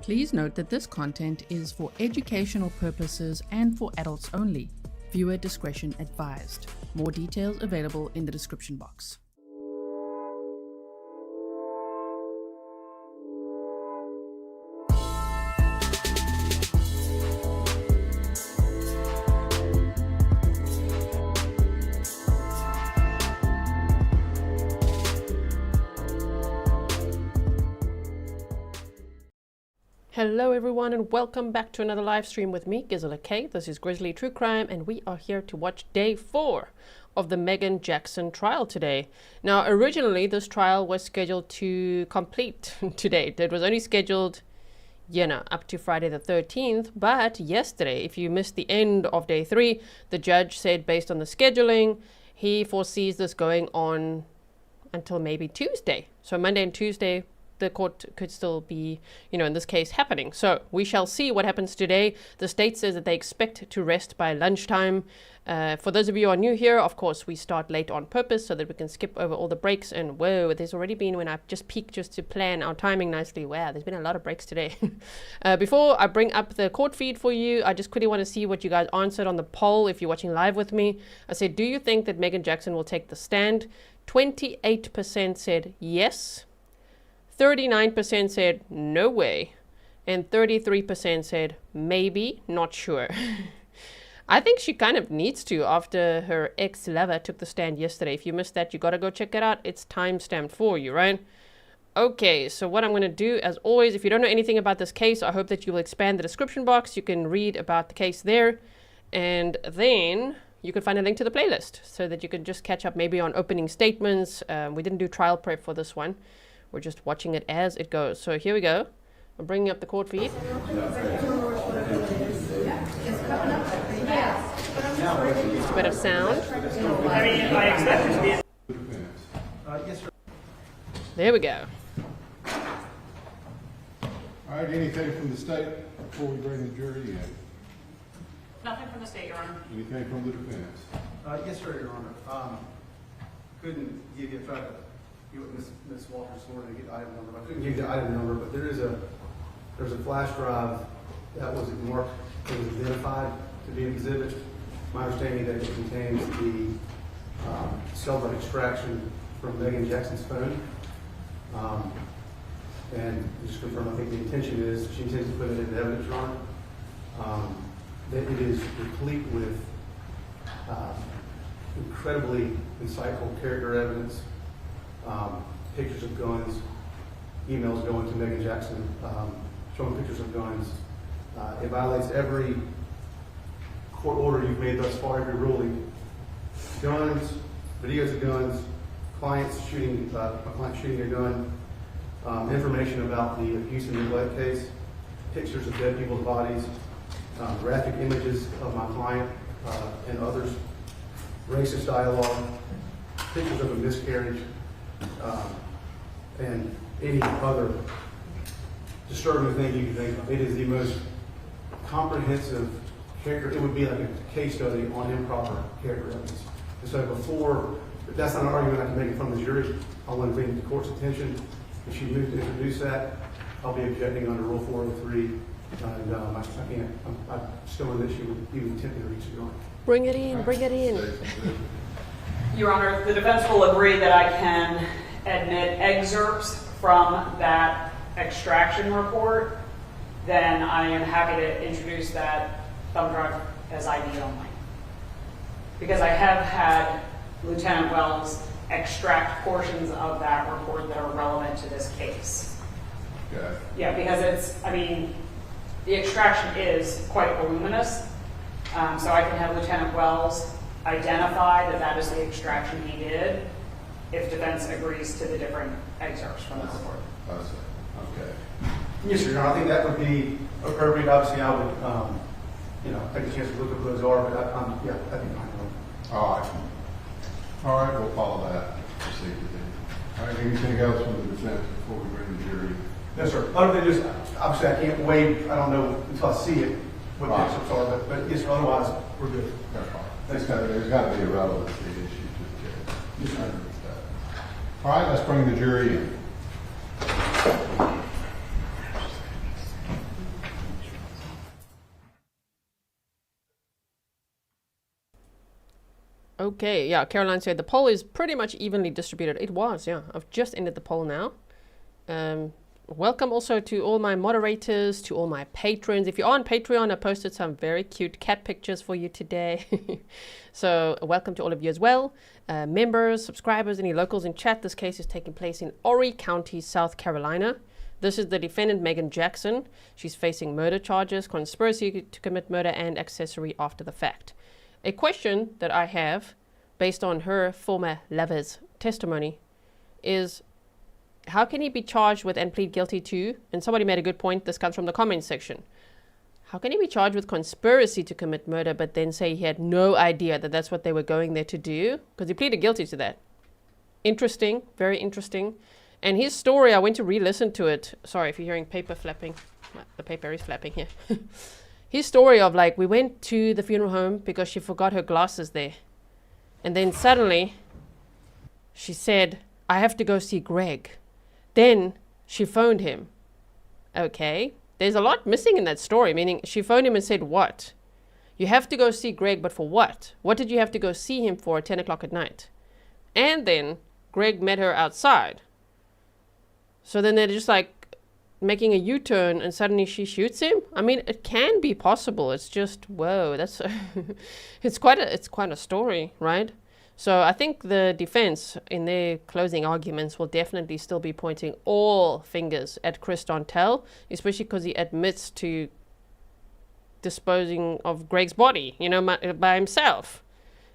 Please note that this content is for educational purposes and for adults only. Viewer discretion advised. More details available in the description box. Hello everyone and welcome back to another live stream with me, Grizzly K. This is Grizzly True Crime and we are here to watch day 4 of the Meagan Jackson trial today. Now originally this trial was scheduled to complete today. It was only scheduled, up to Friday the 13th, but yesterday, if you missed the end of day 3, the judge said based on the scheduling, he foresees this going on until maybe Tuesday. So Monday and Tuesday, the court could still be, in this case, happening. So we shall see what happens today. The state says that they expect to rest by lunchtime. For those of you who are new here, of course, we start late on purpose so that we can skip over all the breaks. And whoa, there's already been, when I've just peeked just to plan our timing nicely, wow, there's been a lot of breaks today. Before I bring up the court feed for you, I just quickly want to see what you guys answered on the poll if you're watching live with me. I said, do you think that Meagan Jackson will take the stand? 28% said yes. 39% said no way, and 33% said maybe, not sure. I think she kind of needs to after her ex-lover took the stand yesterday. If you missed that, you gotta go check it out. It's time-stamped for you, right? Okay, so what I'm gonna do, as always, if you don't know anything about this case, I hope that you will expand the description box. You can read about the case there, and then you can find a link to the playlist so that you can just catch up maybe on opening statements. We didn't do trial prep for this one. We're just watching it as it goes. So here we go. I'm bringing up the court feed. Just a bit of sound. I expect it to be. There we go. All right, anything from the state before we bring the jury in? Nothing from the state, Your Honor. Anything from the defense? Yes, sir, Your Honor. Couldn't give you what Ms. Walker's sworn to get item number. I couldn't give you the item number, but there's a flash drive that was marked, it was identified to be an exhibit. My understanding that it contains the Cellebrite extraction from Meagan Jackson's phone. And just confirm, I think the intention is she intends to put it in evidence, Your Honor. That it is replete with incredibly insightful character evidence. Pictures of guns, emails going to Meagan Jackson, showing pictures of guns. It violates every court order you've made thus far, every ruling. Guns, videos of guns, a client shooting a gun, information about the abuse and neglect case, pictures of dead people's bodies, graphic images of my client and others, racist dialogue, pictures of a miscarriage, and any other disturbing thing you can think of. It is the most comprehensive character. It would be like a case study on improper character evidence. And so if that's not an argument I can make in front of the jury, I want to bring it to the court's attention. If she moved to introduce that, I'll be objecting under Rule 403. And I'm still in the issue with even attempting to reach the door. Bring it in, bring it in. Your Honor, the defense will agree that I can admit excerpts from that extraction report. Then I am happy to introduce that thumb drive as ID only. Because I have had Lieutenant Wells extract portions of that report that are relevant to this case. Okay. Yeah, because the extraction is quite voluminous. So I can have Lieutenant Wells identify that that is the extraction he did if defense agrees to the different excerpts from the report. I see. Okay. Yes, sir. I think that would be appropriate. Obviously, I would, take a chance to look at what those are, but that'd be fine. All right. All right, we'll follow that procedure. All right, anything else from the defense before we bring the jury? No, sir. Other than just, obviously, I can't wait. I don't know until I see it what the excerpts are, but yes, sir, otherwise, we're good. That's fine. There's got to be a relevancy issue to the case. Yes, sir. All right, let's bring the jury in. Okay, yeah, Caroline said the poll is pretty much evenly distributed. It was, yeah. I've just ended the poll now. Welcome also to all my moderators, to all my patrons. If you're on Patreon, I posted some very cute cat pictures for you today. So welcome to all of you as well. Members, subscribers, any locals in chat. This case is taking place in Horry County, South Carolina. This is the defendant, Meagan Jackson. She's facing murder charges, conspiracy to commit murder, and accessory after the fact. A question that I have, based on her former lover's testimony, is how can he be charged with and plead guilty to, and somebody made a good point, this comes from the comments section, how can he be charged with conspiracy to commit murder but then say he had no idea that that's what they were going there to do? Because he pleaded guilty to that. Interesting, very interesting. And his story, I went to re-listen to it. Sorry if you're hearing paper flapping. The paper is flapping here. His story of like, we went to the funeral home because she forgot her glasses there. And then suddenly she said, I have to go see Greg. Then she phoned him. Okay. There's a lot missing in that story, meaning she phoned him and said, what? You have to go see Greg, but for what? What did you have to go see him for at 10 o'clock at night? And then Greg met her outside. So then they're just like making a U-turn and suddenly she shoots him. I mean, it can be possible. It's just, whoa, that's, it's quite a story, right? So I think the defense in their closing arguments will definitely still be pointing all fingers at Chris Dontell, especially because he admits to disposing of Greg's body, you know, by himself.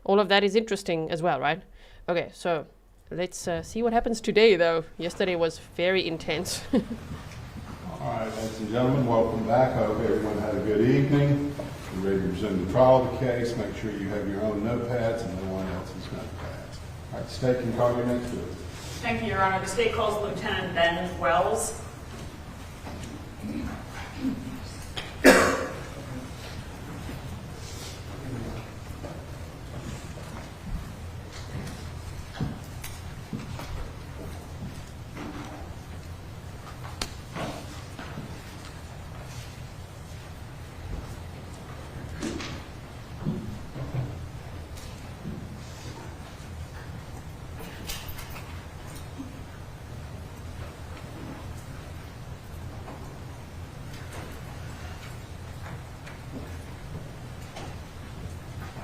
All of that is interesting as well, right? Okay, so let's see what happens today, though. Yesterday was very intense. All right, ladies and gentlemen, welcome back. I hope everyone had a good evening. We're ready to resume the trial of the case. Make sure you have your own notepads and no one else's notepads. All right, State, can you call your next witness? Thank you, Your Honor. The state calls Lieutenant Ben Wells.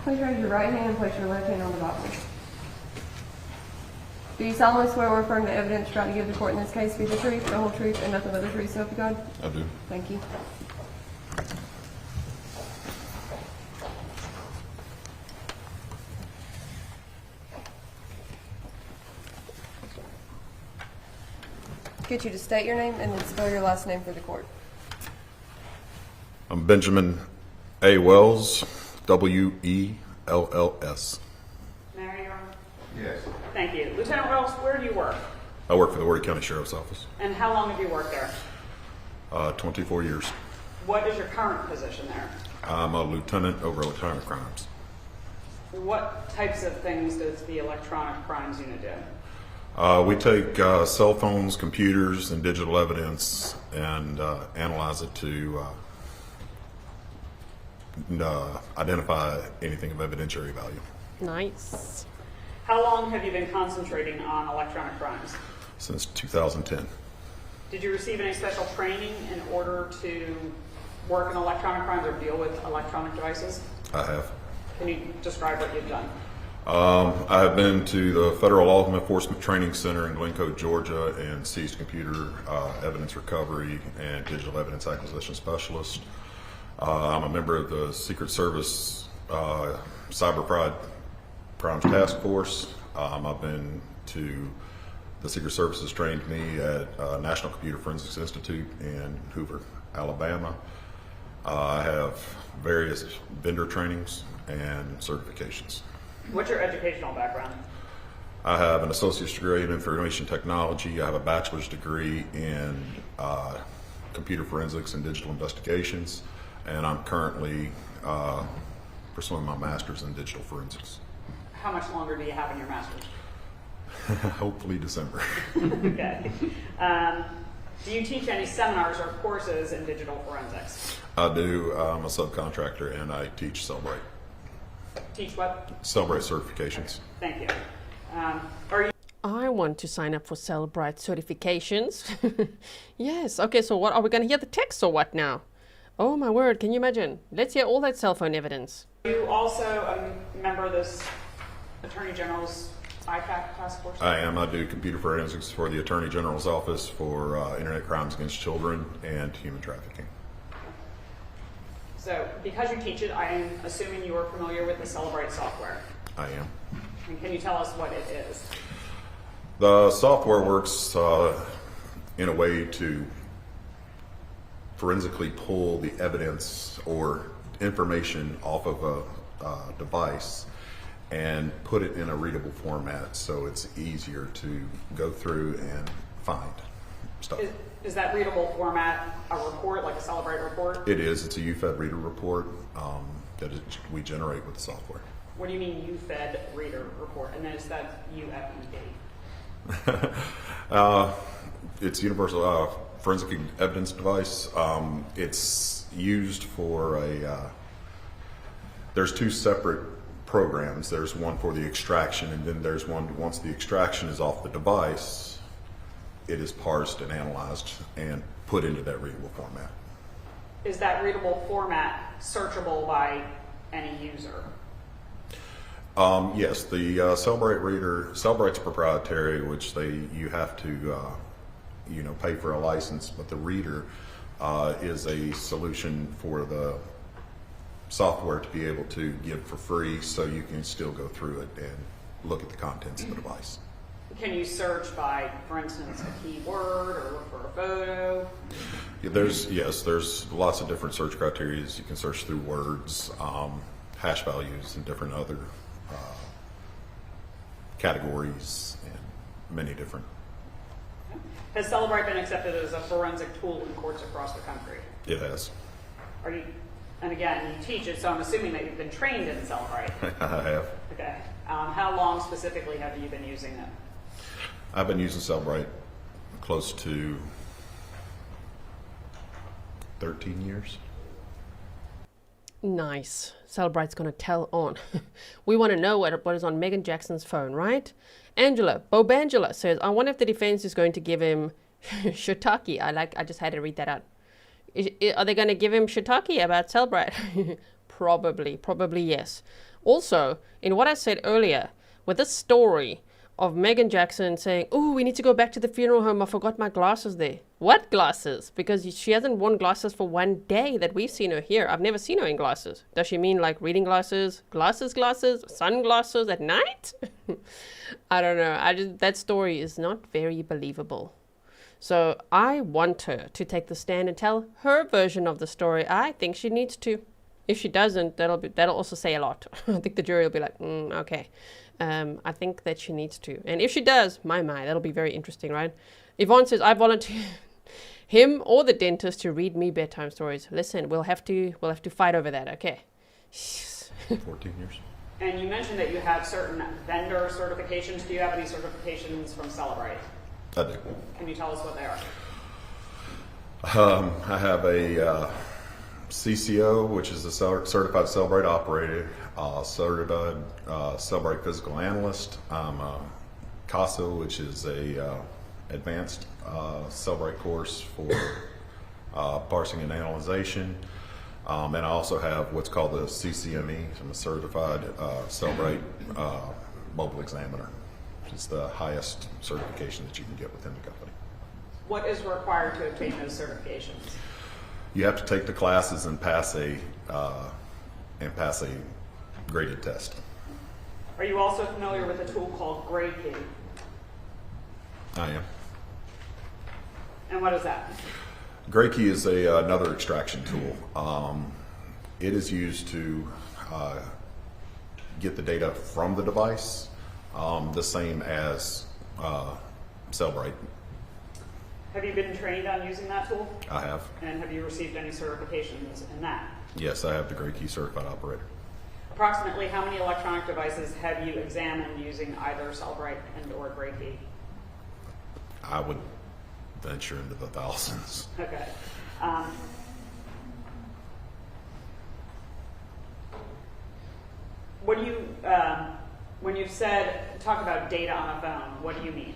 Please raise your right hand and place your left hand on the Bible. Do you solemnly swear or affirm the evidence you try to give the court in this case be the truth, the whole truth, and nothing but the truth, so help you God? I do. Thank you. Get you to state your name and then spell your last name for the court. I'm Benjamin A. Wells, W-E-L-L-S. May I, Your Honor? Yes. Thank you. Lieutenant Wells, where do you work? I work for the Horry County Sheriff's Office. And how long have you worked there? 24 years. What is your current position there? I'm a lieutenant over electronic crimes. What types of things does the electronic crimes unit do? We take cell phones, computers, and digital evidence and analyze it to identify anything of evidentiary value. Nice. How long have you been concentrating on electronic crimes? Since 2010. Did you receive any special training in order to work in electronic crimes or deal with electronic devices? I have. Can you describe what you've done? I have been to the Federal Law Enforcement Training Center in Glencoe, Georgia, and seized computer evidence recovery and digital evidence acquisition specialist. I'm a member of the Secret Service Cyber Crimes Task Force. I've been to the Secret Service has trained me at National Computer Forensics Institute in Hoover, Alabama. I have various vendor trainings and certifications. What's your educational background? I have an associate's degree in information technology. I have a bachelor's degree in computer forensics and digital investigations, and I'm currently pursuing my master's in digital forensics. How much longer do you have in your master's? Hopefully December. Okay. Do you teach any seminars or courses in digital forensics? I do. I'm a subcontractor and I teach Cellebrite. Teach what? Cellebrite certifications. Thank you. Are you I want to sign up for Cellebrite certifications. Yes. Okay, so what, are we going to hear the text or what now? Oh my word, can you imagine? Let's hear all that cell phone evidence. also a member of this Attorney General's IPAC task force? I am. I do computer forensics for the Attorney General's Office for Internet Crimes Against Children and Human Trafficking. So, because you teach it, I am assuming you are familiar with the Cellebrite software. I am. And can you tell us what it is? The software works in a way to forensically pull the evidence or information off of a device and put it in a readable format so it's easier to go through and find stuff. Is that readable format a report, like a Cellebrite report? It is. It's a UFED reader report that we generate with the software. What do you mean UFED reader report? And then is that UFED? It's Universal Forensic Evidence Device. It's used for there's two separate programs. There's one for the extraction, and then there's one, once the extraction is off the device, it is parsed and analyzed and put into that readable format. Is that readable format searchable by any user? Yes, the Cellebrite reader, Cellebrite's proprietary, which you have to pay for a license, but the reader is a solution for the software to be able to give for free, so you can still go through it and look at the contents of the device. Can you search by, for instance, a keyword or look for a photo? There's lots of different search criteria. You can search through words, hash values, and different other categories, and many different. Has Cellebrite been accepted as a forensic tool in courts across the country? It has. Are you, and again, you teach it, so I'm assuming that you've been trained in Cellebrite. I have. Okay. How long specifically have you been using it? I've been using Cellebrite close to 13 years. Nice. Cellebrite's going to tell on. We want to know what is on Meagan Jackson's phone, right? Angela, Bobangela says, I wonder if the defense is going to give him shiitake. I just had to read that out. Are they going to give him shiitake about Cellebrite? Probably yes. Also, in what I said earlier, with this story of Meagan Jackson saying, oh, we need to go back to the funeral home. I forgot my glasses there. What glasses? Because she hasn't worn glasses for one day that we've seen her here. I've never seen her in glasses. Does she mean like reading glasses, sunglasses at night? I don't know. That story is not very believable. So I want her to take the stand and tell her version of the story. I think she needs to. If she doesn't, that'll also say a lot. I think the jury will be like, okay. I think that she needs to. And if she does, my, that'll be very interesting, right? Yvonne says, I volunteer him or the dentist to read me bedtime stories. Listen, we'll have to fight over that, okay? 14 years. And you mentioned that you have certain vendor certifications. Do you have any certifications from Cellebrite? I do. Can you tell us what they are? I have a CCO, which is a certified Cellebrite operator, certified Cellebrite physical analyst. I'm a CASA, which is a advanced Cellebrite course for parsing and analyzation. And I also have what's called the CCME. I'm a certified Cellebrite mobile examiner, which is the highest certification that you can get within the company. What is required to obtain those certifications? You have to take the classes and pass a graded test. Are you also familiar with a tool called Gregory? I am. And what is that? Gregory is another extraction tool. It is used to get the data from the device, the same as Cellebrite. Have you been trained on using that tool? I have. And have you received any certifications in that? Yes, I have the Gregory certified operator. Approximately how many electronic devices have you examined using either Cellebrite and or Gregory? I would venture into the thousands. Okay. What do you, when you've said, talk about data on a phone, what do you mean?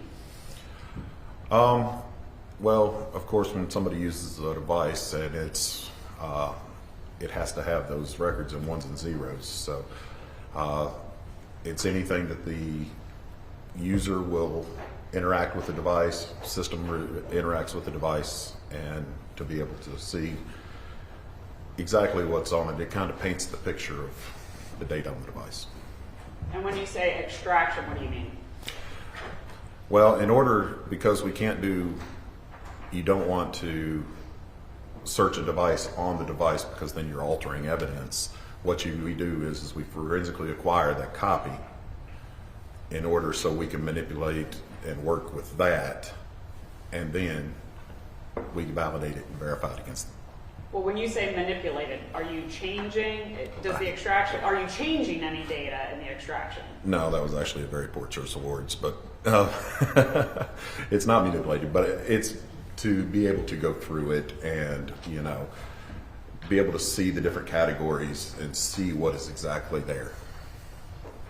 Well, of course, when somebody uses a device and it has to have those records in ones and zeros. So it's anything that the user will interact with the device, system interacts with the device, and to be able to see exactly what's on it. It kind of paints the picture of the data on the device. And when you say extraction, what do you mean? Well, because we can't do, you don't want to search a device on the device because then you're altering evidence. What we do is we forensically acquire that copy in order so we can manipulate and work with that, and then we can validate it and verify it against them. Well, when you say manipulated, are you changing, are you changing any data in the extraction? No, that was actually a very poor choice of words, but it's not manipulated, but it's to be able to go through it and, be able to see the different categories and see what is exactly there.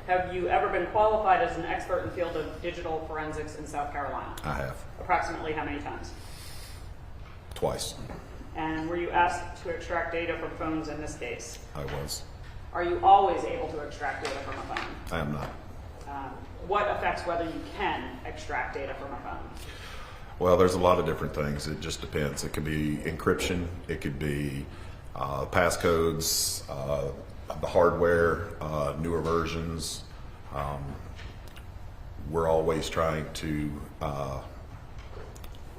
Have you ever been qualified as an expert in the field of digital forensics in South Carolina? I have. Approximately how many times? Twice. And were you asked to extract data from phones in this case? I was. Are you always able to extract data from a phone? I am not. What affects whether you can extract data from a phone? Well, there's a lot of different things. It just depends. It could be encryption. It could be passcodes, the hardware, newer versions. We're always trying to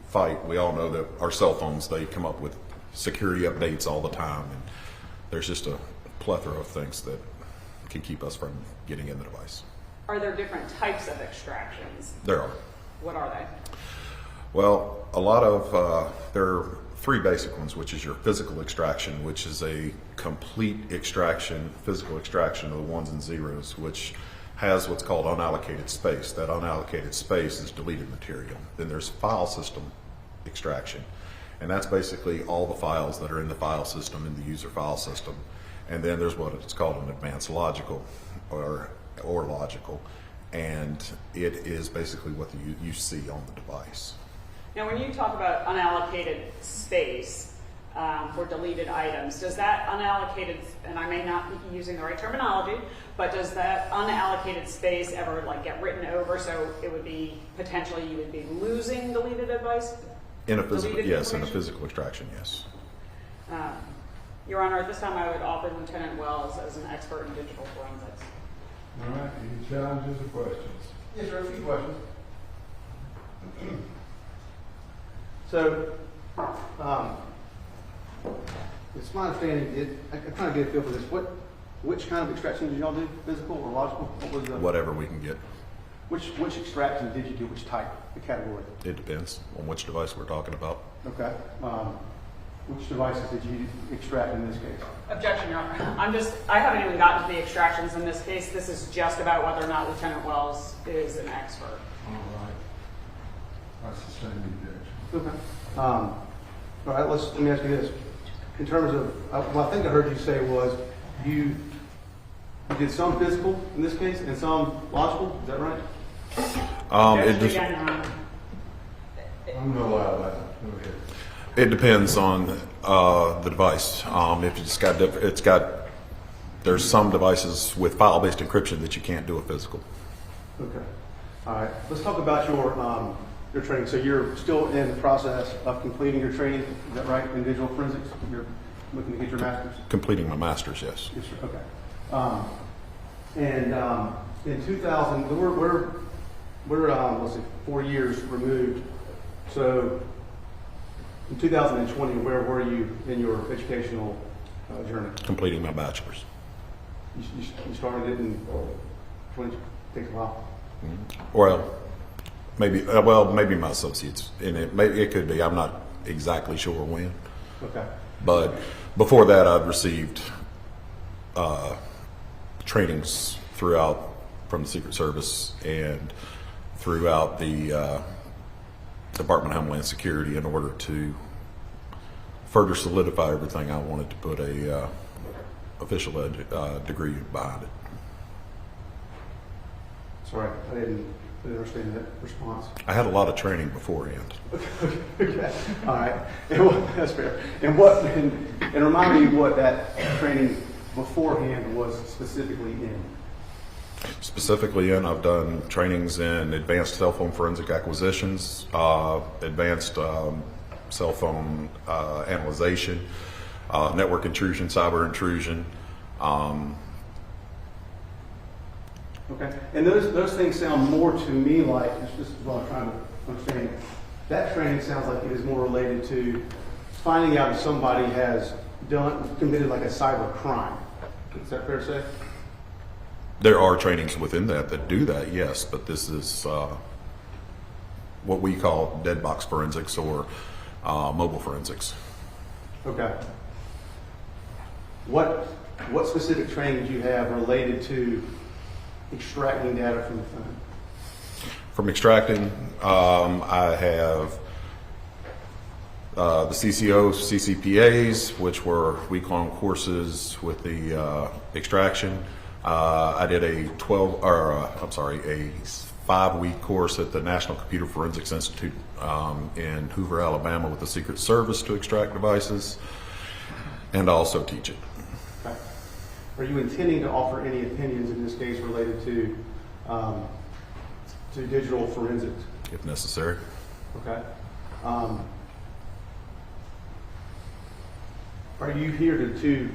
fight. We all know that our cell phones, they come up with security updates all the time, and there's just a plethora of things that can keep us from getting in the device. Are there different types of extractions? There are. What are they? Well, a lot of, there are three basic ones, which is your physical extraction, which is a complete extraction, physical extraction of the ones and zeros, which has what's called unallocated space. That unallocated space is deleted material. Then there's file system extraction, and that's basically all the files that are in the file system, in the user file system. And then there's what it's called an advanced logical or logical, and it is basically what you see on the device. Now, when you talk about unallocated space for deleted items, does that unallocated, and I may not be using the right terminology, but does that unallocated space ever get written over so it would be potentially you would be losing deleted advice? In a physical, yes, in a physical extraction, yes. Your Honor, at this time I would offer Lieutenant Wells as an expert in digital forensics. All right, any challenges or questions? Yes, sir, a few questions. So, it's my understanding, I kind of get a feel for this. Which kind of extraction did y'all do? Physical or logical? What was the, Whatever we can get. which extraction did you do? Which type, the category? It depends on which device we're talking about. Okay. Which devices did you extract in this case? Objection, Your Honor. I haven't even gotten to the extractions in this case. This is just about whether or not Lieutenant Wells is an expert. All right. I sustain the objection. Okay. All right, let me ask you this. In terms of, what I think I heard you say was you did some physical in this case and some logical, is that right? Objection again, Your Honor. I'm going to allow that. Go ahead. It depends on the device. If there's some devices with file-based encryption that you can't do a physical. Okay. All right. Let's talk about your training. So you're still in the process of completing your training, is that right, in digital forensics? You're looking to get your master's? Completing my master's, yes. Yes, sir. Okay. In 2000, we're let's see, 4 years removed. So in 2020, where were you in your educational journey? Completing my bachelor's. You started it in 20, takes a while. Well, maybe my associates, and it could be. I'm not exactly sure when. Okay. But before that, I've received trainings throughout from the Secret Service and throughout the Department of Homeland Security in order to further solidify everything. I wanted to put a official degree behind it. Sorry, I didn't understand that response. I had a lot of training beforehand. Okay, all right. That's fair. And remind me what that training beforehand was specifically in. Specifically I've done trainings in advanced cell phone forensic acquisitions, advanced cell phone analyzation, network intrusion, cyber intrusion. Okay, and those things sound more to me like, it's just what I'm trying to understand. That training sounds like it is more related to finding out if somebody has committed like a cyber crime. Is that fair to say? There are trainings within that do that, yes, but this is what we call dead box forensics or mobile forensics. Okay. What specific training do you have related to extracting data from the phone? From extracting, I have the CCOs, CCPAs, which were week-long courses with the extraction. I did a 5-week course at the National Computer Forensics Institute in Hoover, Alabama, with the Secret Service to extract devices, and I also teach it. Okay. Are you intending to offer any opinions in this case related to digital forensics? If necessary. Okay. Are you here to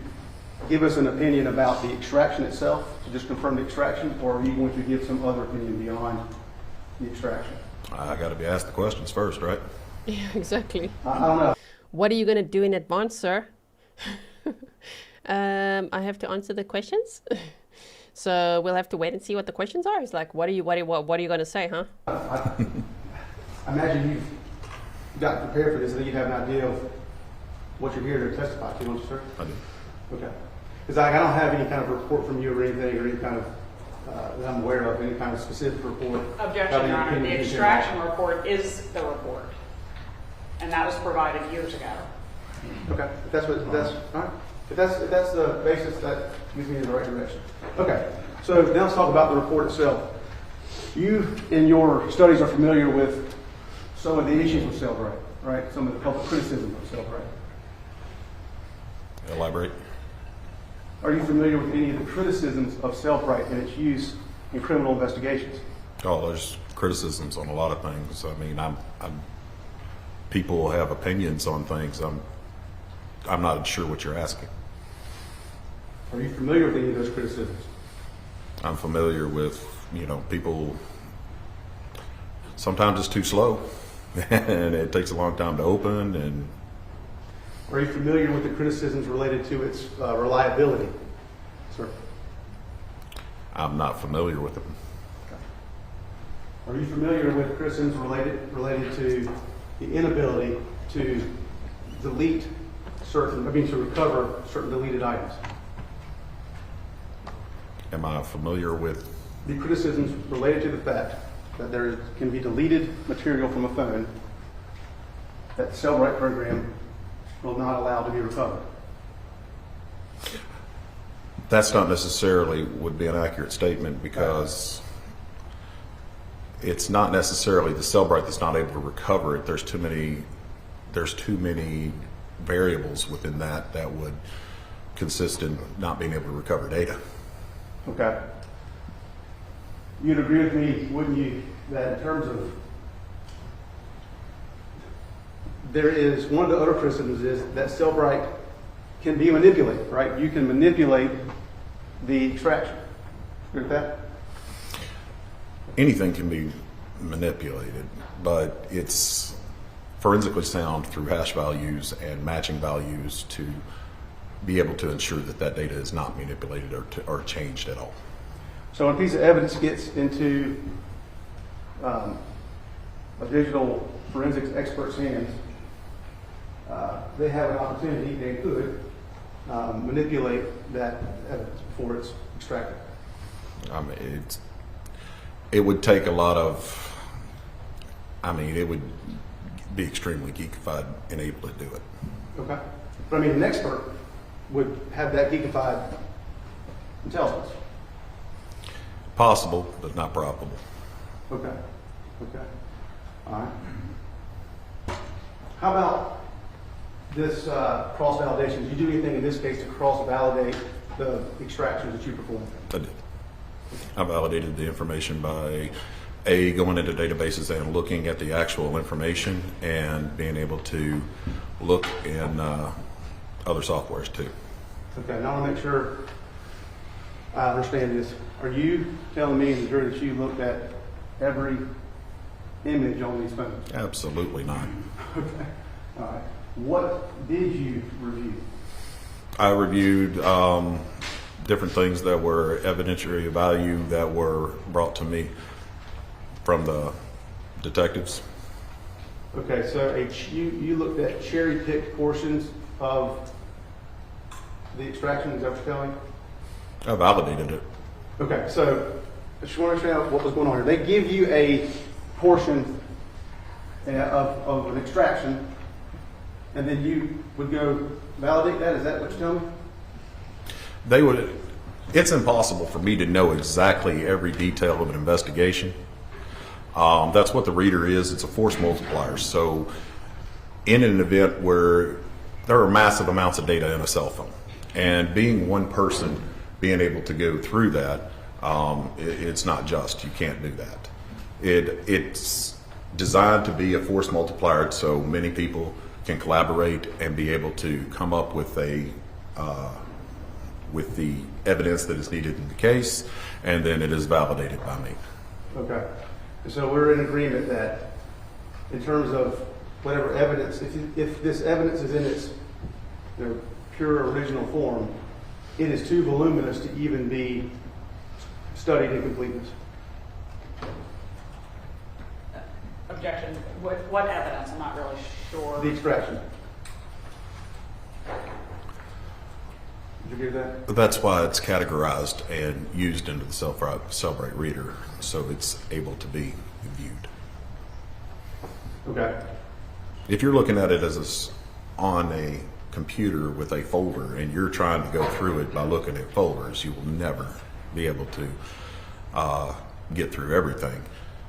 give us an opinion about the extraction itself, to just confirm the extraction, or are you going to give some other opinion beyond the extraction? I got to be asked the questions first, right? Yeah, exactly. I don't know. What are you going to do in advance, sir? I have to answer the questions. So we'll have to wait and see what the questions are. It's like, what are you going to say, huh? I imagine you've got prepared for this, and then you have an idea of what you're here to testify to, don't you, sir? I do. Okay. Because I don't have any kind of report from you or anything, or any kind of, that I'm aware of, any kind of specific report. Objection, Your Honor. The extraction report is the report, and that was provided years ago. Okay. If that's all right. If that's the basis, that moves me in the right direction. Okay. So now let's talk about the report itself. You, in your studies, are familiar with some of the issues with Cellebrite, right? Some of the public criticism of Cellebrite. Elaborate. Are you familiar with any of the criticisms of Cellebrite and its use in criminal investigations? Oh, there's criticisms on a lot of things. I mean, people have opinions on things. I'm not sure what you're asking. Are you familiar with any of those criticisms? I'm familiar with, people, sometimes it's too slow and it takes a long time to open. And are you familiar with the criticisms related to its reliability, sir? I'm not familiar with them. Okay. Are you familiar with criticisms related to the inability to to recover certain deleted items? Am I familiar with the criticisms related to the fact that there can be deleted material from a phone that the Cellebrite program will not allow to be recovered? That's not necessarily would be an accurate statement, because it's not necessarily the Cellebrite that's not able to recover it. There's too many variables within that would consist in not being able to recover data. Okay. You'd agree with me, wouldn't you, that in terms of one of the other criticisms is that Cellebrite can be manipulated, right? You can manipulate the extraction. Agree with that? Anything can be manipulated, but it's forensically sound through hash values and matching values to be able to ensure that data is not manipulated or changed at all. So when a piece of evidence gets into a digital forensics expert's hands, they have an opportunity, they could manipulate that evidence before it's extracted. I mean, it would take a lot of, it would be extremely geekified and able to do it. Okay. But an expert would have that geekified intelligence. Possible, but not probable. Okay, okay, all right. How about this cross-validation? Did you do anything in this case to cross-validate the extractions that you performed? I did. I validated the information by going into databases and looking at the actual information and being able to look in other softwares too. Okay, now I want to make sure I understand this. Are you telling me in the jury that you looked at every image on these phones? Absolutely not. Okay, all right. What did you review? I reviewed different things that were evidentiary value that were brought to me from the detectives. Okay, so you looked at cherry-picked portions of the extraction, is that what you're telling me? I validated it. Okay, so I just want to understand what was going on here. They give you a portion of an extraction, and then you would go validate that? Is that what you're telling me? They would. It's impossible for me to know exactly every detail of an investigation. That's what the reader is. It's a force multiplier. So in an event where there are massive amounts of data in a cell phone, and being one person being able to go through that, it's not just. You can't do that. It's designed to be a force multiplier so many people can collaborate and be able to come up with with the evidence that is needed in the case, and then it is validated by me. Okay. So we're in agreement that in terms of whatever evidence, if this evidence is in its pure original form, it is too voluminous to even be studied in completeness. Objection. What evidence? I'm not really sure. The extraction. Did you get that? That's why it's categorized and used into the Cellebrite reader, so it's able to be viewed. Okay. If you're looking at it as on a computer with a folder and you're trying to go through it by looking at folders, you will never be able to get through everything.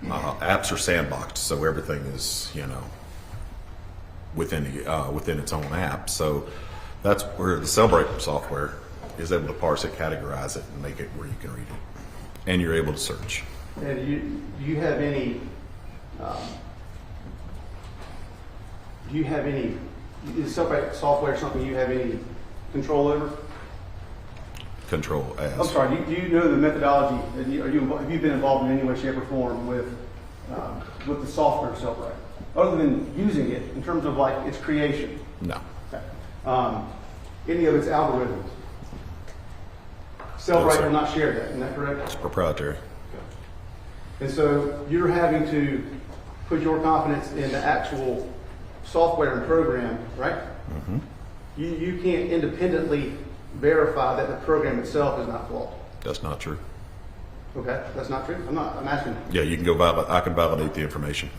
Apps are sandboxed, so everything is, within its own app. So that's where the Cellebrite software is able to parse it, categorize it, and make it where you can read it, and you're able to search. And do you have any? Is Cellebrite software something you have any control over? Control as. I'm sorry. Do you know the methodology? Have you been involved in any way, shape, or form with the software Cellebrite, other than using it in terms of like its creation? No. Okay. Any of its algorithms? Cellebrite will not share that. Isn't that correct? It's proprietary. And so you're having to put your confidence in the actual software and program, right? Mm-hmm. You can't independently verify that the program itself is not flawed. That's not true. Okay, that's not true. I'm asking. Yeah, you can go validate. I can validate the information.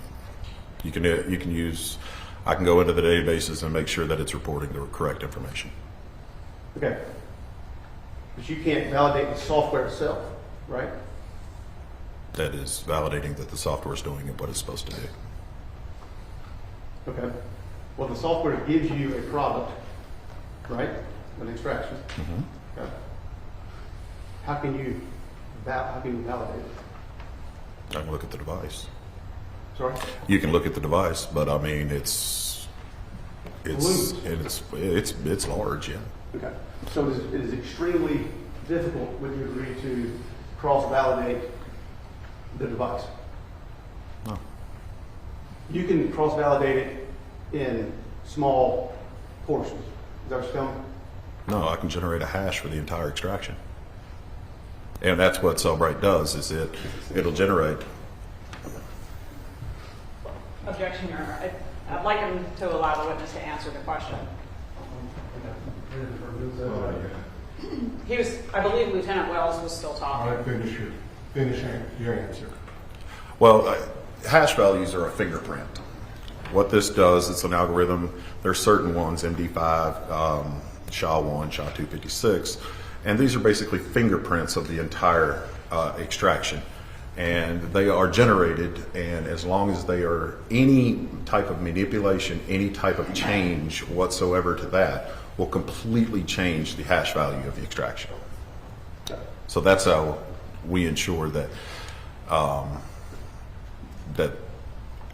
You can use. I can go into the databases and make sure that it's reporting the correct information. Okay. But you can't validate the software itself, right? That is validating that the software is doing what it's supposed to do. Okay. Well, the software gives you a product, right? An extraction. Mm-hmm. Okay. How can you validate it? I can look at the device. Sorry? You can look at the device, but I mean, it's large, yeah. Okay. So it is extremely difficult, would you agree, to cross-validate the device? No. You can cross-validate it in small portions. Is that what you're telling me? No, I can generate a hash for the entire extraction. And that's what Cellebrite does, is it'll generate. Objection, Your Honor. I'd like him to allow the witness to answer the question. I believe Lieutenant Wells was still All talking. right, finish your answer. Well, hash values are a fingerprint. What this does, it's an algorithm. There's certain ones, MD5, SHA-1, SHA-256, and these are basically fingerprints of the entire extraction. And they are generated, and as long as they are any type of manipulation, any type of change whatsoever to that, will completely change the hash value of the extraction. So that's how we ensure that that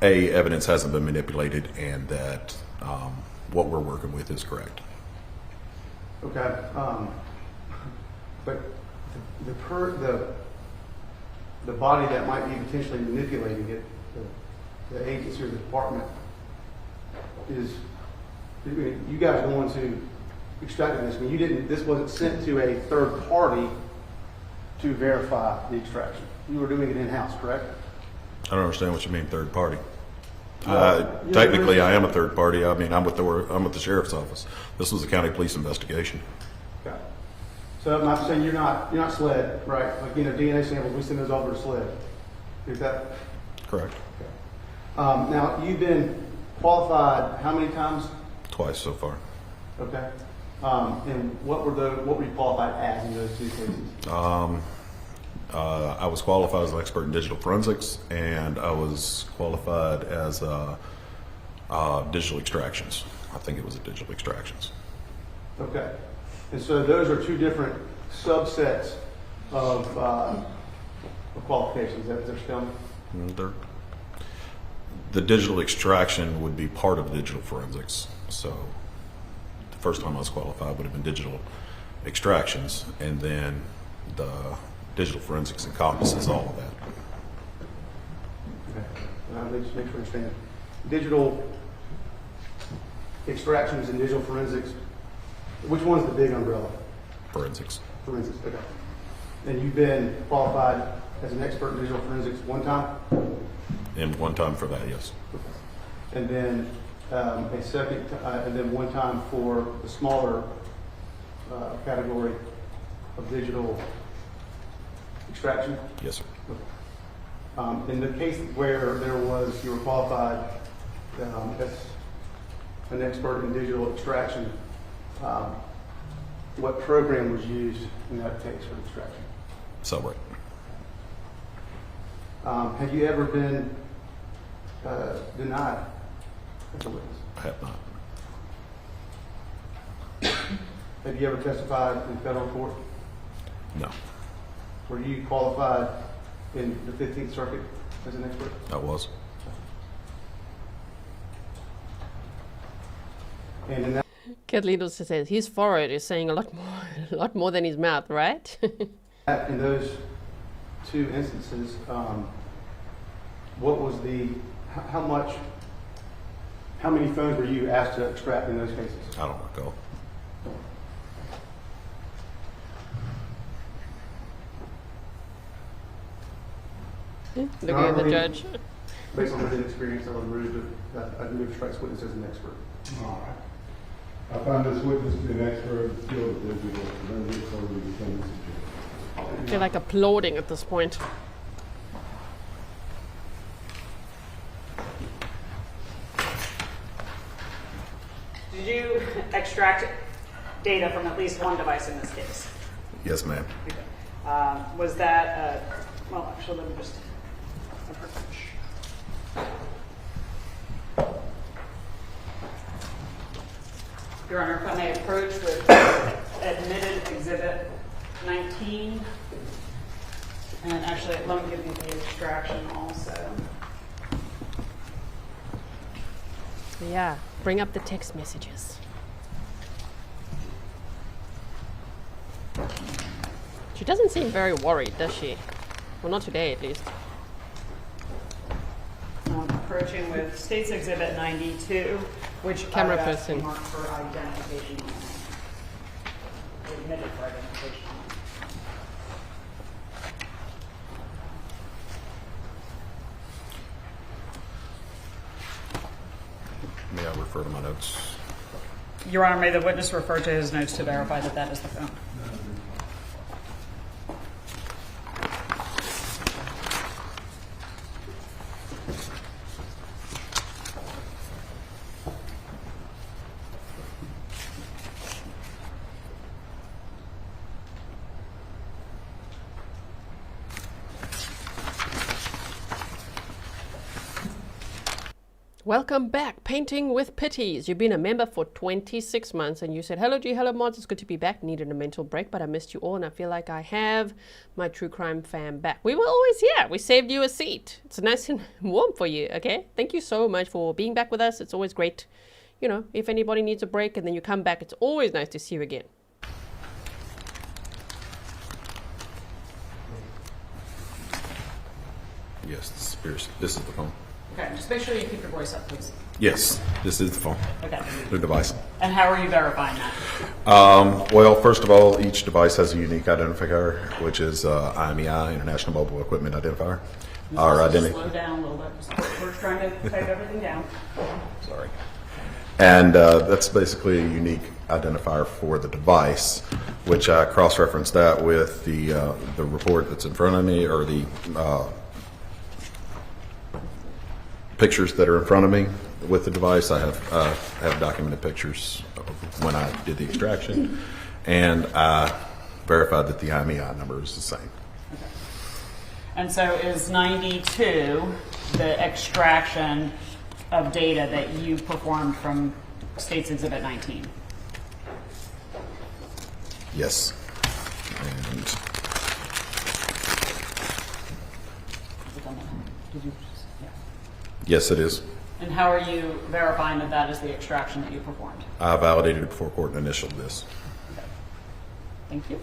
evidence hasn't been manipulated, and that what we're working with is correct. Okay, but the body that might be potentially manipulating it, the agency or the department, is you guys are the ones who extracted this. I mean, you didn't. This wasn't sent to a third party to verify the extraction. You were doing it in-house, correct? I don't understand what you mean, third party. Technically, I am a third party. I mean, I'm with the sheriff's office. This was a county police investigation. Okay. So I'm saying you're not SLED, right? Like, DNA samples, we send those over to SLED. Is that Correct. okay? Now you've been qualified how many times? Twice so far. Okay. And what were you qualified as in those two cases? I was qualified as an expert in digital forensics, and I was qualified as digital extractions. I think it was a digital extractions. Okay. And so those are two different subsets of qualifications. That they're still. The digital extraction would be part of digital forensics. So the first time I was qualified would have been digital extractions, and then the digital forensics encompasses all of that. Okay. Let me just make sure I understand. Digital extractions and digital forensics, which one's the big umbrella? Forensics. Forensics, okay. And you've been qualified as an expert in digital forensics one time? And one time for that, yes. And then a second, and then one time for the smaller category of digital extraction? Yes, sir. In the case where you were qualified as an expert in digital extraction, what program was used in that case for extraction? Cellebrite. Have you ever been denied as a witness? I have not. Have you ever testified in federal court? No, Were you qualified in the 15th Circuit as an expert? I was. And in that, Carlitos says his forehead is saying a lot more than his mouth, right? in those two instances, what was how many phones were you asked to extract in those cases? I don't recall. Looking at the judge. Based on my experience, I would move strikes witness as an expert. All right. I find this witness to be an expert in the field of digital forensics over the defendant's objection. I feel like applauding at this point. Did you extract data from at least one device in this case? Yes, ma'am. Okay. Was that, well, actually, let me just approach. Your Honor, if I may approach with admitted exhibit 19. And actually, let me give you the extraction also. Yeah, bring up the text messages. She doesn't seem very worried, does she? Well, not today, at least. Approaching with State's Exhibit 92, which Camera I've asked person. marked for identification. Admitted for identification. May I refer to my notes? Your Honor, may the witness refer to his notes to verify that that is the phone. Welcome back, Painting with Pities. You've been a member for 26 months and you said, hello G, hello mods, it's good to be back. Needed a mental break, but I missed you all and I feel like I have my true crime fam back. We were always here. We saved you a seat. It's nice and warm for you, okay? Thank you so much for being back with us. It's always great. You know, if anybody needs a break and then you come back, it's always nice to see you again. Yes, this is the phone. Okay, just make sure you keep your voice up, please. Yes, this is the phone. Okay. The device. And how are you verifying that? Well, first of all, each device has a unique identifier, which is IMEI, International Mobile Equipment Identifier. Our identity. Slow down a little bit. We're trying to type everything down. Sorry. And that's basically a unique identifier for the device, which I cross-referenced that with the report that's in front of me, or the pictures that are in front of me with the device. I have documented pictures of when I did the extraction, and I verified that the IMEI number is the same. Okay. And so is 92 the extraction of data that you performed from State's Exhibit 19? Yes. And Did you? Yeah. yes, it is. And how are you verifying that that is the extraction that you performed? I validated it before court and initialed this. Okay. Thank you.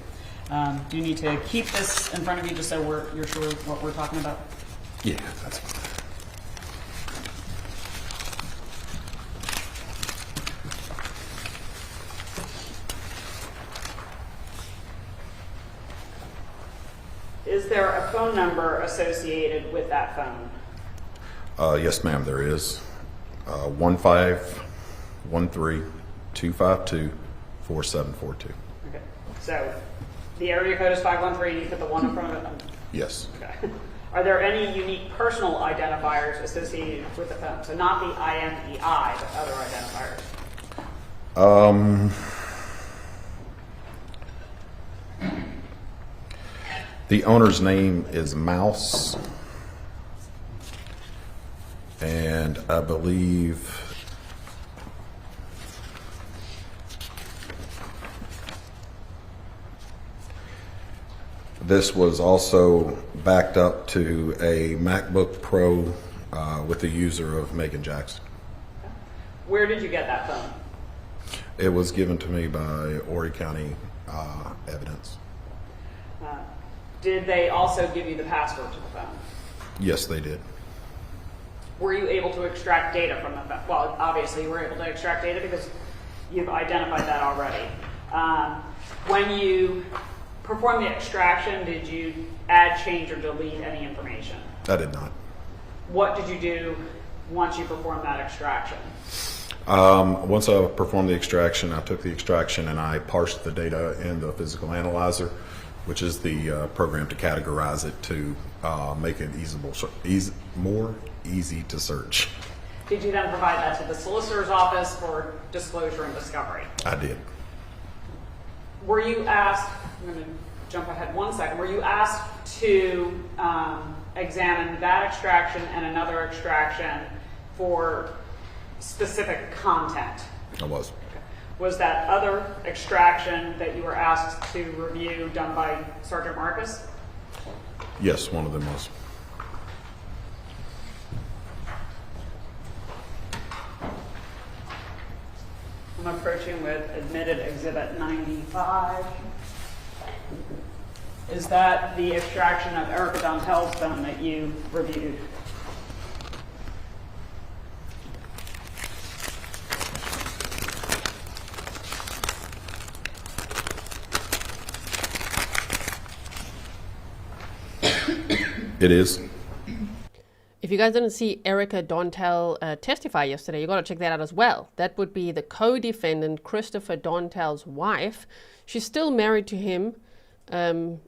Do you need to keep this in front of you just so you're sure what we're talking about? Yeah, that's fine. Is there a phone number associated with that phone? Yes, ma'am, there is. 1513-252-4742. Okay. So the area code is 513. You put the 1 in front of it? Yes. Okay. Are there any unique personal identifiers associated with the phone? So not the IMEI, but other identifiers? The owner's name is Mouse, and I believe this was also backed up to a MacBook Pro with the user of Meagan Jackson. Where did you get that phone? It was given to me by Horry County evidence. Did they also give you the password to the phone? Yes, they did. Were you able to extract data from the phone? Well, obviously you were able to extract data because you've identified that already. When you performed the extraction, did you add, change, or delete any information? I did not. What did you do once you performed that extraction? Once I performed the extraction, I took the extraction and I parsed the data in the physical analyzer, which is the program to categorize it to make it more easy to search. Did you then provide that to the solicitor's office for disclosure and discovery? I did. Were you asked, I'm going to jump ahead 1 second, were you asked to examine that extraction and another extraction for specific content? I was. Was that other extraction that you were asked to review done by Sergeant Marcus? Yes, one of them was. I'm approaching with admitted exhibit 95. Is that the extraction of Erica Dontell's phone that you reviewed? It is. If you guys didn't see Erica Dontell testify yesterday, you got to check that out as well. That would be the co-defendant, Christopher Dontell's wife. She's still married to him, and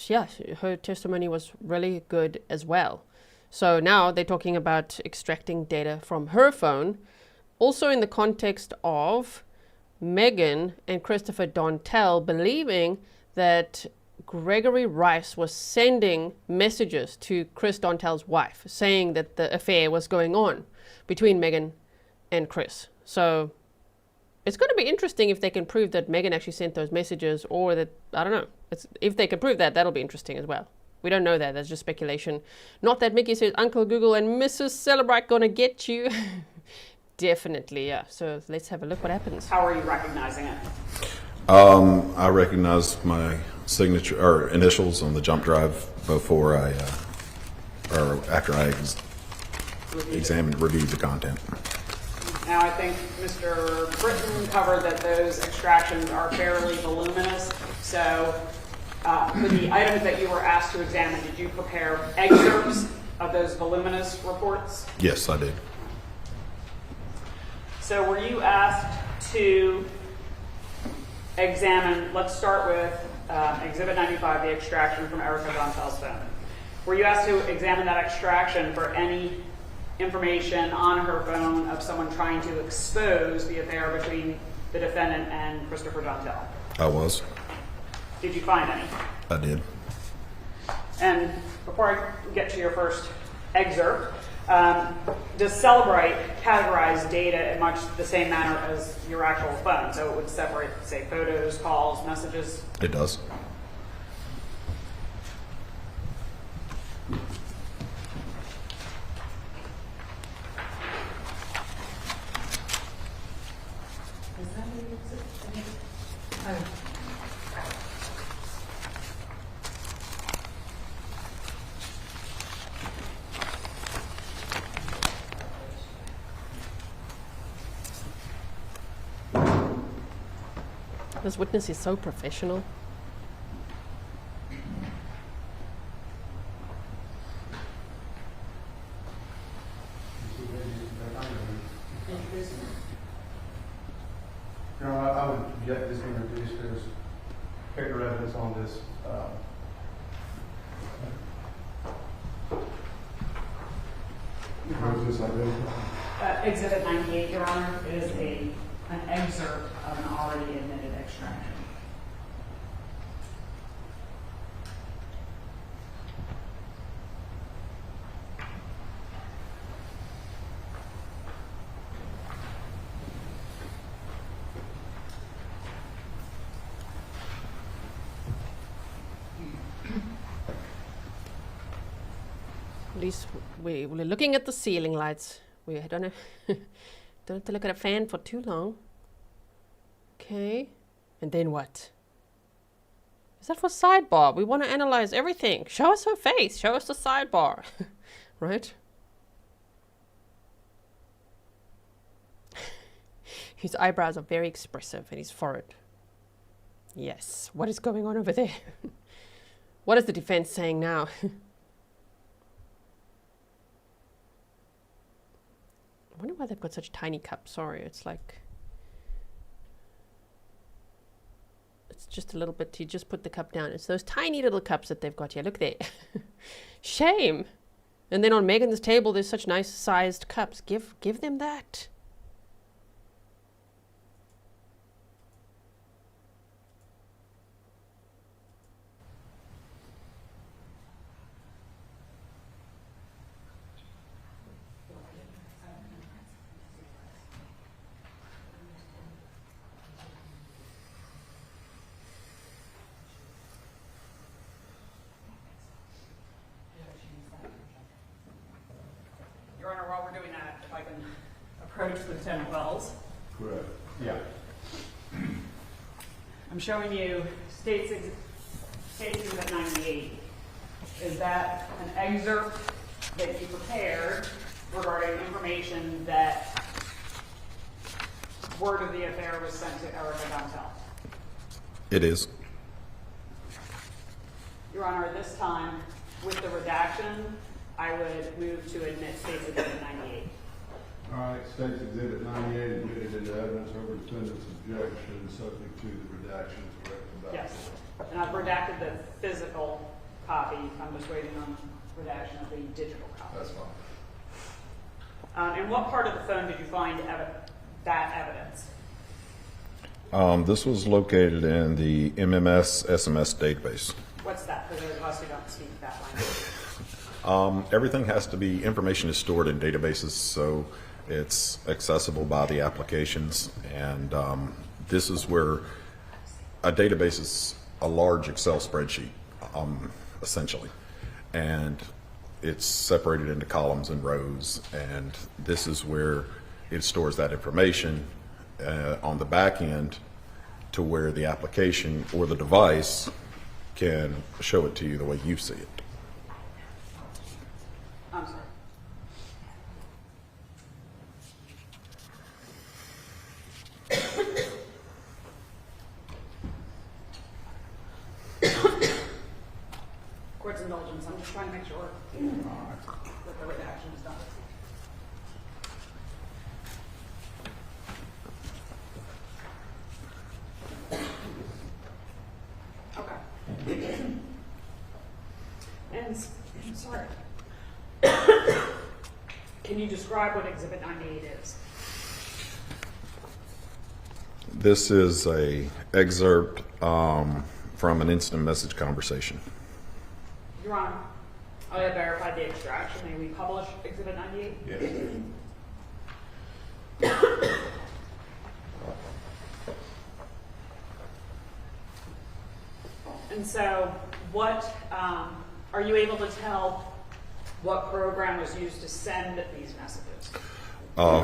yeah, her testimony was really good as well. So now they're talking about extracting data from her phone, also in the context of Meagan and Christopher Dontell believing that Gregory Rice was sending messages to Chris Dontell's wife saying that the affair was going on between Meagan and Chris. So it's going to be interesting if they can prove that Meagan actually sent those messages, or that, I don't know. If they can prove that, that'll be interesting as well. We don't know that. That's just speculation. Not that Mickey says Uncle Google and Mrs. Cellebrite gonna get you. Definitely, yeah. So let's have a look what happens. How are you recognizing it? I recognized my signature or initials on the jump drive before I, or after I reviewed the content. Now, I think Mr. Britton covered that those extractions are fairly voluminous. So for the items that you were asked to examine, did you prepare excerpts of those voluminous reports? Yes, I did. So were you asked to examine, let's start with Exhibit 95, the extraction from Erica Dontell's phone. Were you asked to examine that extraction for any information on her phone of someone trying to expose the affair between the defendant and Christopher Dontell? I was. Did you find any? I did. And before I get to your first excerpt, does Cellebrite categorize data in much the same manner as your actual phone? So it would separate, say, photos, calls, messages? It does. This witness is so professional. Your Honor, I would object this being reduced. There's character evidence on this. What is this identified? Exhibit 98, Your Honor, is an excerpt of an already admitted extraction. At least we're looking at the ceiling lights. We don't have, don't have to look at a fan for too long. Okay, and then what? Is that for sidebar? We want to analyze everything. Show us her face. Show us the sidebar. Right? His eyebrows are very expressive and his forehead. Yes. What is going on over there? What is the defense saying now? I wonder why they've got such tiny cups. Sorry, it's like... It's just a little bit, you just put the cup down. It's those tiny little cups that they've got here. Look there. Shame. And then on Meagan's table, there's such nice sized cups. Give them that. Your Honor, while we're doing that, if I can approach Lieutenant Wells. Correct. Yeah. I'm showing you State's Exhibit 98. Is that an excerpt that you prepared regarding information that word of the affair was sent to Erica Dontell? It is. Your Honor, at this time, with the redaction, I would move to admit State's Exhibit 98. All right, State's Exhibit 98 admitted into evidence over defendant's objection, subject to the redaction corrected by Yes. And I've redacted the physical copy. I'm just waiting on redaction of the digital copy. That's fine. In what part of the phone did you find that evidence? This was located in the MMS SMS database. What's that for those of us who don't speak that language? Everything has to be, information is stored in databases, so it's accessible by the applications. And this is where a database is a large Excel spreadsheet, essentially. And it's separated into columns and rows. And this is where it stores that information on the back end to where the application or the device can show it to you the way you see it. I'm sorry. Court's indulgence, I'm just trying to make sure that the written action is done. Okay. And sorry. Can you describe what Exhibit 98 is? This is a excerpt from an instant message conversation. Your Honor, I have verified the extraction. May we publish Exhibit 98? Yes. And so, what are you able to tell what program was used to send these messages?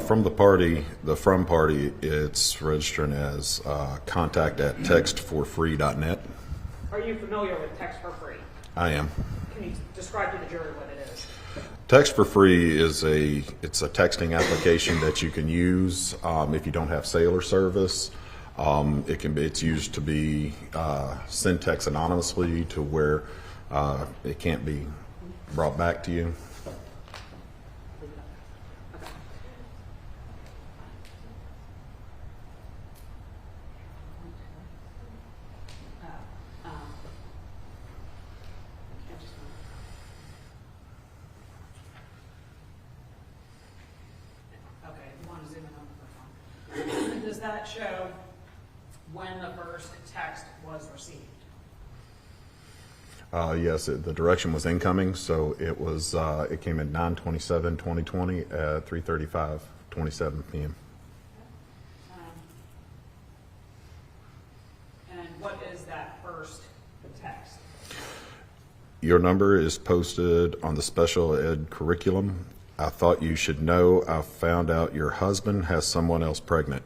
From the party, the from party, it's registering as contact@textforfree.net. Are you familiar with Text for Free? I am. Can you describe to the jury what it is? Text for Free is it's a texting application that you can use if you don't have cellular service. It's used to be send text anonymously to where it can't be brought back to you. Okay, you want to zoom in on the first one. Does that show when the first text was received? Yes, the direction was incoming, so it was. It came at 9/27/2020 at 3:35:27 p.m. And what is that first text? Your number is posted on the special ed curriculum. I thought you should know. I found out your husband has someone else pregnant.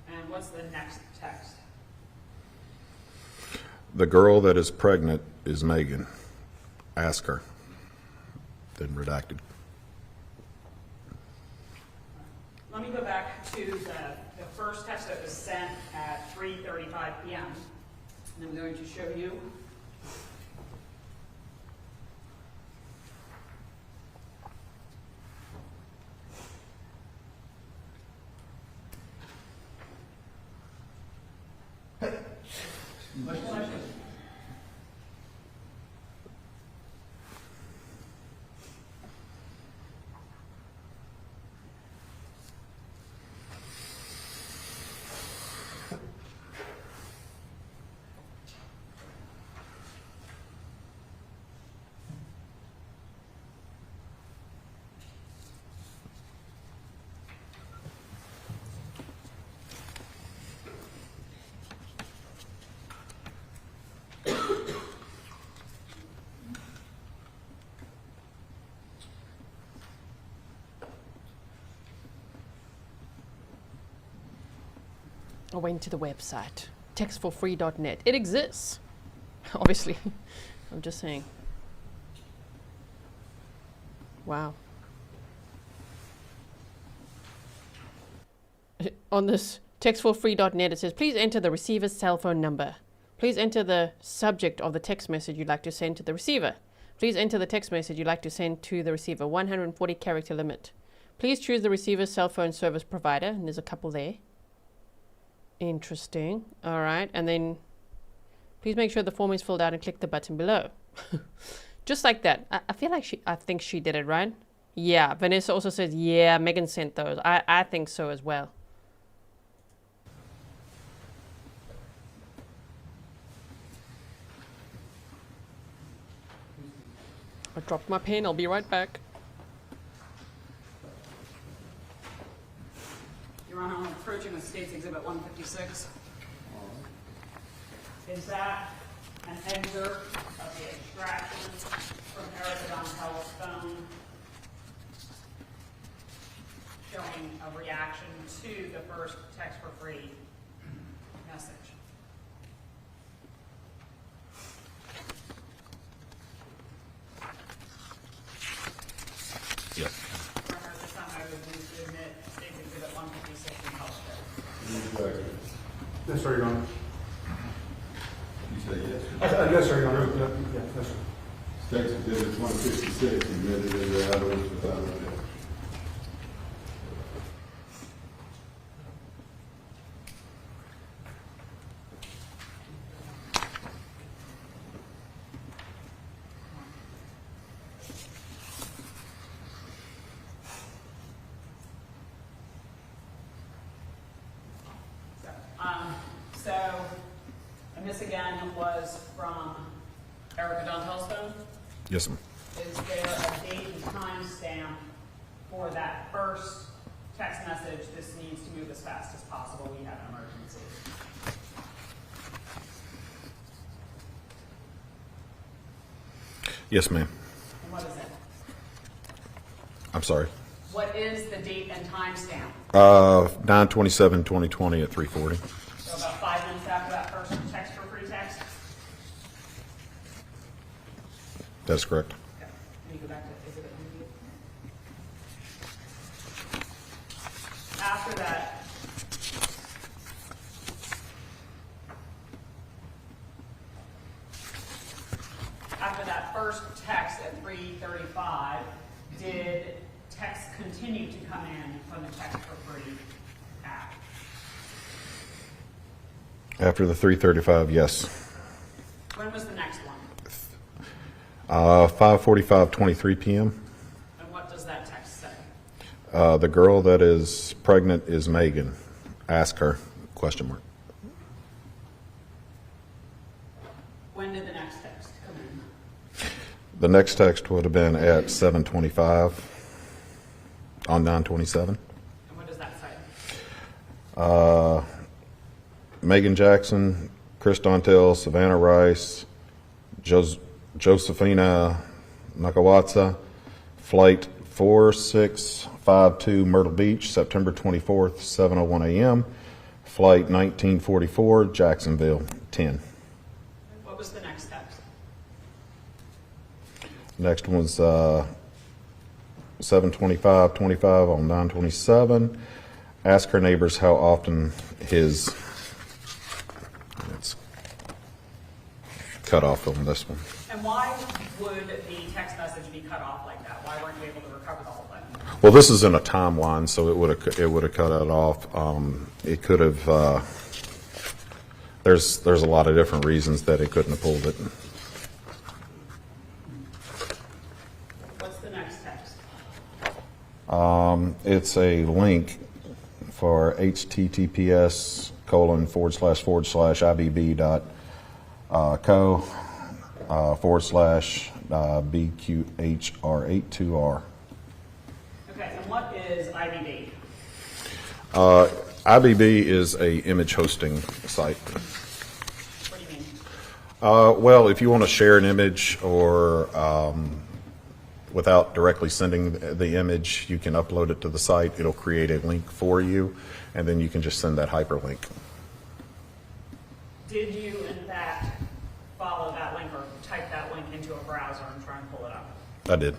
And what's the next text? The girl that is pregnant is Meagan. Ask her. Then redacted. Let me go back to the first text that was sent at 3:35 p.m. And I'm going to show you. I went to the website, textforfree.net. It exists, obviously. I'm just saying. Wow. On this textforfree.net, it says, please enter the receiver's cell phone number. Please enter the subject of the text message you'd like to send to the receiver. Please enter the text message you'd like to send to the receiver, 140 character limit. Please choose the receiver's cell phone service provider, and there's a couple there. Interesting. All right. And then please make sure the form is filled out and click the button below. Just like that. I feel like I think she did it, right? Yeah. Vanessa also says, yeah, Meagan sent those. I think so as well. I dropped my pen. I'll be right back. Your Honor, I'm approaching with State's Exhibit 156. Is that an excerpt of the extraction from Erica Dontell's phone showing a reaction to the first text for free message? Yes. Your Honor, at this time I would move to admit State's Exhibit 156 in public. Yes, sir, Your Honor. You say yes? Yes, sir, Your Honor. Yeah, yes, sir. State's Exhibit 156, admitted into evidence without objection. And this again was from Erica Dontell's phone. Yes, ma'am. Is there a date and time stamp for that first text message? This needs to move as fast as possible. We have an emergency. Yes, ma'am. And what is it? I'm sorry. What is the date and time stamp? 9/27/2020 at 3:40. So about 5 minutes after that first text for free text? That's correct. Okay. Let me go back to exhibit 1. After that, first text at 3:35, did text continue to come in from the Text for Free app? After the 3:35, yes. When was the next one? 5:45, 23 p.m. And what does that text say? The girl that is pregnant is Meagan. Ask her, question mark. When did the next text come in? The next text would have been at 7:25 on 9/27. And what does that say? Meagan Jackson, Chris Dontell, Savannah Rice, Josephina Nakawatsa, Flight 4652 Myrtle Beach, September 24th, 7:01 a.m. Flight 1944, Jacksonville, 10. What was the next text? Next one was 7:25 on 9/27. Ask her neighbors how often his... It's cut off on this one. And why would the text message be cut off like that? Why weren't you able to recover the whole thing? Well, this is in a timeline, so it would have cut it off. It could have. There's a lot of different reasons that it couldn't have pulled it. What's the next text? It's a link for https://ibb.co/BQHR82R. Okay, and what is IBB? IBB is a image hosting site. What do you mean? Well, if you want to share an image or without directly sending the image, you can upload it to the site. It'll create a link for you, and then you can just send that hyperlink. Did you, in fact, follow that link or type that link into a browser and try and pull it up? I did.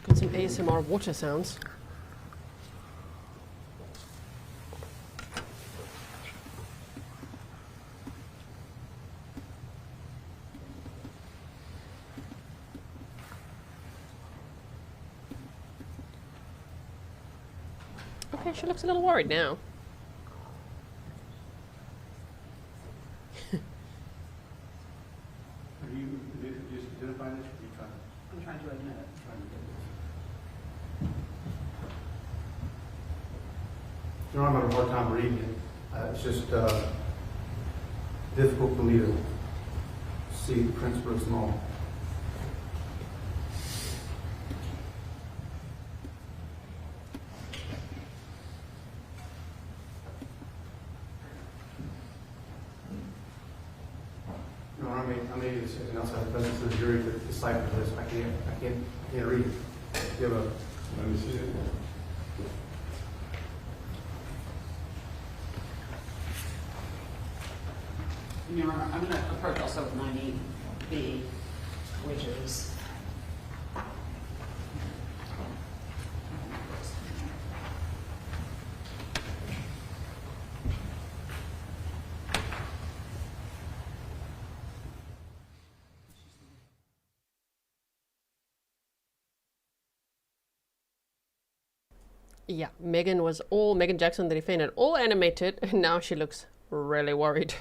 Got some ASMR water sounds. Okay, she looks a little worried now. Are you just identifying this, or are you trying Your Honor, I'm having a hard time reading it. It's just difficult for me to see the prints real small. Your Honor, I may need something else out of the presence of the jury to decipher this. I can't read it. Give a. Let me see it. Your Honor, I'm going to approach also with 90B, which is Yeah, Meagan Jackson, the defendant, all animated, and now she looks really worried.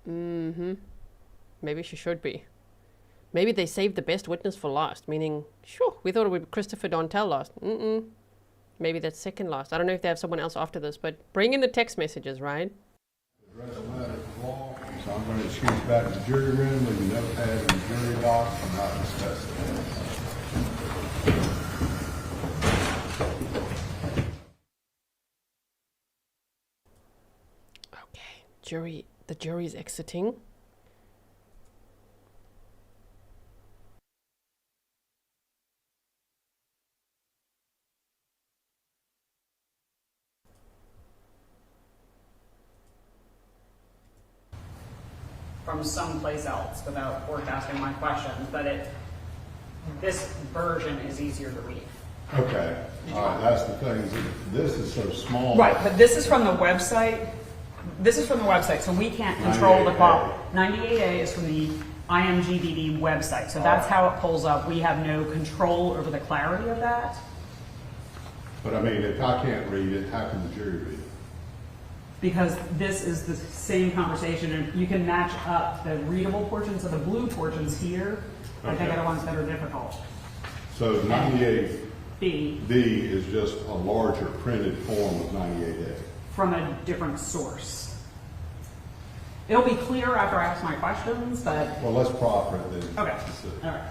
Maybe she should be. Maybe they saved the best witness for last, meaning, sure, we thought it would be Christopher Dontell last. Maybe that's second last. I don't know if they have someone else after this, but bring in the text messages, right? So I'm going to excuse back to the jury room, leave a notepad in the jury box, and not discuss it. Okay, the jury's exiting. from someplace else without forecasting my questions, but this version is easier to read. Okay, all right, that's the thing, this is so small. Right, but this is from the website. This is from the website, so we can't control the quality. 98A is from the IMGBD website, so that's how it pulls up. We have no control over the clarity of that. But I mean, if I can't read it, how can the jury read it? Because this is the same conversation, and you can match up the readable portions of the blue portions here. I think are the ones that are difficult. So 98B B is just a larger printed form of 98A. from a different source. It'll be clear after I ask my questions, but Well, let's proffer it then. okay. All right.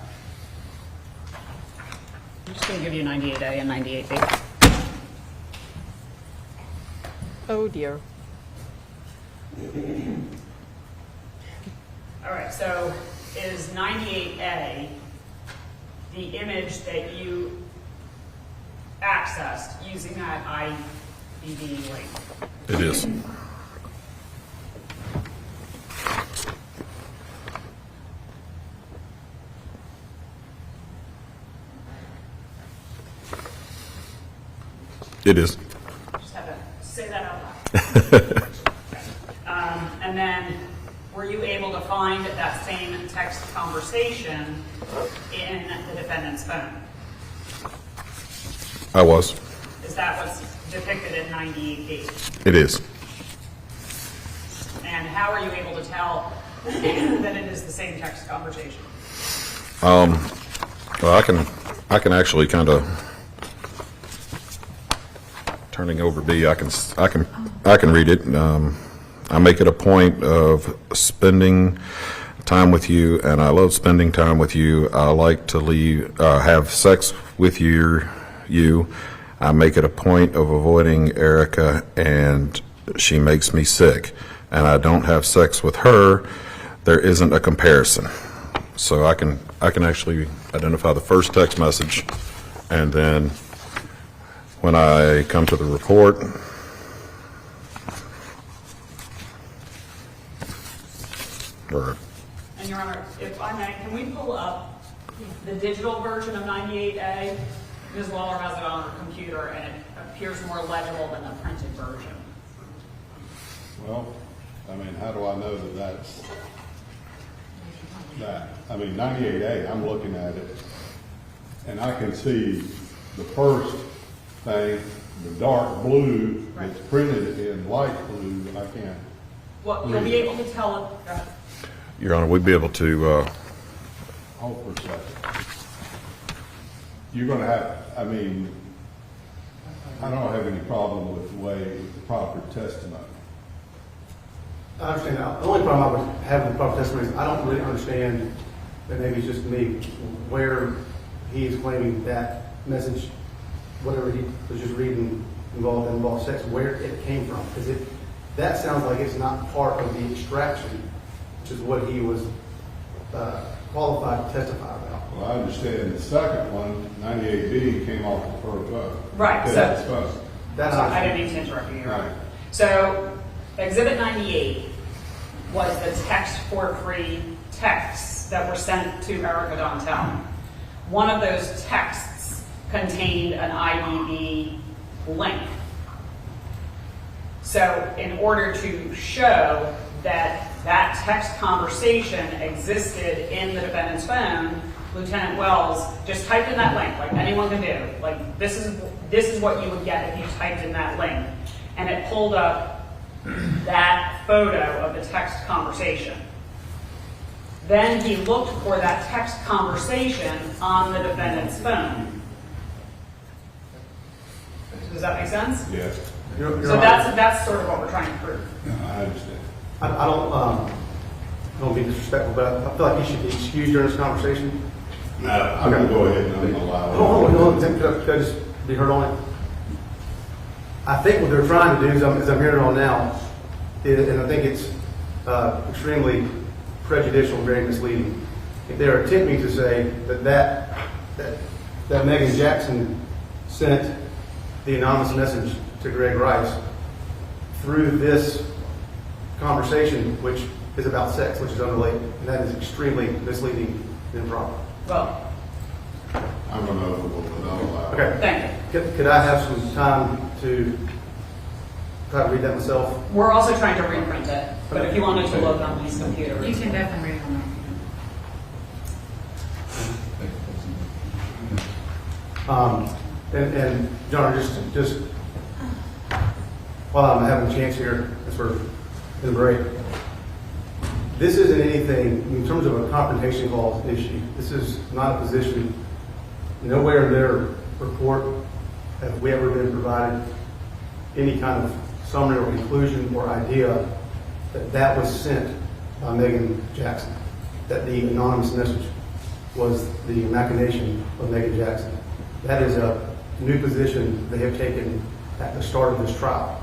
I'm just going to give you 98A and 98B. Oh dear. All right, so is 98A the image that you accessed using that IBD link? It is. It is. Just have to say that out loud. And then, were you able to find that same text conversation in the defendant's phone? I was. Is that what's depicted in 98B? It is. And how are you able to tell that it is the same text conversation? Well, I can actually kind of turning over B. I can read it. I make it a point of spending time with you, and I love spending time with you. I like to have sex with you. I make it a point of avoiding Erica, and she makes me sick. And I don't have sex with her. There isn't a comparison. So I can actually identify the first text message, and then when I come to the report, And Your Honor, if I may, can we pull up the digital version of 98A? Ms. Waller has it on her computer, and it appears more legible than the printed version. Well, I mean, how do I know that that's that? I mean, 98A, I'm looking at it, and I can see the first thing, the dark blue that's printed in light blue. I can't. Well, you'll be able to tell it. Your Honor, we'd be able to. Hold for a second. You're going to have. I mean, I don't have any problem with the way, with the proper testimony. I understand that. The only problem I would have with the proper testimony is I don't really understand, and maybe it's just me, where he is claiming that message, whatever he was just reading involved sex, where it came from. Because that sounds like it's not part of the extraction, which is what he was qualified to testify about. Well, I understand the second one, 98B, came off the first vote. Right, That's so, supposed. I didn't mean to interrupt you, you're right. Right. So, Exhibit 98 was the text for free texts that were sent to Erica Dontell. One of those texts contained an IDB link. So, in order to show that that text conversation existed in the defendant's phone, Lieutenant Wells just typed in that link, like anyone can do. Like, this is what you would get if you typed in that link. And it pulled up that photo of the text conversation. Then he looked for that text conversation on the defendant's phone. Does that make sense? Yes. You're So right. that's sort of what we're trying to prove. I understand. I don't be disrespectful, but I feel like he should be excused during this conversation. No, I'm going to go ahead and I'm going to allow it. Hold on, could I just be heard on it? I think what they're trying to do, as I'm hearing it on now, and I think it's extremely prejudicial and very misleading. If they're attempting to say that Meagan Jackson sent the anonymous message to Gregory Rice through this conversation, which is about sex, which is unrelated, and that is extremely misleading and improper. Well, I'm going to overrule it. I'll allow it. Okay. thank you. Could I have some time to try to read that myself? We're also trying to reprint it, but if you wanted to look on these computers. You can definitely read on And John, just while I'm having a chance here, as we're in the break, this isn't anything in terms of a confrontation clause issue. This is not a position. Nowhere in their report have we ever been provided any kind of summary or conclusion or idea that was sent by Meagan Jackson, that the anonymous message was the machination of Meagan Jackson. That is a new position they have taken at the start of this trial.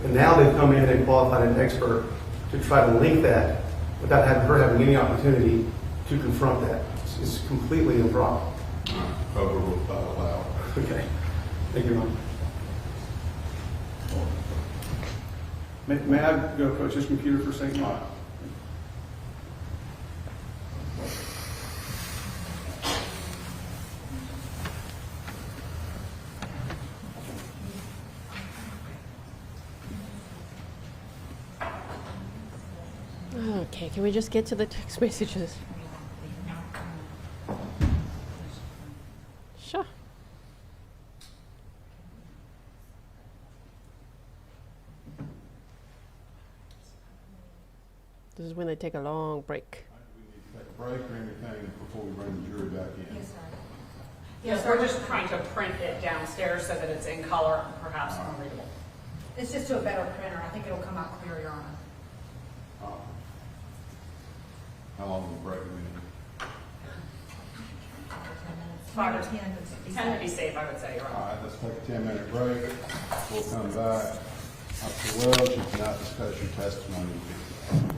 And now they've come in and qualified an expert to try to link that without her having any opportunity to confront that. It's completely improper. Overrule, I'll allow it. Okay. Thank you, Ron. May I go approach this computer for a second? All right. Okay, can we just get to the text messages? Sure. This is when they take a long break. We need to take a break or anything before we bring the jury back in. Yes, sir. Yes, we're just trying to print it downstairs so that it's in color and perhaps more readable. It's just to a better printer. I think it'll come out clearer, Your Honor. How long will the break be? 5 or 10 10 to be safe, I would say, Your All Honor. right, let's take a 10-minute break. We'll come back. Officer Wells, you cannot discuss your testimony.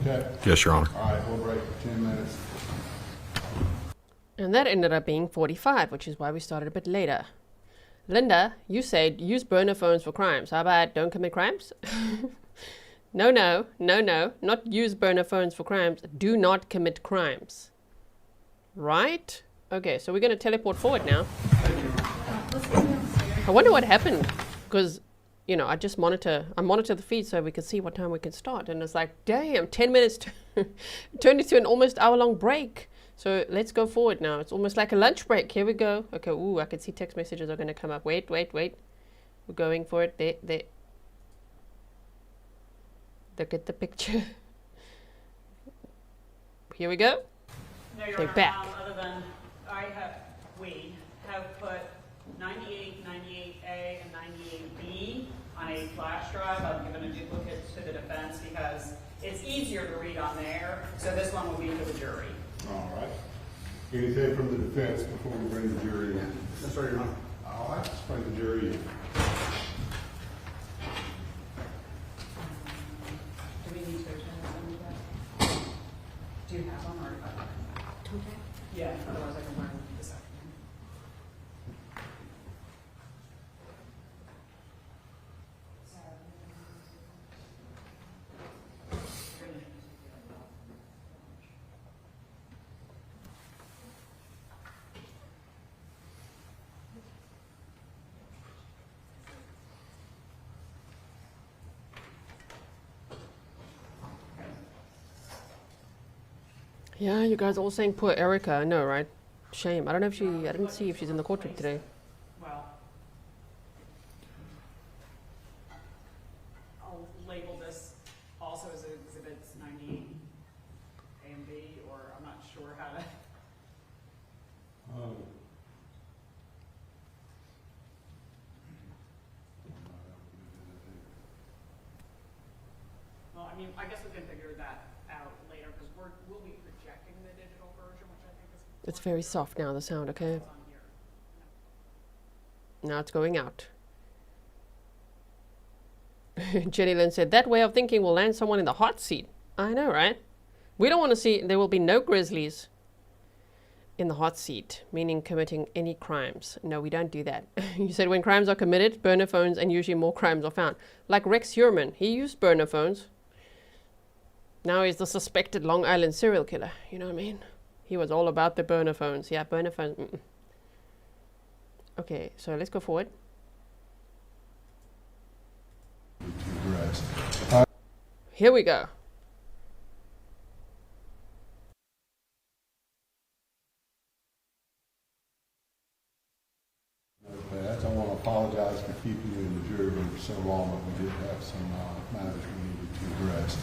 Okay? Yes, Your Honor. All right, we'll break for 10 minutes. And that ended up being 45, which is why we started a bit later. Linda, you said use burner phones for crimes. How about don't commit crimes? No, not use burner phones for crimes. Do not commit crimes. Right? Okay, so we're going to teleport forward now. I wonder what happened, because, you know, I monitor the feed so we can see what time we can start. And it's like, damn, 10 minutes turned into an almost hour-long break. So let's go forward now. It's almost like a lunch break. Here we go. Okay, ooh, I can see text messages are going to come up. Wait. We're going for it. There. Look at the picture. Here we go. No, Your They're Honor, back. other than we have put 98, 98A, and my flash drive. I've given a duplicate to the defense because it's easier to read on there. So this one will be for the jury. All right. Anything from the defense before we bring the jury in? Yes, sir, Your Honor. All right, let's bring the jury in. Do we need to attend some of that? Do you have one or? Yeah, otherwise I can learn this afternoon. Yeah, you guys all saying poor Erica. I know, right? Shame. I don't know if she. I didn't see if she's in the courtroom today. Well, I'll label this also as exhibits 98 A and B, or I'm not sure how to. Well, I mean, I guess we can figure that out later because we'll be projecting the digital version, which I think is. It's very soft now, the sound, okay? It's on here. Now it's going out. Jenny Lynn said, that way of thinking will land someone in the hot seat. I know, right? We don't want to see, there will be no Grizzlies in the hot seat, meaning committing any crimes. No, we don't do that. You said when crimes are committed, burner phones, and usually more crimes are found. Like Rex Heuermann, he used burner phones. Now he's the suspected Long Island serial killer. You know what I mean? He was all about the burner phones. Yeah, burner phones. Okay, so let's go forward. Here we go. Notepads. I want to apologize for keeping you in the jury room for so long, but we did have some matters we needed to address.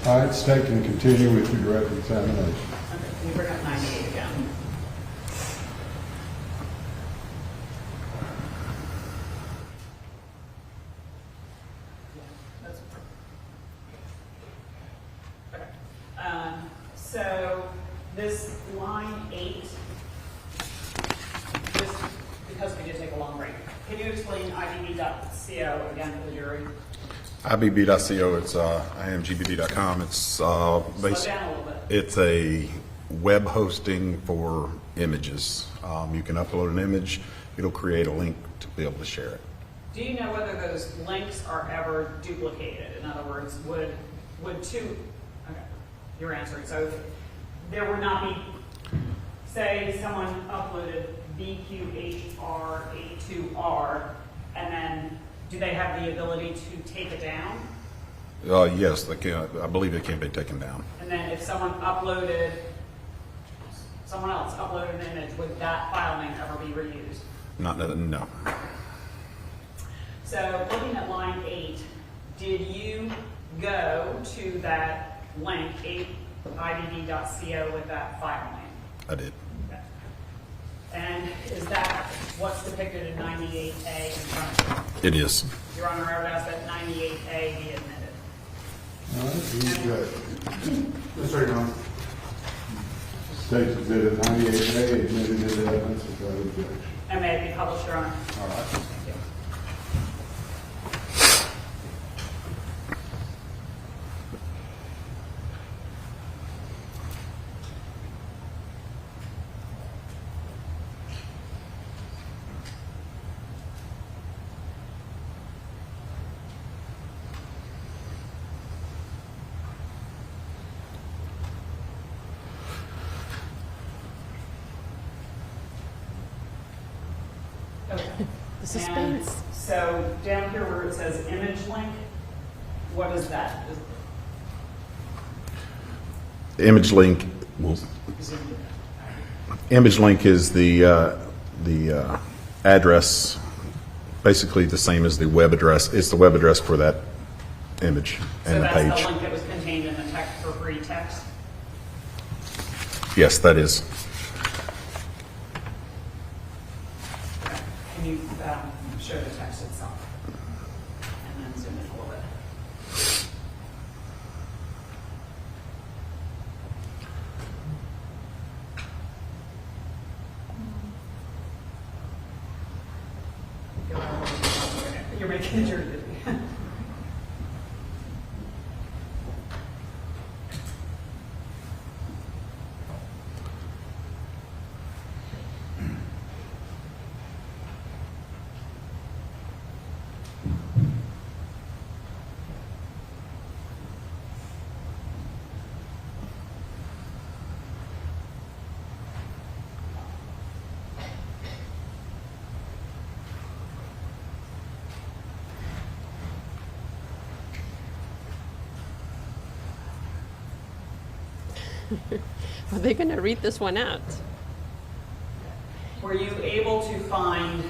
All right, State can continue with your direct examination. Okay, can you bring up 98 again? That's okay. So this line 8, this, because we did take a long break, can you explain IBB.co again for the jury? IBB.co, it's imgbb.com. It's Slow down a little bit. it's a web hosting for images. You can upload an image. It'll create a link to be able to share it. Do you know whether those links are ever duplicated? In other words, would two, okay, you're answering. So there would not be, say someone uploaded BQHR82R, and then do they have the ability to take it down? Yes, they can. I believe it can be taken down. And then if someone else uploaded an image, would that file name ever be reused? No. So looking at line 8, did you go to that link, IBB.co, with that file name? I did. Okay. And is that what's depicted in 98A in front of you? It is. Your Honor, I would ask that 98A be admitted. All right, he's good. Yes, sir, Your Honor. State admitted 98A, admitted into evidence without objection. And may it be published, Your Honor? All right. Thank you. Okay. The suspense. And so down here where it says image link, what is that? The image link is the address, basically the same as the web address. It's the web address for that image and the So page. that's the link that was contained in the text for free text? Yes, that is. Okay. Can you show the text itself? and then zoom in a little bit. You're making a journey. Are they going to read this one out? Were you able to find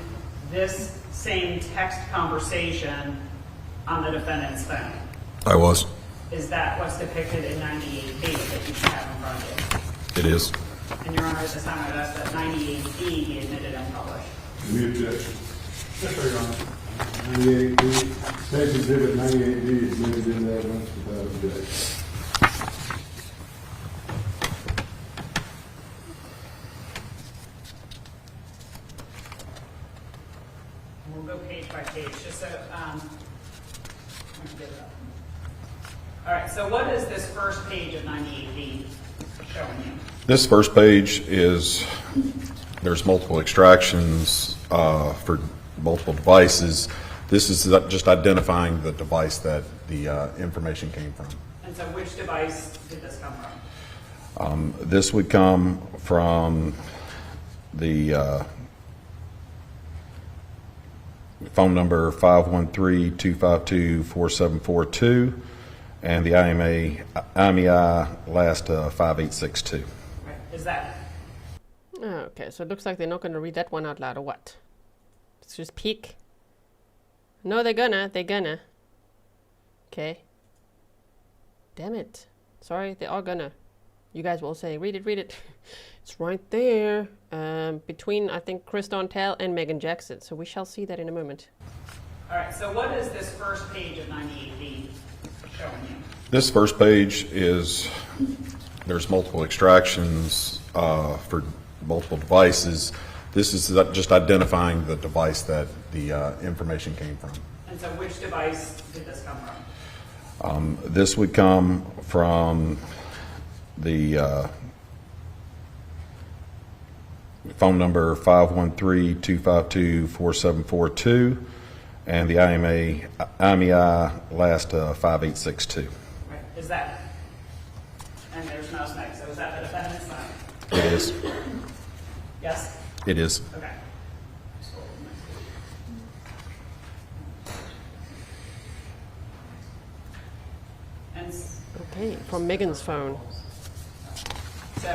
this same text conversation on the defendant's phone? I was. Is that what's depicted in 98B that you should have in front of It is. you? And Your Honor, at this time I would ask that 98B be admitted and published. Any objection? Yes, sir, Your Honor. 98B, State Exhibit 98B is admitted into evidence without objection. We'll go page by page, just so, let me get it up. All right, so what is this first page of 98B showing you? This first page is, there's multiple extractions for multiple devices. This is just identifying the device that the information came from. And so which device did this come from? This would come from the phone number 513-252-4742 and the IMEI last 5862. Right, is that, Okay, so it looks like they're not going to read that one out loud, or what? Let's just peek. No, they're gonna. Okay. Damn it. Sorry, they are gonna. You guys will say, read it. It's right there. Between, I think, Chris Dontell and Meagan Jackson. So we shall see that in a moment. all right, so what is this first page of 98B showing you? This first page is, there's multiple extractions for multiple devices. This is just identifying the device that the information came from. And so which device did this come from? This would come from the phone number 513-252-4742 and the IMEI last 5862. Right, is that, and there's no snake, so is that the defendant's phone? It is. Yes? It is. Okay. And Okay, from Meagan's phone. so,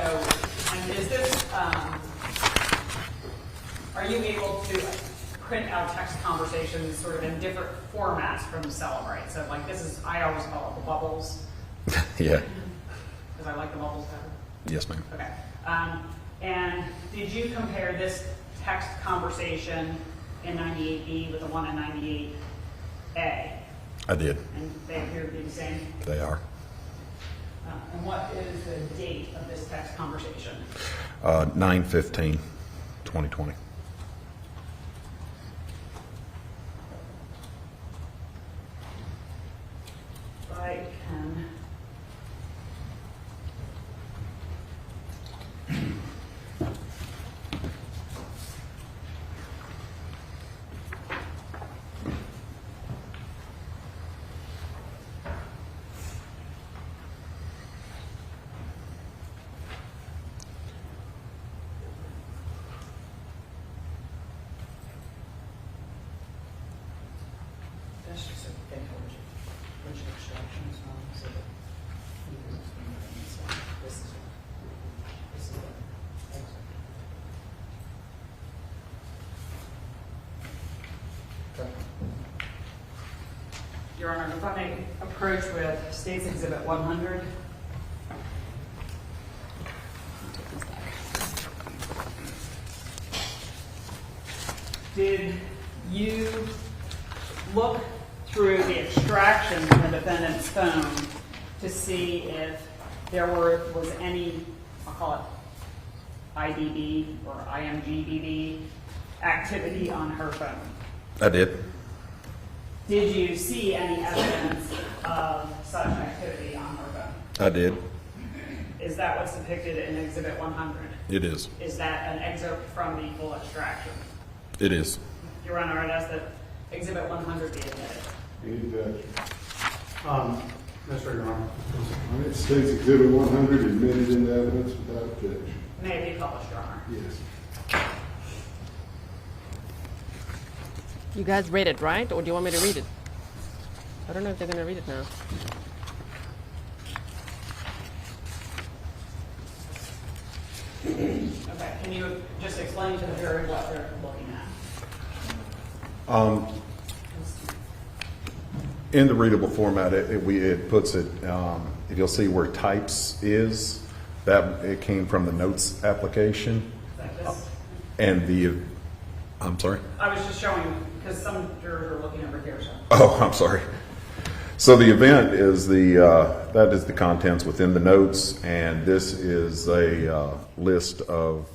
and is this, are you able to print out text conversations sort of in different formats from Cellebrite? So like this is, I always call it the bubbles, Yeah. because I like the bubbles better. Yes, ma'am. Okay. And did you compare this text conversation in 98B with the one in 98A? I did. And they appear to be the same? They are. And what is the date of this text conversation? 9/15/2020. If I can. That's just a thing which extraction is on, so that this is the Your Honor, if I may approach with State's Exhibit 100. Did you look through the extraction from the defendant's phone to see if there was any, I'll call it IBB or IMGBB activity on her phone. I did. Did you see any evidence of such activity on her phone? I did. Is that what's depicted in Exhibit 100? It is. Is that an excerpt from the full extraction? It is. Your Honor, I'd ask that Exhibit 100 be admitted. Any objection? That's right, Your Honor. All right, states Exhibit 100 admitted into evidence without objection. May it be published, Your Honor. Yes. You guys read it, right? Or do you want me to read it? I don't know if they're going to read it now. Okay, can you just explain to the jury what they're looking at? In the readable format, it puts it, if you'll see where types is, that it came from the notes application. Like this? And I'm sorry? I was just showing, because some jurors are looking over here, so. Oh, I'm sorry. So the event is that is the contents within the notes, and this is a list of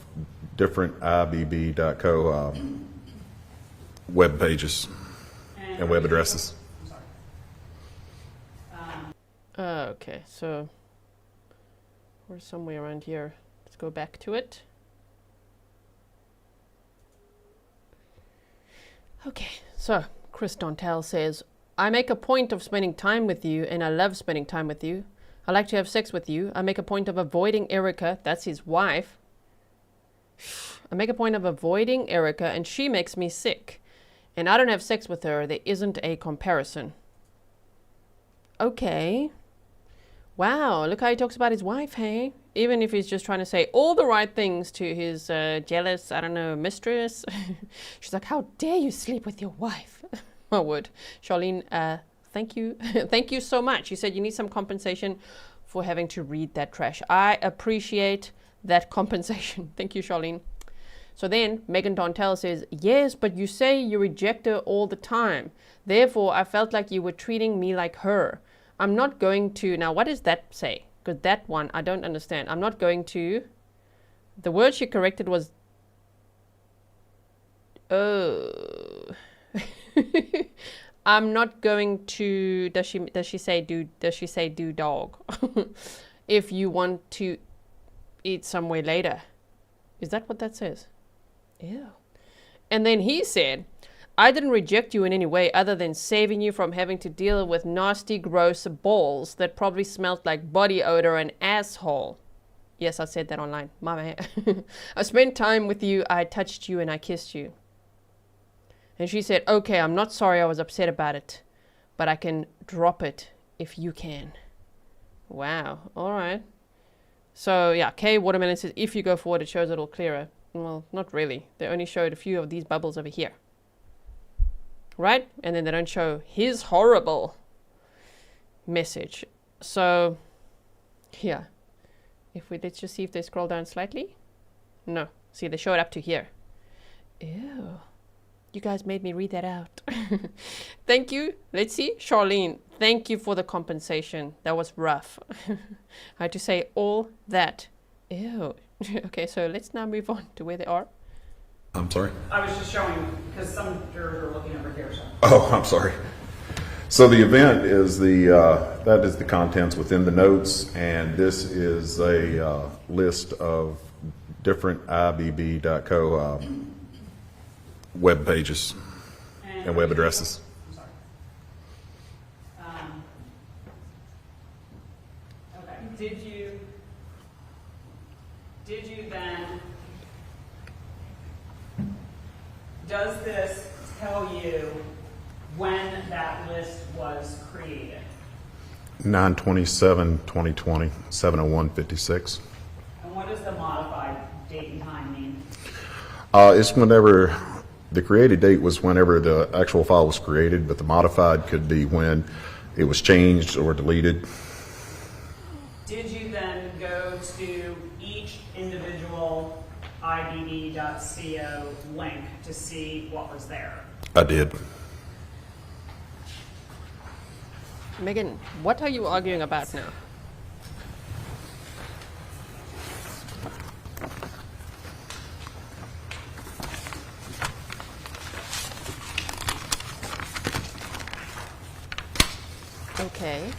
different IBB.co web pages and web addresses. I'm sorry. Okay, so we're somewhere around here. Let's go back to it. Okay, so Chris Dontell says, I make a point of spending time with you, and I love spending time with you. I like to have sex with you. I make a point of avoiding Erica, that's his wife. I make a point of avoiding Erica, and she makes me sick. And I don't have sex with her. There isn't a comparison. Okay. Wow, look how he talks about his wife, hey? Even if he's just trying to say all the right things to his jealous, I don't know, mistress. She's like, how dare you sleep with your wife? I would. Charlene, thank you. Thank you so much. You said you need some compensation for having to read that trash. I appreciate that compensation. Thank you, Charlene. So then Meagan Dontell says, yes, but you say you reject her all the time. Therefore, I felt like you were treating me like her. I'm not going to, now what does that say? Because that one, I don't understand. I'm not going to, the word she corrected was, oh. I'm not going to, does she say do dog? If you want to eat somewhere later. Is that what that says? Ew. And then he said, I didn't reject you in any way other than saving you from having to deal with nasty, gross balls that probably smelled like body odor and asshole. Yes, I said that online. My man. I spent time with you, I touched you, and I kissed you. And she said, okay, I'm not sorry I was upset about it, but I can drop it if you can. Wow. All right. So, yeah, Kay Watermelon says, if you go forward, it shows it all clearer. Well, not really. They only showed a few of these bubbles over here. Right? And then they don't show his horrible message. So, yeah. Let's just see if they scroll down slightly. No. See, they show it up to here. Ew. You guys made me read that out. Thank you. Let's see. Charlene, thank you for the compensation. That was rough. I had to say all that. Ew. Okay, so let's now move on to where they are. I'm sorry? I was just showing, because some jurors are looking over here, so. Oh, I'm sorry. So the event is that is the contents within the notes, and this is a list of different IBB.co web pages and web addresses. I'm sorry. Okay. Did you then, does this tell you when that list was created? 9/27/2020, 7:01:56. And what does the modified date and time mean? It's whenever the created date was whenever the actual file was created, but the modified could be when it was changed or deleted. Did you then go to each individual IBB.co link to see what was there? I did. Meagan, what are you arguing about now? Okay.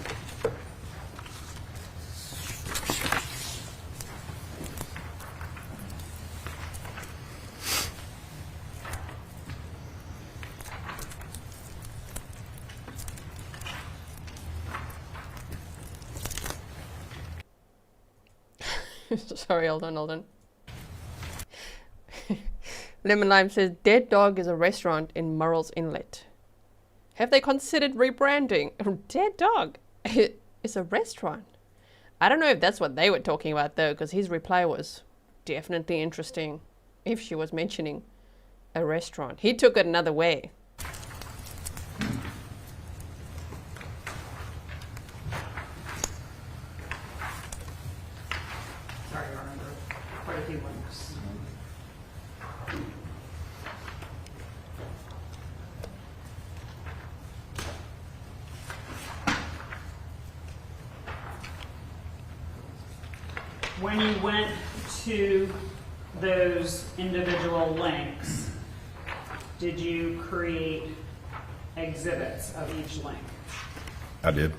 Sorry, hold on. Lemon Lime says, Dead Dog is a restaurant in Murrells Inlet. Have they considered rebranding? Dead Dog is a restaurant. I don't know if that's what they were talking about, though, because his reply was definitely interesting if she was mentioning a restaurant. He took it another way. Sorry, Your Honor, there are quite a few links. When you went to those individual links, did you create exhibits of each link? I did.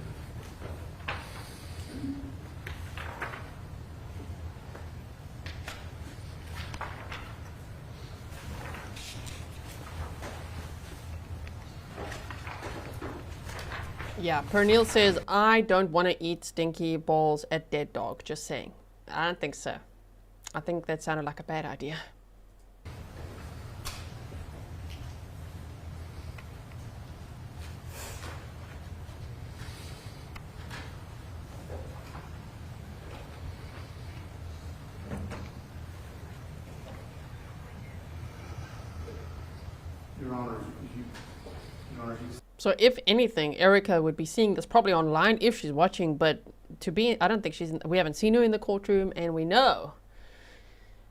Yeah, Pernil says, I don't want to eat stinky balls at Dead Dog. Just saying. I don't think so. I think that sounded like a bad idea. Your Honor, So if anything, Erica would be seeing this probably online if she's watching, but I don't think we haven't seen her in the courtroom, and we know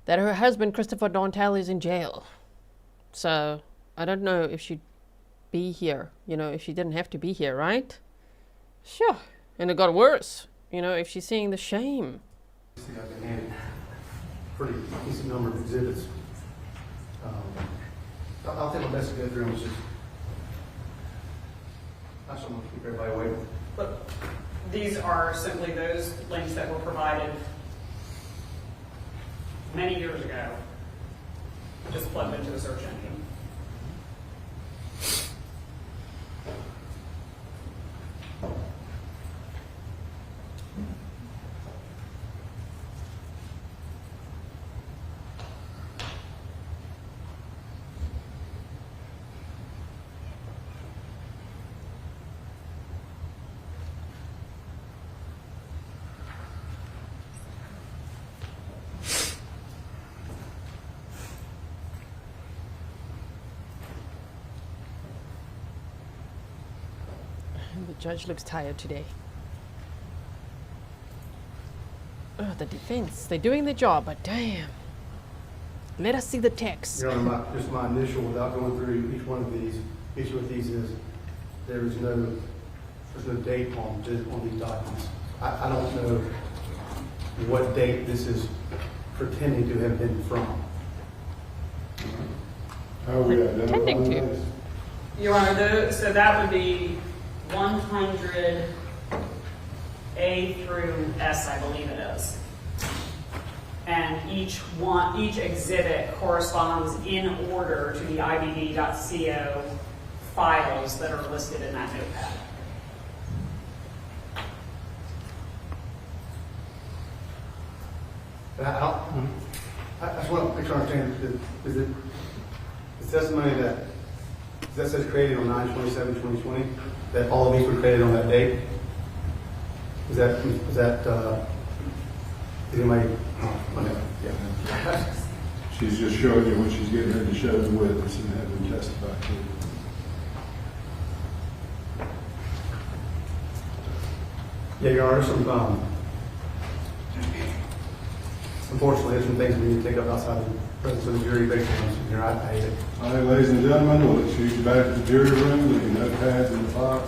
that her husband, Christopher Dontell, is in jail. So I don't know if she'd be here, if she didn't have to be here, right? Sure. And it got worse, if she's seeing the shame. I've been handed a pretty decent number of exhibits. I'll take my best to go through them. It's just not so much to keep everybody away. But these are simply those links that were provided many years ago, just plugged into the search engine. The judge looks tired today. Oh, the defense. They're doing their job, but damn. Let us see the text. Your Honor, just my initial, without going through each one of these, each of these is there's no date on these documents. I don't know what date this is pretending to have been from. How are we Pretending identifying to. those? Your Honor, so that would be 100 A through S, I believe it is. And each exhibit corresponds in order to the IBD.co files that are listed in that notepad. I just want to make sure I understand, is it the testimony that says created on 9/27/2020, that all of these were created on that date? Is that anybody? Yeah. She's just showing you what she's getting ready to show the witness and have them testify to it. Yeah, Your Honor, unfortunately, there's some things we need to take up outside the presence of the jury based on some here. I hate it. All right, ladies and gentlemen, we'll excuse you back to the jury room, leave your notepads in the box.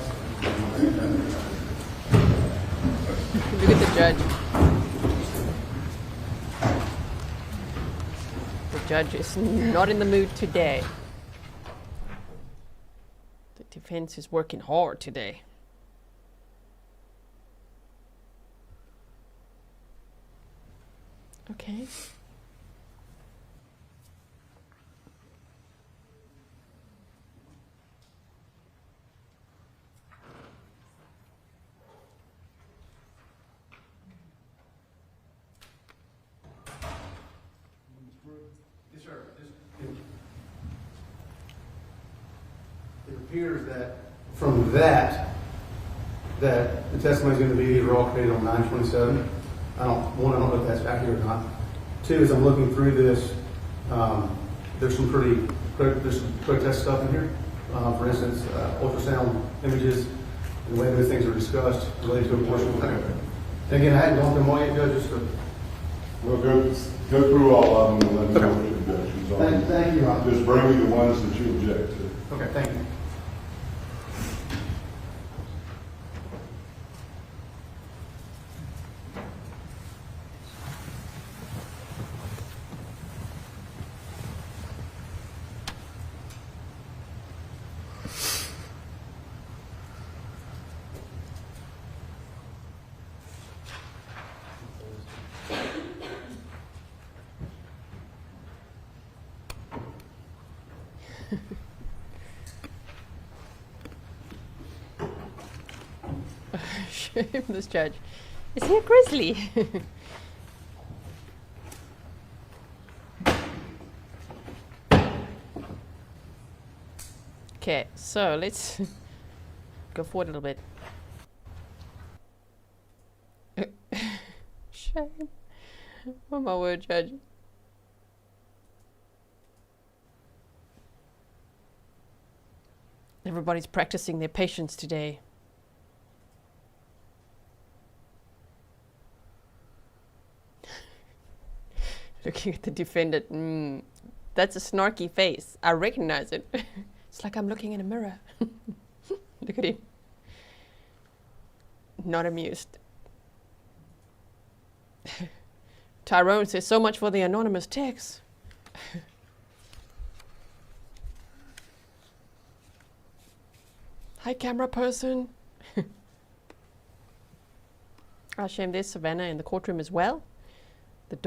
Look at the judge. The judge is not in the mood today. The defense is working hard today. Okay. Yes, sir. It appears that from that the testimony is going to be these are all created on 9/27. I don't know if that's accurate or not. Two, as I'm looking through this, there's some grotesque stuff in here. For instance, ultrasound images and the way those things are discussed related to abortion. And again, I hadn't gone through them all yet, Judge, just to... We'll go through all of them and let me know what your objections are. Thank you, Your Honor. Just bring me the ones that you object to. Okay, thank you. Shame this judge. Is he a grizzly? Okay, so let's go forward a little bit. Shame. Oh my word, judge. Everybody's practicing their patience today. Looking at the defendant, that's a snarky face. I recognize it. It's like I'm looking in a mirror. Look at him. Not amused. Tyrone says, so much for the anonymous text. Hi, camera person. Shame, there's Savannah in the courtroom as well. The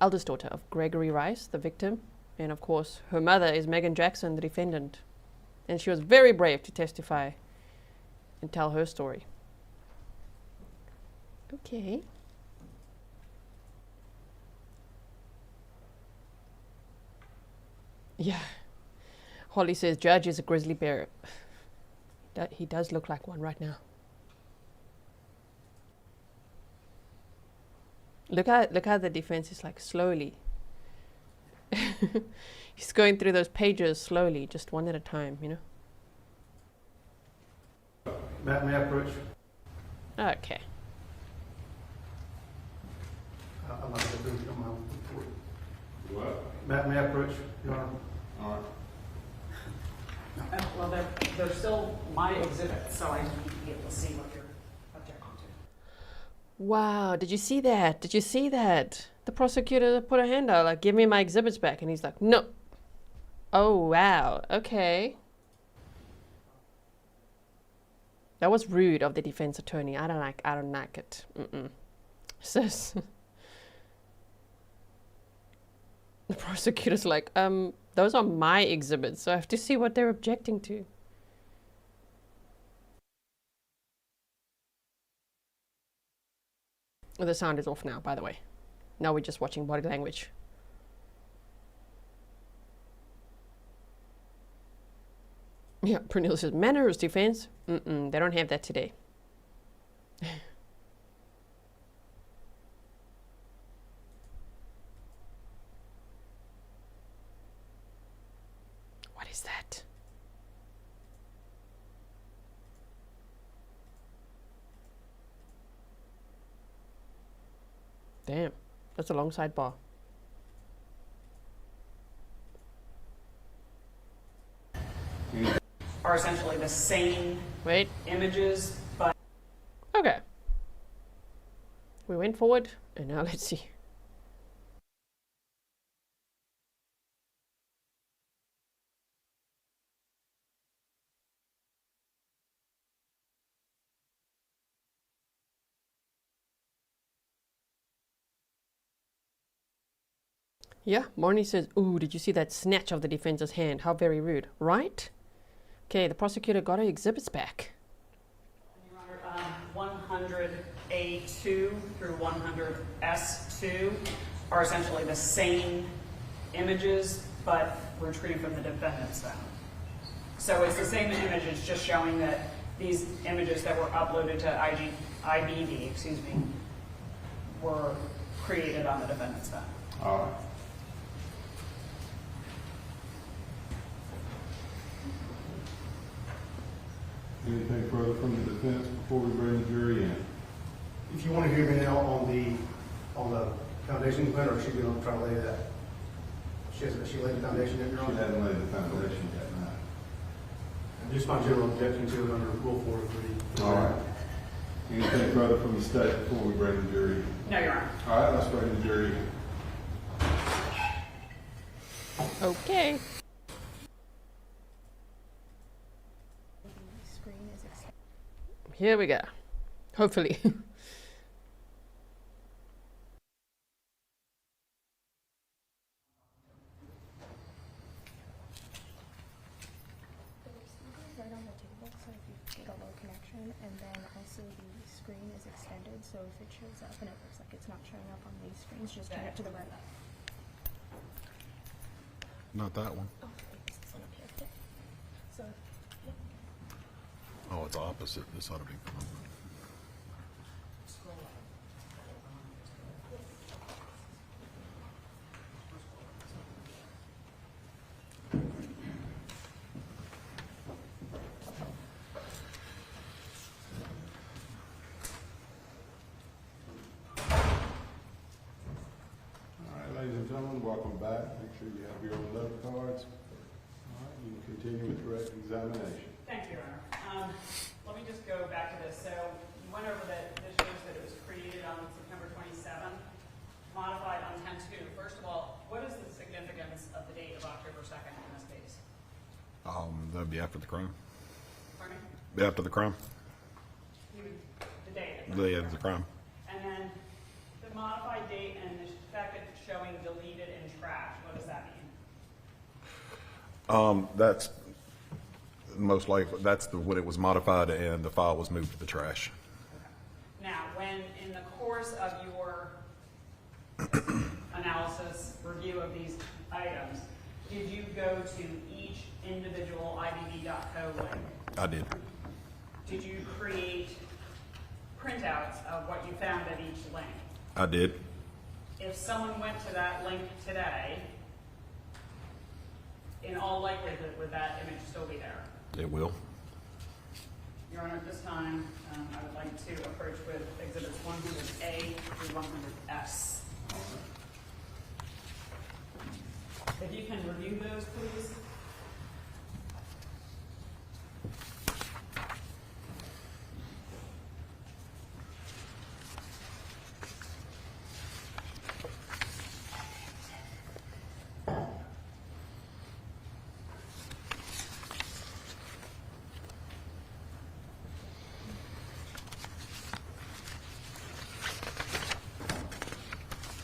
eldest daughter of Gregory Rice, the victim. And of course, her mother is Meagan Jackson, the defendant. And she was very brave to testify and tell her story. Okay. Yeah. Holly says, Judge is a grizzly bear. He does look like one right now. Look how the defense is like slowly. He's going through those pages slowly, just one at a time, you know. Matt, may I approach? Okay. I'm not going to do it on my own report. What? Matt, may I approach, Your Honor? All right. Well, they're still my exhibits, so I need to be able to see what you're objecting to. Wow, did you see that? Did you see that? The prosecutor put a hand out, like, give me my exhibits back. And he's like, no. Oh, wow. Okay. That was rude of the defense attorney. I don't like it. Sis. The prosecutor's like, those are my exhibits, so I have to see what they're objecting to. The sound is off now, by the way. Now we're just watching body language. Yeah, Pernille says, manners, defense. They don't have that today. What is that? Damn, that's a long sidebar. Are essentially the same Wait, images, but went forward, and now let's see. Yeah, Marnie says, ooh, did you see that snatch of the defense's hand? How very rude, right? Okay, the prosecutor got her exhibits back. Your Honor, 100A2 through 100S2 are essentially the same images, but retrieved from the defendant's phone. So it's the same images, just showing that these images that were uploaded to IBD, were created on the defendant's phone. All right. Anything further from the defense before we bring the jury in? If you want to hear me now on the foundation plan, or is she going to try to lay that? She laid the foundation in, Your She Honor? hadn't laid the foundation yet, no. And just my general objection to it under Rule 403. All right. Anything further from the state before we bring the jury in? No, Your Honor. All right, let's bring the jury in. Okay. Here we go. Hopefully. Right on the table, so if you get a low connection, and then also the screen is extended, so if it shows up and it looks like it's not showing up on these screens, just turn it to the right. Not that one. Oh, this is up here. Okay. So, Oh, it's opposite. This ought to be. All right, ladies and gentlemen, welcome back. Make sure you have your own note cards. All right, you can continue with direct examination. Thank you, Your Honor. Let me just go back to this. So you went over that this shows that it was created on September 27th, modified on 10/2. First of all, what is the significance of the date of October 2nd in this case? That'd be after the crime. Pardon me? Be after the crime. The date. The end of the crime. And then the modified date and the fact that it's showing deleted and trashed, what does that mean? That's most likely, that's when it was modified and the file was moved to the trash. Now, when in the course of your analysis, review of these items, did you go to each individual IBB.co link? I did. Did you create printouts of what you found at each link? I did. If someone went to that link today, in all likelihood, would that image still be there? It will. Your Honor, at this time, I would like to approach with Exhibits 100A through 100S. If you can review those, please.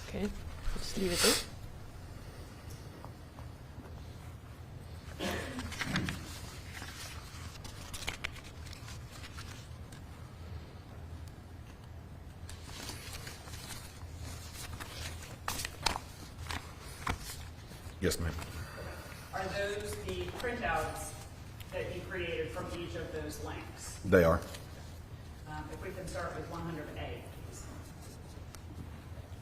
Okay, just leave it there. Yes, ma'am. Are those the printouts that you created from each of those links? They are. If we can start with 100A, please.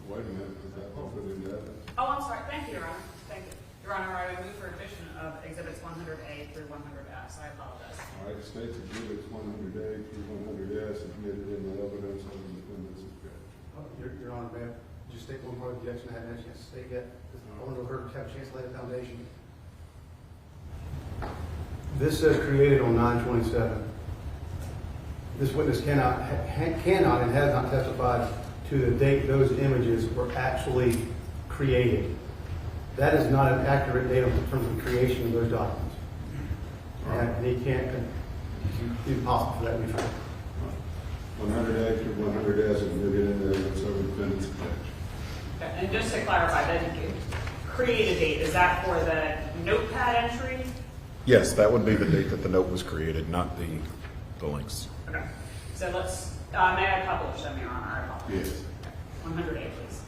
Wait a minute, is that what we did that? Oh, I'm sorry. Thank you, Your Honor. Thank you. Your Honor, I would move for addition of Exhibits 100A through 100S. I apologize. All right, states exhibits 100A through 100S admitted in the evidence of the defendant's objection. Your Honor, ma'am, just state one more objection. I haven't had a chance to state yet. I want to have a chance to lay the foundation. This says created on 9/27. This witness cannot and has not testified to the date those images were actually created. That is not an accurate date in terms of creation of those documents. And he can't, it's impossible for that to be true. 100 after 100 as admitted in evidence over defendant's objection. Okay, and just to clarify, that create a date, is that for the notepad entry? Yes, that would be the date that the note was created, not the links. Okay, so let's, may I publish them, Your Honor? I apologize. Yes. 100A, please.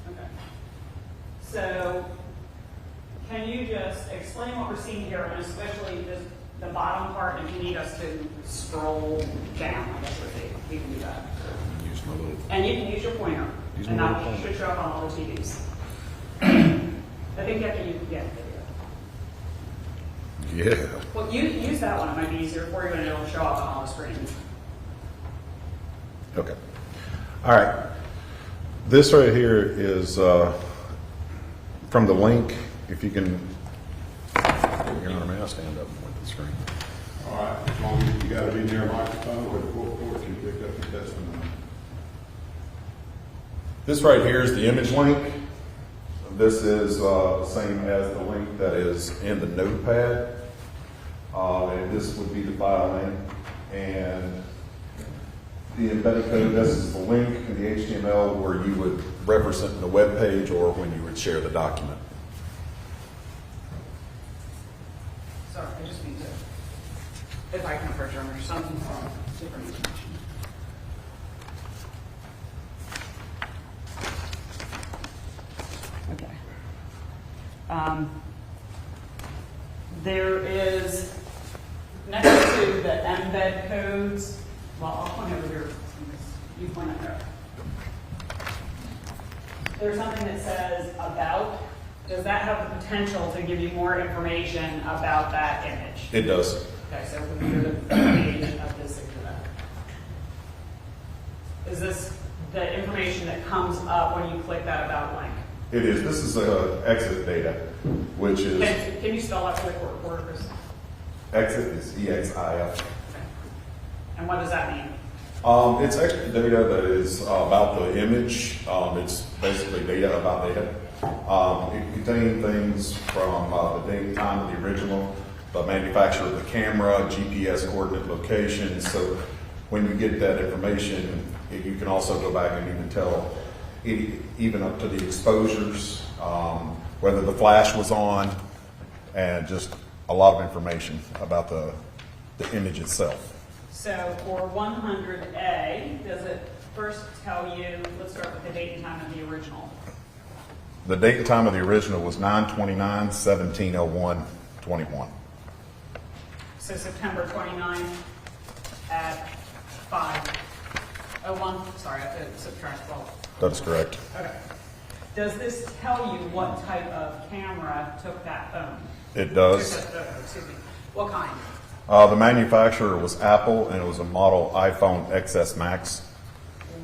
Okay. So, can you just explain what we're seeing here, and especially the bottom part, if you need us to scroll down, I guess we can do that. Use my little. And you can use your pointer, Use and my that little should show up on all the TVs. I think you have to use, yeah, there you go. Yeah. Well, you use that one, it might be easier for you, and it'll show up on all the screens. Okay. All right. This right here is from the link. If you can, Your Honor, may I stand up and point the screen? All right, as long as you got to be near a microphone or the court can pick up the testimony. This right here is the image link. This is the same as the link that is in the notepad. And this would be the file name. And the embedded code, this is the link in the HTML where you would reference it in the web page or when you would share the document. Sorry, I just need to, if I can approach or something from different information. Okay. There is, next to the embed codes, well, I'll point over here. You point over there. There's something that says about. Does that have the potential to give you more information about that image? It does. Okay, so we go to the page of this exhibit. Is this the information that comes up when you click that about link? It is. This is exit data, which is Can you spell that for the court reporters? exit is EXIF. Okay. And what does that mean? It's extra data that is about the image. It's basically data about data. It contains things from the date and time of the original, the manufacturer of the camera, GPS coordinate locations. So when you get that information, you can also go back and even tell, even up to the exposures, whether the flash was on, and just a lot of information about the image itself. So for 100A, does it first tell you, let's start with the date and time of the original. The date and time of the original was 9/29/17/01/21. So September 29th at 5:01. Sorry, I have to subtract 12. That's correct. Okay. Does this tell you what type of camera took that phone? It does. Excuse me. What kind? The manufacturer was Apple, and it was a model iPhone XS Max.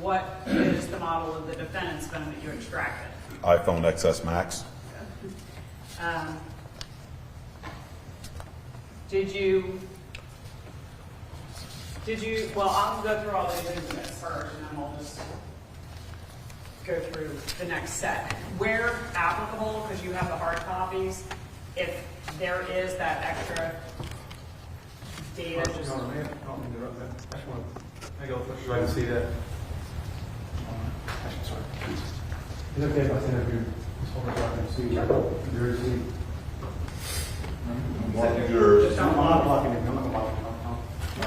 What is the model of the defendant's phone that you extracted? iPhone XS Max. Did you, well, I'll go through all these exhibits first, and then we'll just go through the next set. Where applicable, because you have the hard copies, if there is that extra data, just... I go first. Right to see that. Sorry. Is it okay if I send it to this whole document, see your receipt? Mark yours. Just don't I'm block not blocking it, I'm not blocking it.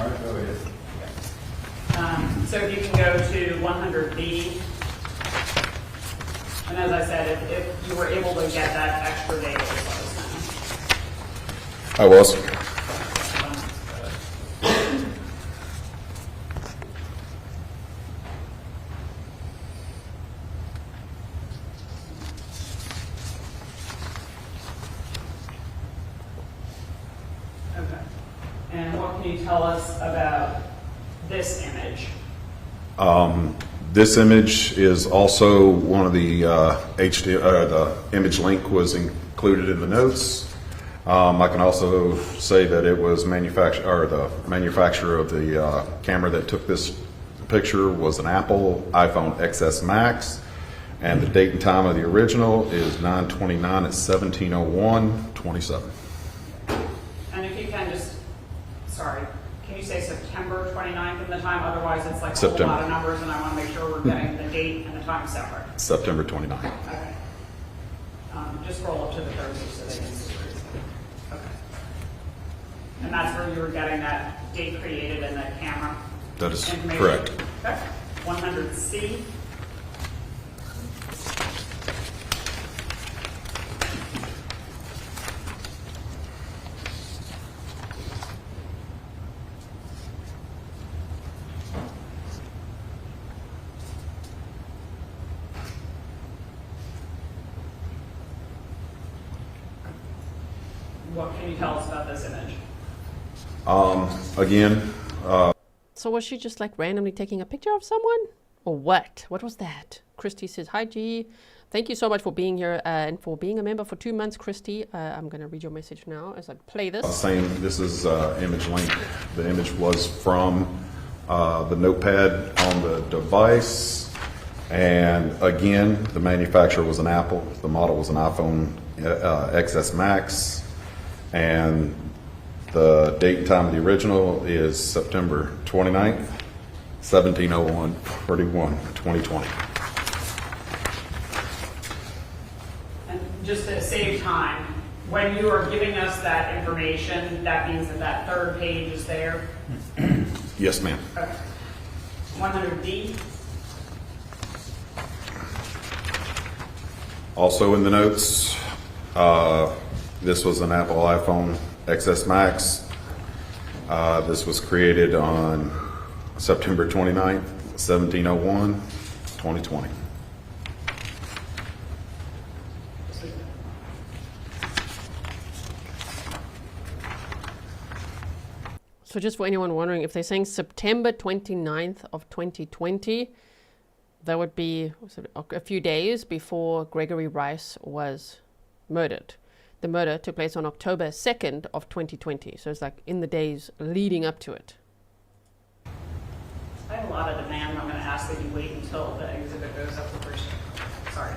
All right, go ahead. So if you can go to 100B, and as I said, if you were able to get that extra data, just let us know. I was. And what can you tell us about this image? This image is also one of the the image link was included in the notes. I can also say that it was the manufacturer of the camera that took this picture was an Apple iPhone XS Max, and the date and time of the original is 9/29 at 17:01:27. And if you can just, sorry, can you say September 29th in the time? Otherwise, it's like a whole lot of numbers, and I want to make sure we're getting the date and the time separate. September 29th. Okay. Just scroll up to the 30 so they can see. Okay. And that's where you were getting that date created in the camera? That is correct. Okay. 100C. What can you tell us about this image? Again, So was she just like randomly taking a picture of someone? Or what? What was that? Christy says, hi G. Thank you so much for being here and for being a member for 2 months, Christy. I'm going to read your message now as I play this. this is image link. The image was from the notepad on the device. And again, the manufacturer was an Apple. The model was an iPhone XS Max. And the date and time of the original is September 29th, 17:01:41:2020. And just to save time, when you are giving us that information, that means that that third page is there? Yes, ma'am. Okay. 100D. Also in the notes, this was an Apple iPhone XS Max. This was created on September 29th, 17:01:2020. So just for anyone wondering, if they're saying September 29th of 2020, that would be a few days before Gregory Rice was murdered. The murder took place on October 2nd of 2020. So it's like in the days leading up to it. I have a lot of demand. I'm going to ask that you wait until the exhibit goes up first. Sorry.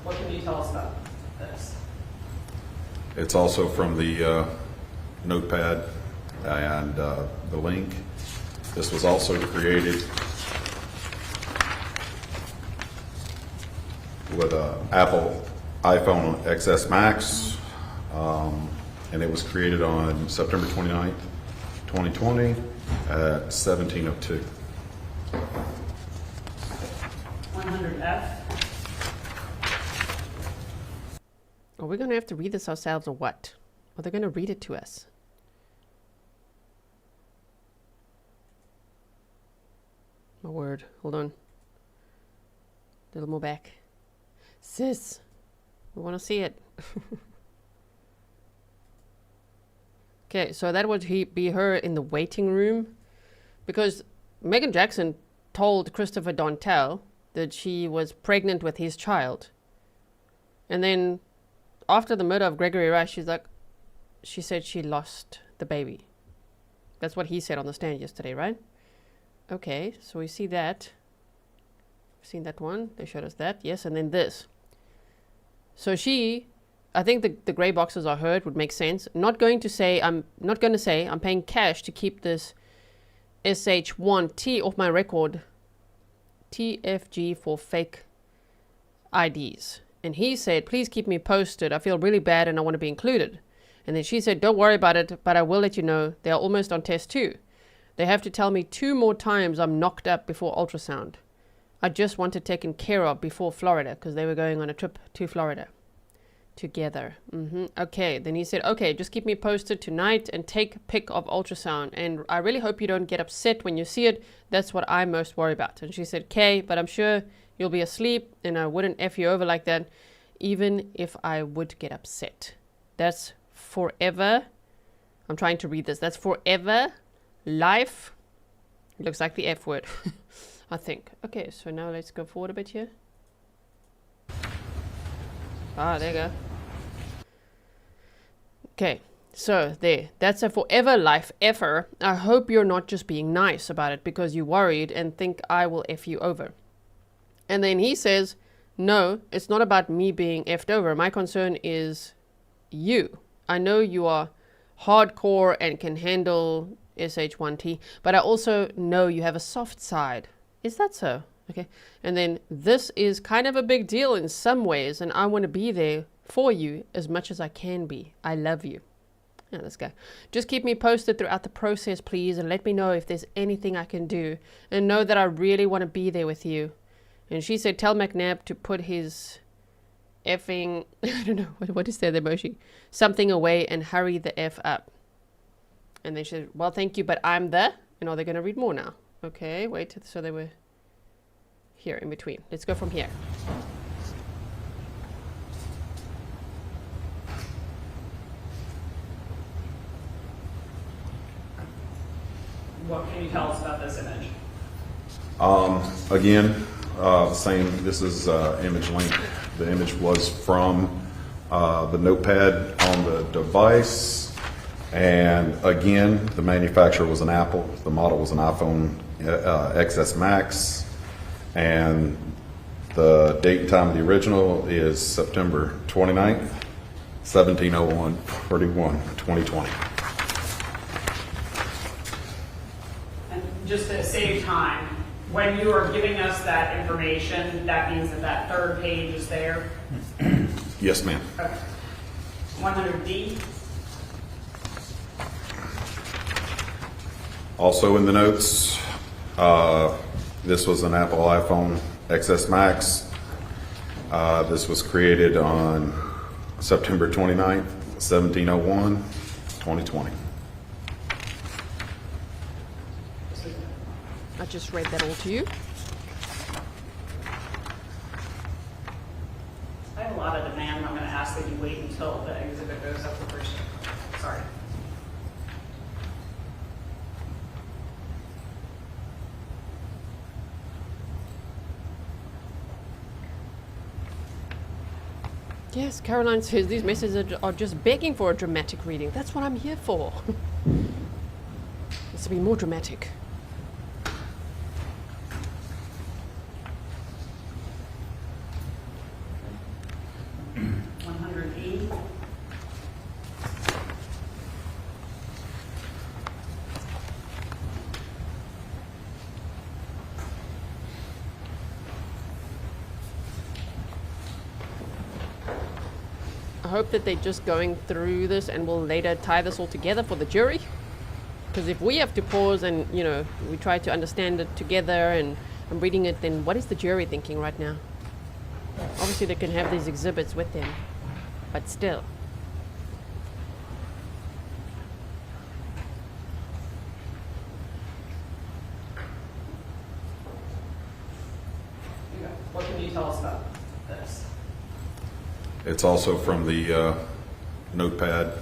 What can you tell us about this? It's also from the notepad and the link. This was also created with an Apple iPhone XS Max, and it was created on September 29th, 2020 at 17:02. 100F. Are we going to have to read this ourselves or what? Are they going to read it to us? My word. Hold on. A little more back. Sis, we want to see it. Okay, so that would be her in the waiting room, because Meagan Jackson told Christopher Dontell, that she was pregnant with his child. And then after the murder of Gregory Rice, she said she lost the baby. That's what he said on the stand yesterday, right? Okay, so we see that. We've seen that one. They showed us that. Yes, and then this. So I think the gray boxes I heard would make sense. I'm not going to say I'm paying cash to keep this SH1T off my record. TFG for fake IDs. And he said, please keep me posted. I feel really bad and I want to be included. And then she said, don't worry about it, but I will let you know. They are almost on test 2. They have to tell me 2 more times I'm knocked up before ultrasound. I just want it taken care of before Florida, because they were going on a trip to Florida together. Okay, then he said, okay, just keep me posted tonight and take a pic of ultrasound. And I really hope you don't get upset when you see it. That's what I'm most worried about. And she said, okay, but I'm sure you'll be asleep and I wouldn't F you over like that, even if I would get upset. That's forever. I'm trying to read this. That's forever life. It looks like the F word, I think. Okay, so now let's go forward a bit here. Ah, there you go. Okay, so there. That's a forever life effer. I hope you're not just being nice about it because you're worried and think I will F you over. And then he says, no, it's not about me being effed over. My concern is you. I know you are hardcore and can handle SH1T, but I also know you have a soft side. Is that so? Okay. And then this is kind of a big deal in some ways, and I want to be there for you as much as I can be. I love you. Yeah, let's go. Just keep me posted throughout the process, please, and let me know if there's anything I can do, and know that I really want to be there with you. And she said, tell McNabb to put his effing, I don't know, what is that emoji? Something away and hurry the F up. And then she said, well, thank you, but I'm the, and are they going to read more now? Okay, wait, so they were here in between. Let's go from here. What can you tell us about this image? Again, same, this is image link. The image was from the notepad on the device. And again, the manufacturer was an Apple. The model was an iPhone XS Max. And the date and time of the original is September 29th, 1701-41, 2020. And just to save time, when you are giving us that information, that means that that third page is there? Yes, ma'am. Okay. 100D. Also in the notes, this was an Apple iPhone XS Max. This was created on September 29th, 1701, 2020. I just read that all to you. I have a lot of demand. I'm going to ask that you wait until the exhibit goes up the first. Sorry. Yes, Caroline says these messages are just begging for a dramatic reading. That's what I'm here for. It's to be more dramatic. I hope that they're just going through this and will later tie this all together for the jury. Because if we have to pause and, you know, we try to understand it together and I'm reading it, then what is the jury thinking right now? Obviously they can have these exhibits with them, but still. What can you tell us about this? It's also from the notepad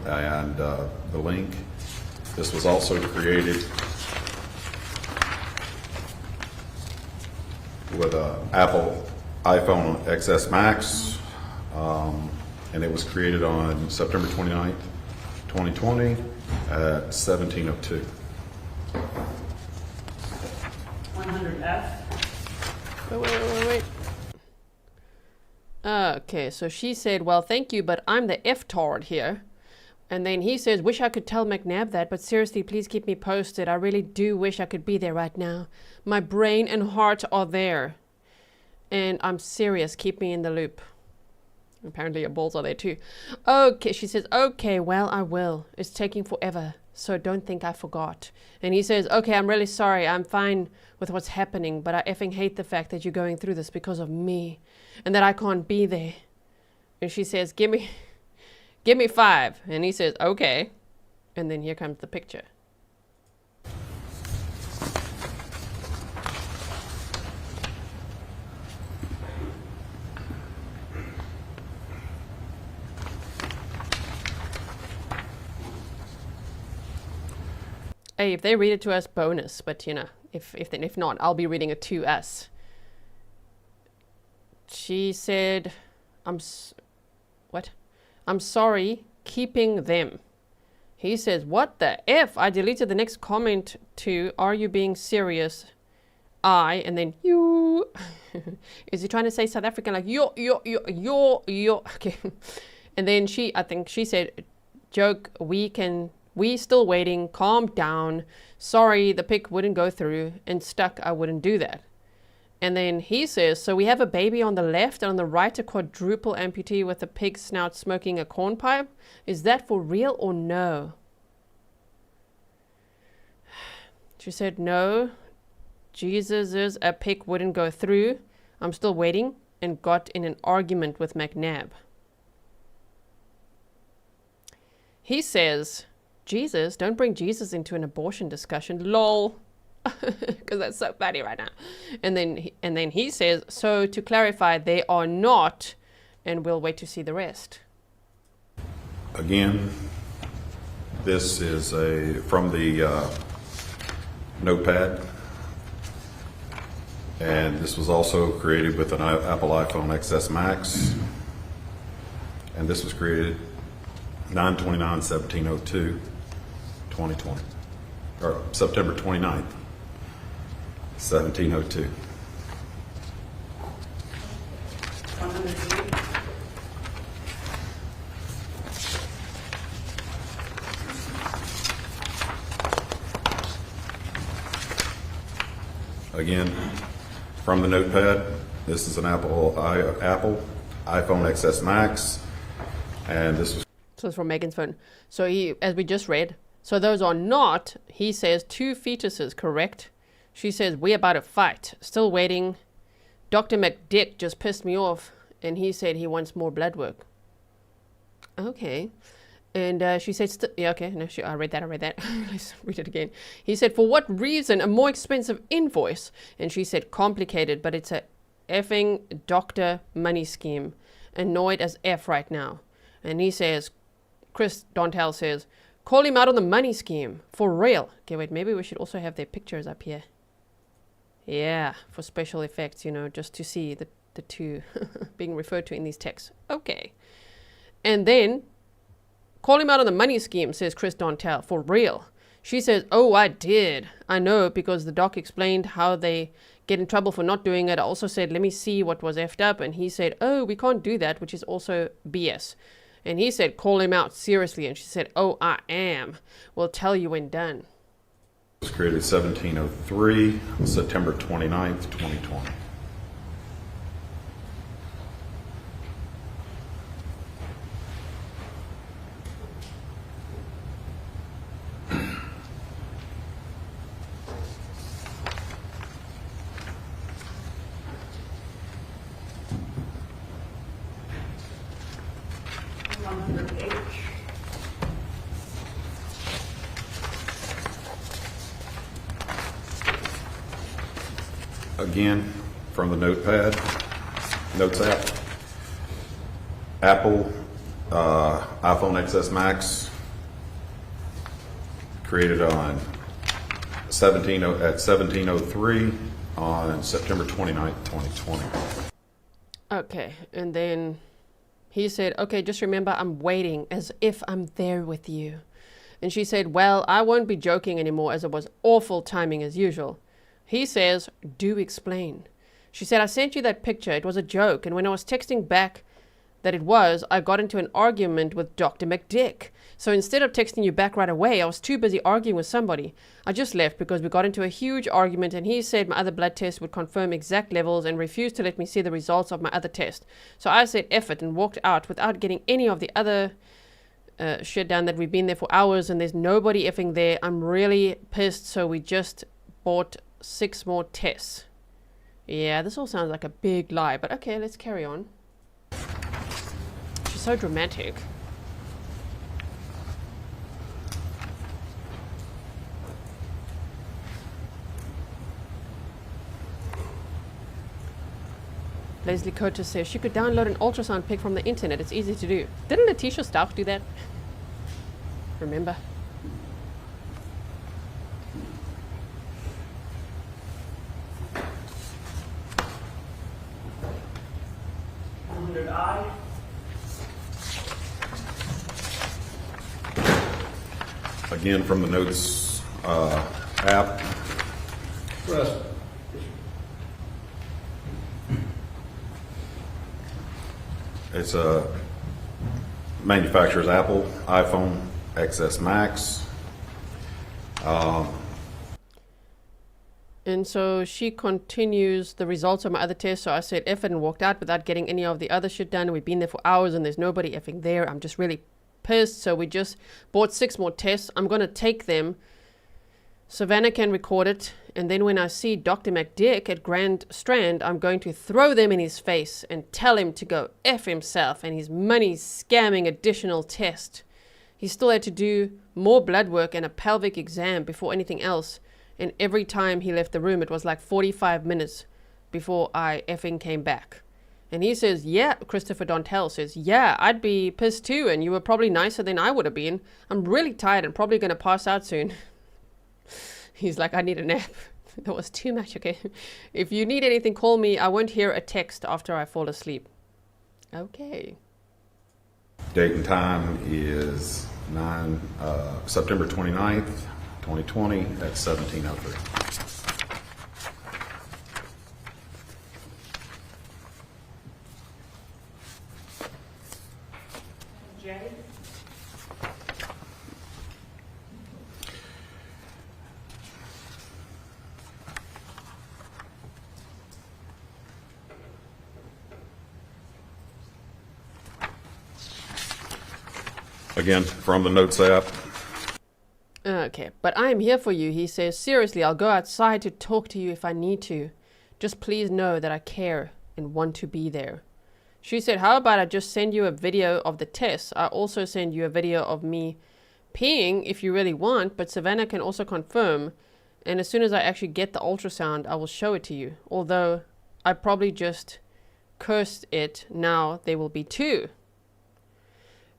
and the link. This was also created with a Apple iPhone XS Max, and it was created on September 29th, 2020 at 17:02. 100F. Wait. Okay, so she said, well, thank you, but I'm the F-tard here. And then he says, wish I could tell McNabb that, but seriously, please keep me posted. I really do wish I could be there right now. My brain and heart are there. And I'm serious. Keep me in the loop. Apparently your balls are there too. Okay, she says, okay, well, I will. It's taking forever, so don't think I forgot. And he says, okay, I'm really sorry. I'm fine with what's happening, but I effing hate the fact that you're going through this because of me and that I can't be there. And she says, give me 5. And he says, okay. And then here comes the picture. Hey, if they read it to us, bonus. But, you know, if not, I'll be reading it to us. She said, I'm sorry, keeping them. He says, what the F? I deleted the next comment to, are you being serious? And then you. Is he trying to say South African? Like, yo. Okay. And then I think she said, joke, we still waiting, calm down. Sorry, the pic wouldn't go through and stuck, I wouldn't do that. And then he says, so we have a baby on the left and on the right a quadruple amputee with a pig snout smoking a corn pipe. Is that for real or no? She said, no, Jesus' a pic wouldn't go through. I'm still waiting and got in an argument with McNabb. He says, Jesus, don't bring Jesus into an abortion discussion, lol. Because that's so funny right now. And then he says, so to clarify, they are not, and we'll wait to see the rest. Again, this is from the notepad, and this was also created with an Apple iPhone XS Max, and this was created 9/29/17/02, 2020, or September 29th. 17:02. 100G. Again, from the notepad, this is an Apple iPhone XS Max, and this was. So it's from Meagan's phone. So he, as we just read, so those are not, he says, 2 fetuses, correct? She says, we're about to fight. Still waiting. Dr. McDick just pissed me off, and he said he wants more blood work. Okay. And she said, yeah, okay, no, I read that. Let's read it again. He said, for what reason a more expensive invoice? And she said, complicated, but it's a effing doctor money scheme. Annoyed as F right now. And he says, Chris Dontell says, call him out on the money scheme. For real. Okay, wait, maybe we should also have their pictures up here. Yeah, for special effects, you know, just to see the two being referred to in these texts. Okay. And then, call him out on the money scheme, says Chris Dontell. For real. She says, oh, I did. I know, because the doc explained how they get in trouble for not doing it. I also said, let me see what was effed up. And he said, oh, we can't do that, which is also BS. And he said, call him out seriously. And she said, oh, I am. We'll tell you when done. It was created 17:03, September 29th, 2020. Again, from the notepad, notes app, Apple iPhone XS Max, created on 17:03 on September 29th, 2020. Okay, and then he said, okay, just remember I'm waiting as if I'm there with you. And she said, well, I won't be joking anymore as it was awful timing as usual. He says, do explain. She said, I sent you that picture. It was a joke. And when I was texting back that it was, I got into an argument with Dr. McDick. So instead of texting you back right away, I was too busy arguing with somebody. I just left because we got into a huge argument and he said my other blood test would confirm exact levels and refused to let me see the results of my other test. So I said F it and walked out without getting any of the other shit down that we've been there for hours and there's nobody effing there. I'm really pissed, so we just bought 6 more tests. Yeah, this all sounds like a big lie, but okay, let's carry on. She's so dramatic. Leslie Curtis says she could download an ultrasound pic from the internet. It's easy to do. Didn't Letitia Stark do that? Remember? Again, from the notes app. It's a manufacturer's Apple, iPhone XS Max. And so she continues the results of my other tests. So I said F it and walked out without getting any of the other shit done. We've been there for hours and there's nobody effing there. I'm just really pissed. So we just bought 6 more tests. I'm going to take them. Savannah can record it. And then when I see Dr. McDick at Grand Strand, I'm going to throw them in his face and tell him to go F himself and his money scamming additional test. He still had to do more blood work and a pelvic exam before anything else. And every time he left the room, it was like 45 minutes before I effing came back. And he says, yeah, Christopher Dontell says, yeah, I'd be pissed too. And you were probably nicer than I would have been. I'm really tired and probably going to pass out soon. He's like, I need a nap. That was too much, okay? If you need anything, call me. I won't hear a text after I fall asleep. Okay. Date and time is September 29th, 2020 at 17:03. Jay? Again, from the notes app. Okay, but I am here for you. He says, seriously, I'll go outside to talk to you if I need to. Just please know that I care and want to be there. She said, how about I just send you a video of the test? I also send you a video of me peeing if you really want, but Savannah can also confirm. And as soon as I actually get the ultrasound, I will show it to you. Although I probably just cursed it. Now there will be 2.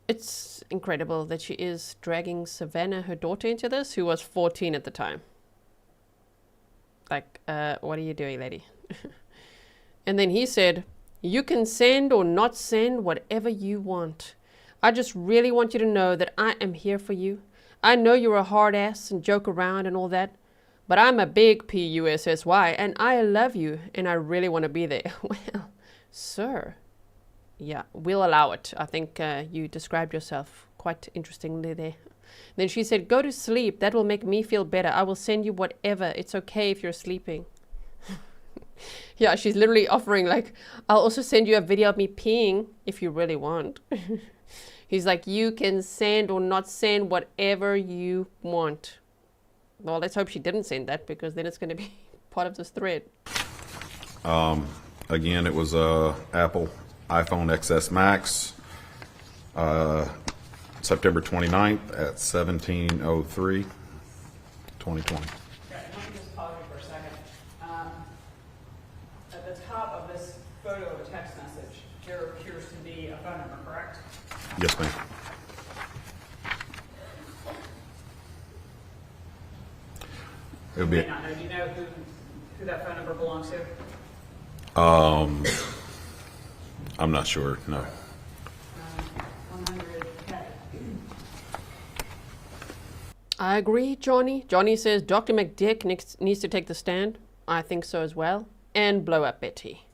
It's incredible that she is dragging Savannah, her daughter, into this, who was 14 at the time. Like, what are you doing, lady? And then he said, you can send or not send whatever you want. I just really want you to know that I am here for you. I know you're a hard ass and joke around and all that, but I'm a big P-U-S-S-Y and I love you and I really want to be there. Well, sir. Yeah, we'll allow it. I think you described yourself quite interestingly there. Then she said, go to sleep. That will make me feel better. I will send you whatever. It's okay if you're sleeping. Yeah, she's literally offering, like, I'll also send you a video of me peeing if you really want. He's like, you can send or not send whatever you want. Well, let's hope she didn't send that, because then it's going to be part of this thread. Again, it was Apple iPhone XS Max, September 29th at 17:03, 2020. Okay, let me just pause you for a second. At the top of this photo of a text message, there appears to be a phone number, correct? Yes, ma'am. It'll You be may not know. Do you know who that phone number belongs to? I'm not sure, no. 100K. I agree, Johnny. Johnny says Dr. McDick needs to take the stand. I think so as well. And blow up Betty.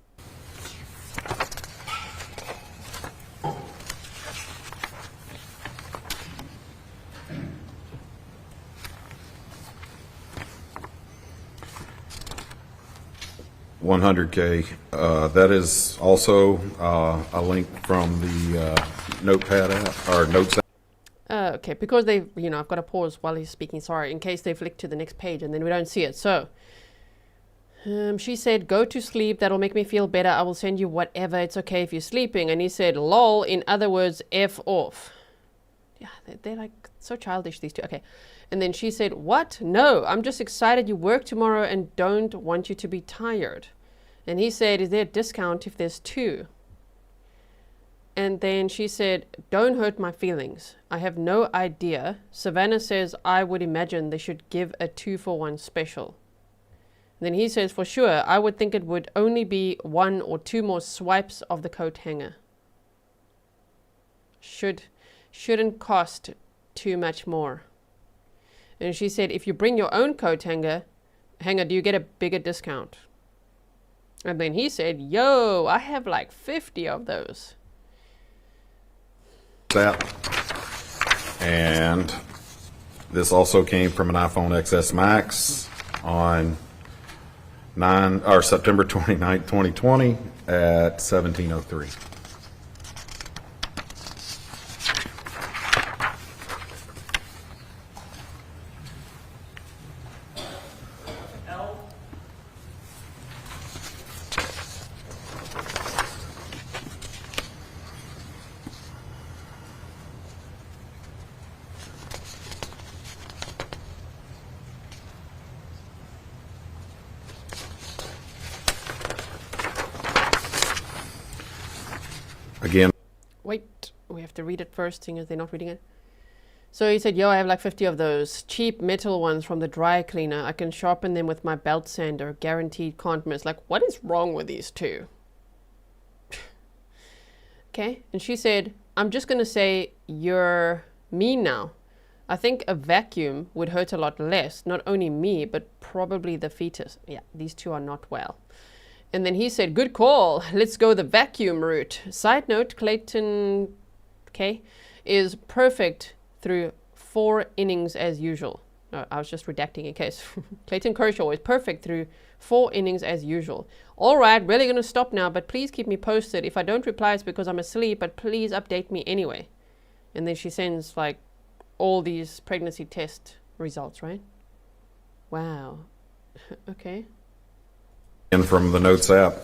$100K. That is also a link from the Notepad app, or Notes app. Okay, because they, I've got to pause while he's speaking, sorry, in case they flick to the next page and then we don't see it. So, she said, go to sleep, that'll make me feel better, I will send you whatever, it's okay if you're sleeping. And he said, lol, in other words, F off. Yeah, they're like so childish, these two. Okay. And then she said, what? No, I'm just excited you work tomorrow and don't want you to be tired. And he said, is there a discount if there's two? And then she said, don't hurt my feelings. I have no idea. Savannah says, I would imagine they should give a 2-for-1 special. And then he says, for sure, I would think it would only be 1 or 2 more swipes of the coat hanger. Shouldn't cost too much more. And she said, if you bring your own coat hanger, do you get a bigger discount? And then he said, yo, I have like 50 of those. That. And this also came from an iPhone XS Max on September 29, 2020 at 17:03. Again. Wait, we have to read it first, seeing as they're not reading it. So he said, yo, I have like 50 of those cheap metal ones from the dry cleaner. I can sharpen them with my belt sander. Guaranteed can't miss. Like, what is wrong with these two? Okay. And she said, I'm just going to say you're mean now. I think a vacuum would hurt a lot less. Not only me, but probably the fetus. Yeah, these two are not well. And then he said, good call. Let's go the vacuum route. Side note, Clayton is perfect through 4 innings as usual. No, I was just redacting in case. Clayton Kershaw is perfect through 4 innings as usual. All right, really going to stop now, but please keep me posted. If I don't reply, it's because I'm asleep, but please update me anyway. And then she sends like all these pregnancy test results, right? Wow. Okay. And from the Notes app,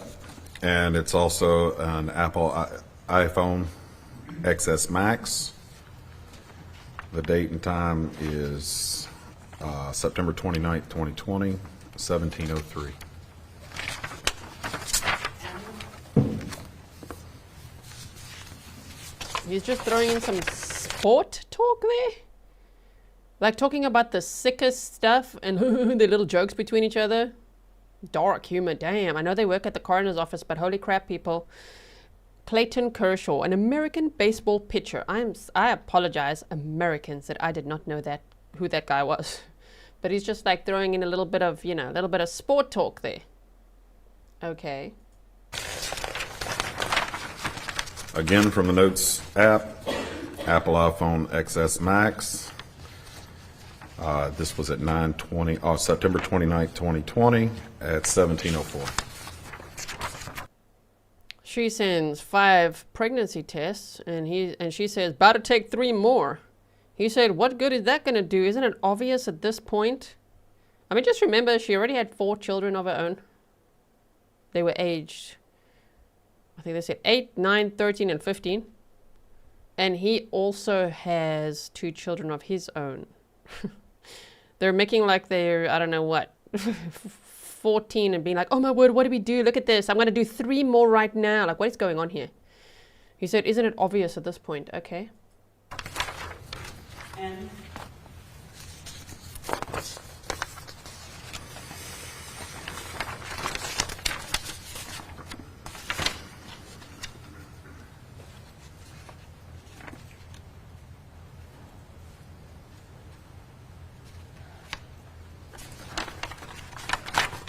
and it's also an Apple iPhone XS Max. The date and time is September 29th, 2020, 17:03. He's just throwing in some sport talk there. Like talking about the sickest stuff and the little jokes between each other. Dark humor, damn. I know they work at the coroner's office, but holy crap, people. Clayton Kershaw, an American baseball pitcher. I apologize, Americans, that I did not know who that guy was. But he's just like throwing in a little bit of, a little bit of sport talk there. Okay. Again from the Notes app, Apple iPhone XS Max. This was at September 29th, 2020 at 17:04. She sends 5 pregnancy tests, and she says, about to take 3 more. He said, what good is that going to do? Isn't it obvious at this point? I mean, just remember, she already had 4 children of her own. They were aged, I think they said 8, 9, 13, and 15. And he also has 2 children of his own. They're making like they're, I don't know what, 14 and being like, oh my word, what do we do? Look at this. I'm going to do 3 more right now. Like, what is going on here? He said, isn't it obvious at this point? Okay. And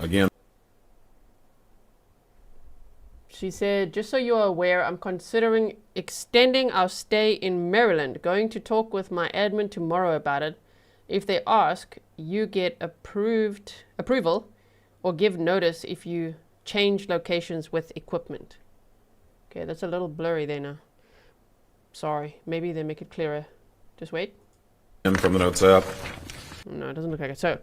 Again, She said, just so you're aware, I'm considering extending our stay in Maryland. Going to talk with my admin tomorrow about it. If they ask, you get approval or give notice if you change locations with equipment. Okay, that's a little blurry there now. Sorry, maybe they make it clearer. Just wait. and from the notes app, No, it doesn't look like it. So,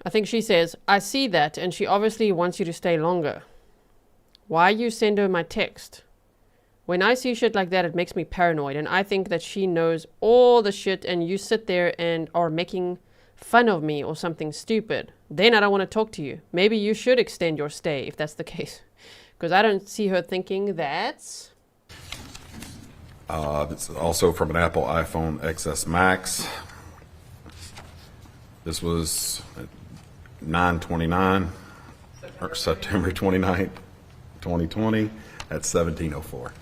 I think she says, I see that, and she obviously wants you to stay longer. Why you send her my text? When I see shit like that, it makes me paranoid, and I think that she knows all the shit, and you sit there and are making fun of me or something stupid. Then I don't want to talk to you. Maybe you should extend your stay if that's the case. Because I don't see her thinking that's... it's also from an Apple iPhone XS Max. This was at 9/29, or September 29th, 2020 at 17:04.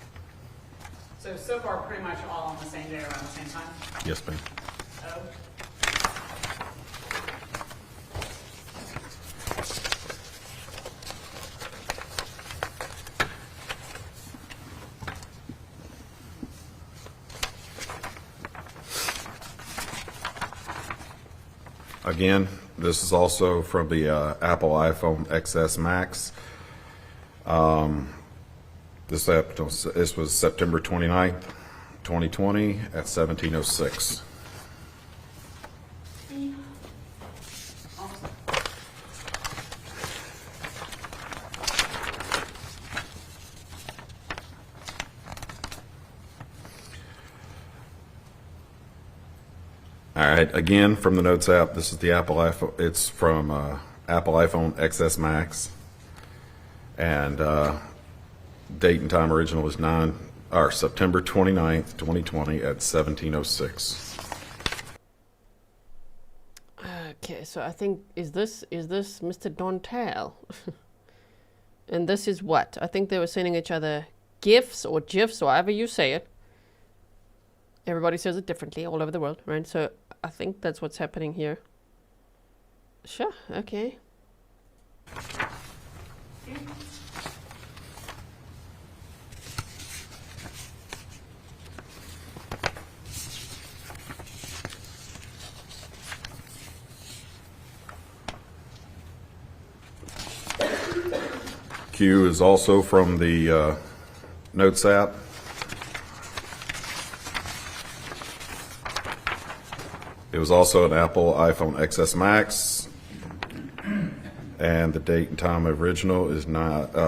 So far, pretty much all on the same day around the same time? Yes, ma'am. Oh. Again, this is also from the Apple iPhone XS Max. This was September 29th, 2020 at 17:06. All right, again, from the Notes app, this is the Apple iPhone. It's from Apple iPhone XS Max. And date and time original is September 29th, 2020 at 17:06. Okay, so I think, is this Mr. Dontell? And this is what? I think they were sending each other GIFs or GIFs, or however you say it. Everybody says it differently all over the world, right? So I think that's what's happening here. Sure, okay. Q is also from the Notes app. It was also an Apple iPhone XS Max, and the date and time original is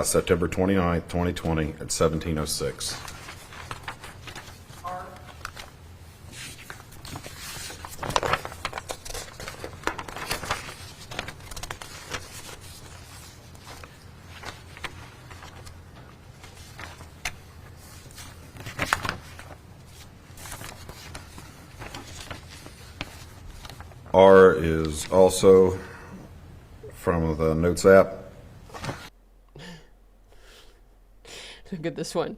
September 29th, 2020 at 17:06. R is also from the Notes app. Look at this one.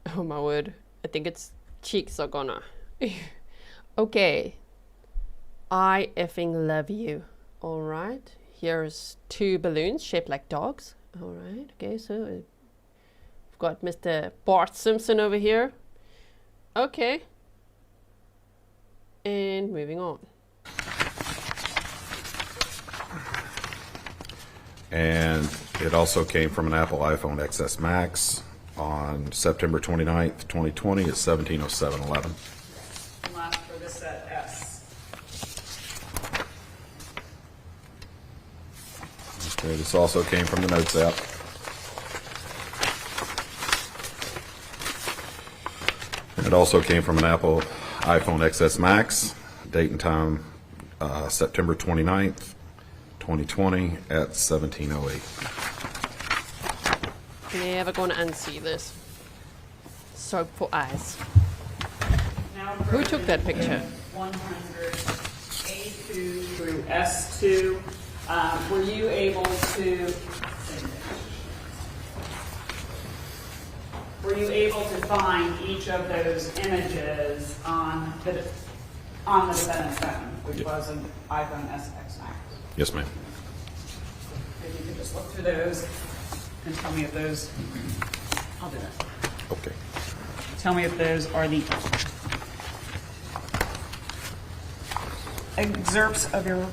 Oh my word. I think its cheeks are gonna. Okay. I effing love you. Alright. Here's 2 balloons shaped like dogs. Alright. Okay, so we've got Mr. Bart Simpson over here. Okay. And moving on. And it also came from an Apple iPhone XS Max on September 29th, 2020 at 17:07:11. And last for this set, S. Okay, this also came from the Notes app. And it also came from an Apple iPhone XS Max, date and time September 29th, 2020 at 17:08. Never gonna unsee this. Soap for eyes. Now Who took that picture? 100 A2 through S2. Were you able to find each of those images on the defendant's phone, which was an iPhone SX Max? Yes, ma'am. just look through those and tell me if those, I'll do that. Okay. Tell me if those are the excerpts of your,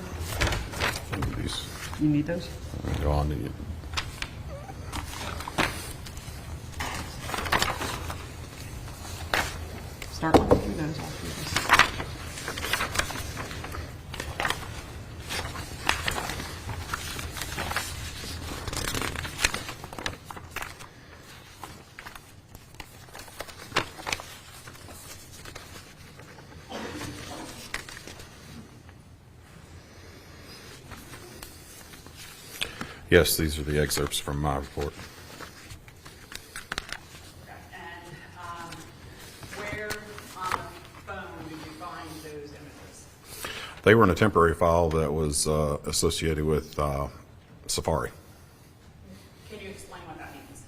These you need those? go on to you. Start looking through those. I'll do this. Yes, these are the excerpts from my report. And where on the phone did you find those images? They were in a temporary file that was associated with Safari. Can you explain what that means?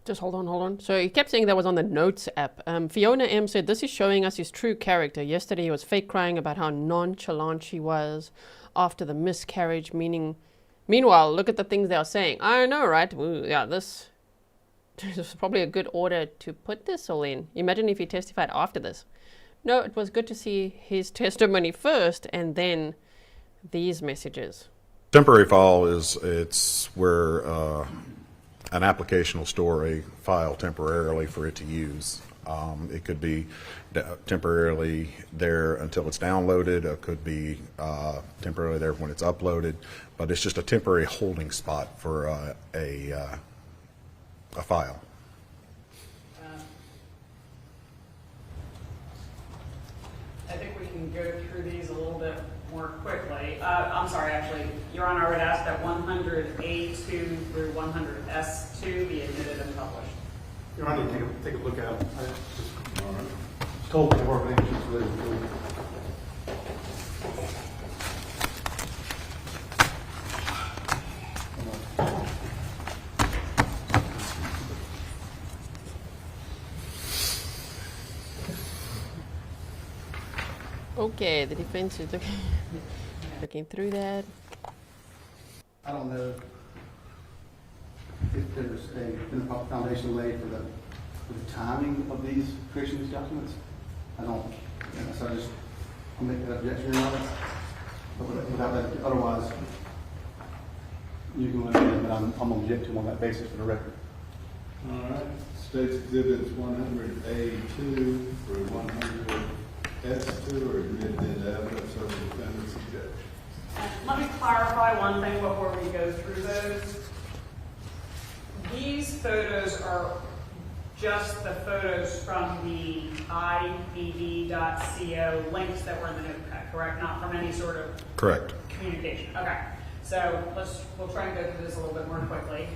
Just hold on. So he kept saying that was on the Notes app. Fiona M said, this is showing us his true character. Yesterday he was fake crying about how nonchalant she was after the miscarriage, meanwhile, look at the things they are saying. I know, right? Ooh, yeah, this is probably a good order to put this all in. Imagine if he testified after this. No, it was good to see his testimony first and then these messages. Temporary file it's where an application will store a file temporarily for it to use. It could be temporarily there until it's downloaded. It could be temporarily there when it's uploaded. But it's just a temporary holding spot for a file. I think we can go through these a little bit more quickly. I'm sorry, actually, Your Honor, I would ask that 100A2 through 100S2 be admitted and published. Your Honor, take a look at them. I just told the organization to really do. Okay, the defense is looking through that. I don't know if there's been a proper foundation laid for the timing of these creation of these documents. I don't, so I'll make that objection, Your Honor. But without that, otherwise, you can let me know, but I'm object to them on that basis for the record. All right, State's Exhibits 100A2 through 100S2 are admitted evidence of the defendant's objection. Let me clarify one thing before we go through those. These photos are just the photos from the IBD.co links that were in the notepad, correct? Not from any sort of Correct. communication. Okay, so we'll try and go through this a little bit more quickly.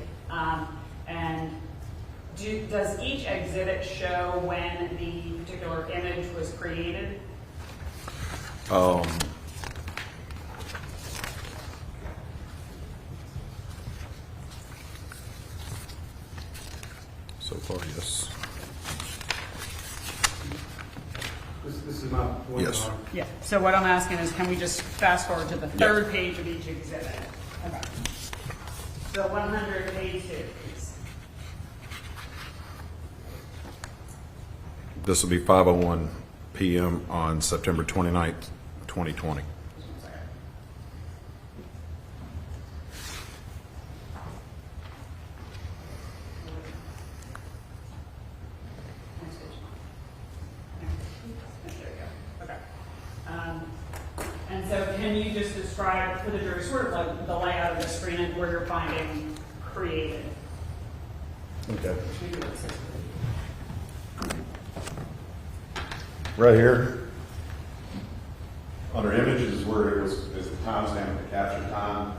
Does each exhibit show when the particular image was created? So far, yes. This is my point. Yes. Your Honor. Yeah. So what I'm asking is, can we just fast forward to the third page of each exhibit? Okay. So 100A2, please. This will be 5:01 p.m. on September 29th, 2020. And so can you just describe for the jury sort of like the layout of the screen and where you're finding created? Okay. Right here, under images is where is the timestamp, the capture time.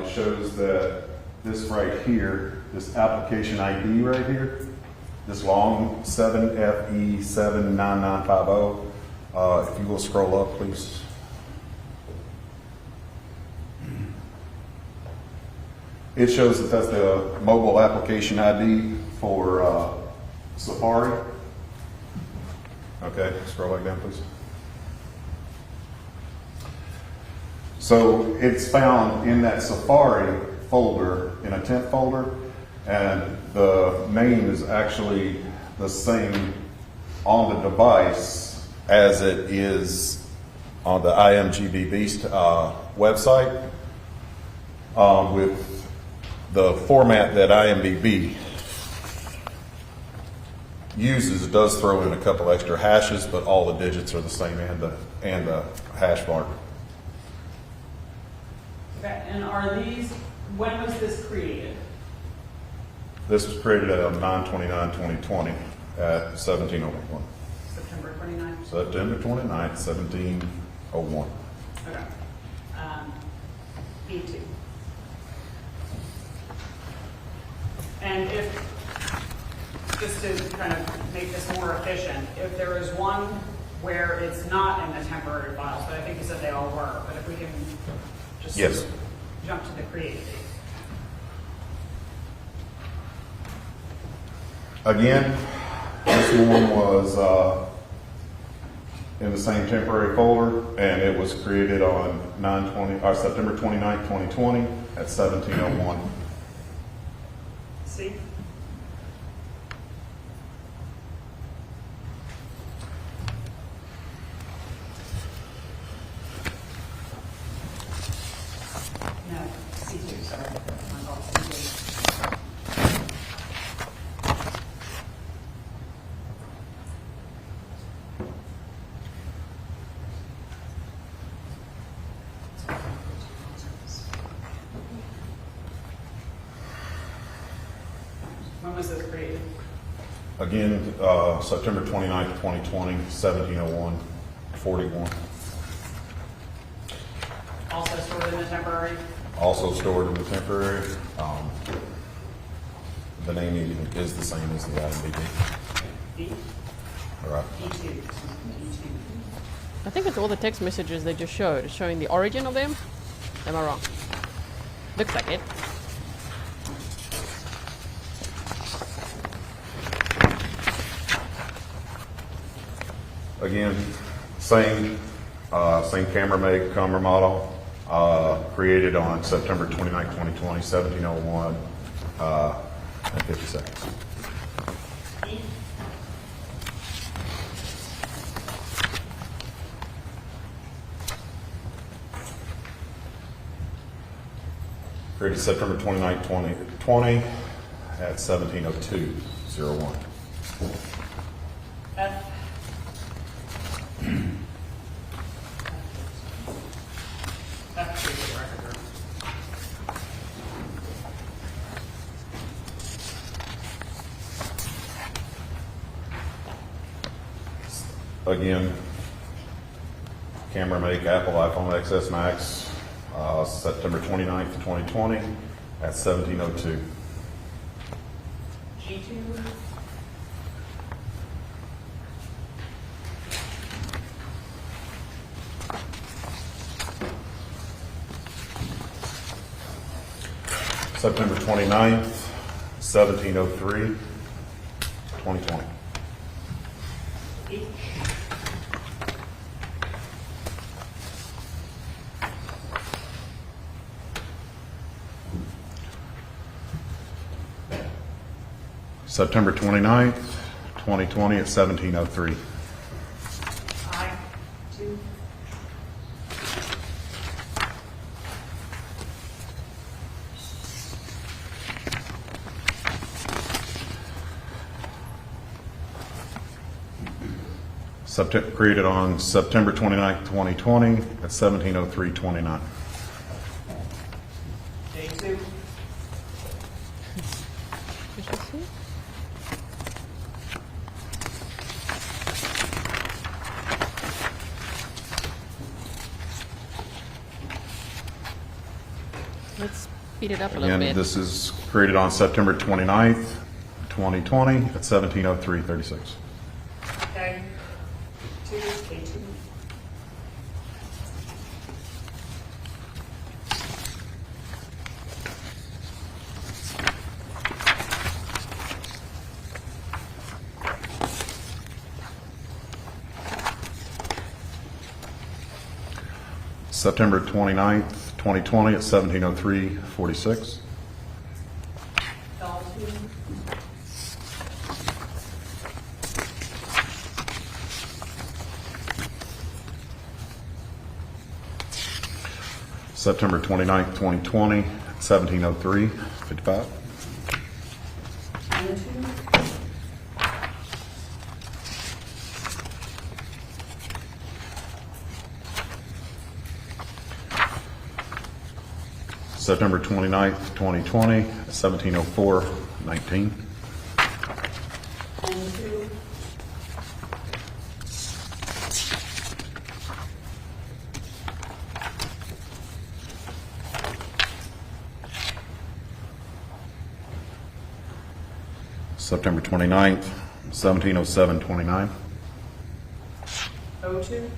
It shows that this right here, this application ID right here, this long 7FE79950. If you will scroll up, please. It shows that that's the mobile application ID for Safari. Okay, scroll back down, please. So it's found in that Safari folder, in a temp folder, and the name is actually the same on the device as it is on the IMGB Beast website, with the format that IMDb uses. It does throw in a couple extra hashes, but all the digits are the same, and the hash mark. Okay, and are these, when was this created? This was created on 9/29/2020 at 17:01. September 29th? September 29th, 17:01. Okay. B2. And if, just to kind of make this more efficient, if there is one where it's not in the temporary files, but I think you said they all were, but if we can just Yes. jump to the create date. Again, this one was in the same temporary folder, and it was created on September 29th, 2020 at 17:01. See? No, C2, sorry. My fault, C2. When was this created? Again, September 29th, 2020, 17:01, 41. Also stored in the temporary? Also stored in the temporary. The name even is the same as the IMDb. B? All right. B2. B2. I think it's all the text messages they just showed, showing the origin of them. Am I wrong? Looks like it. Again, same camera make, camera model, created on September 29th, 2020, 17:01, and 50 seconds. E? Created September 29th, 2020 at 17:02:01. F? F is the record. Again, camera make, Apple iPhone XS Max, September 29th, 2020 at 17:02. G2? September 29th, 17:03, 2020. H? September 29th, 2020 at 17:03. I? 2? Created on September 29th, 2020 at 17:03:29. J2? Did you see? Let's speed it up a little Again, bit. this is created on September 29th, 2020 at 17:03:36. K? 2? K2? September 29th, 2020 at 17:03:46. September 29th, 2020, 17:03:55. September 29th, 2020, 17:04:19. September 29th, 17:07:29. 02.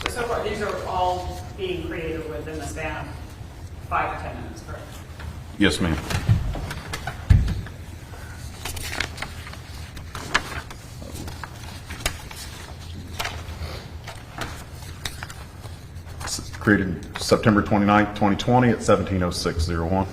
So far, these are all being created within the span of 5 to 10 minutes, correct? Yes, ma'am. Created September 29th, 2020 at 17:06:01.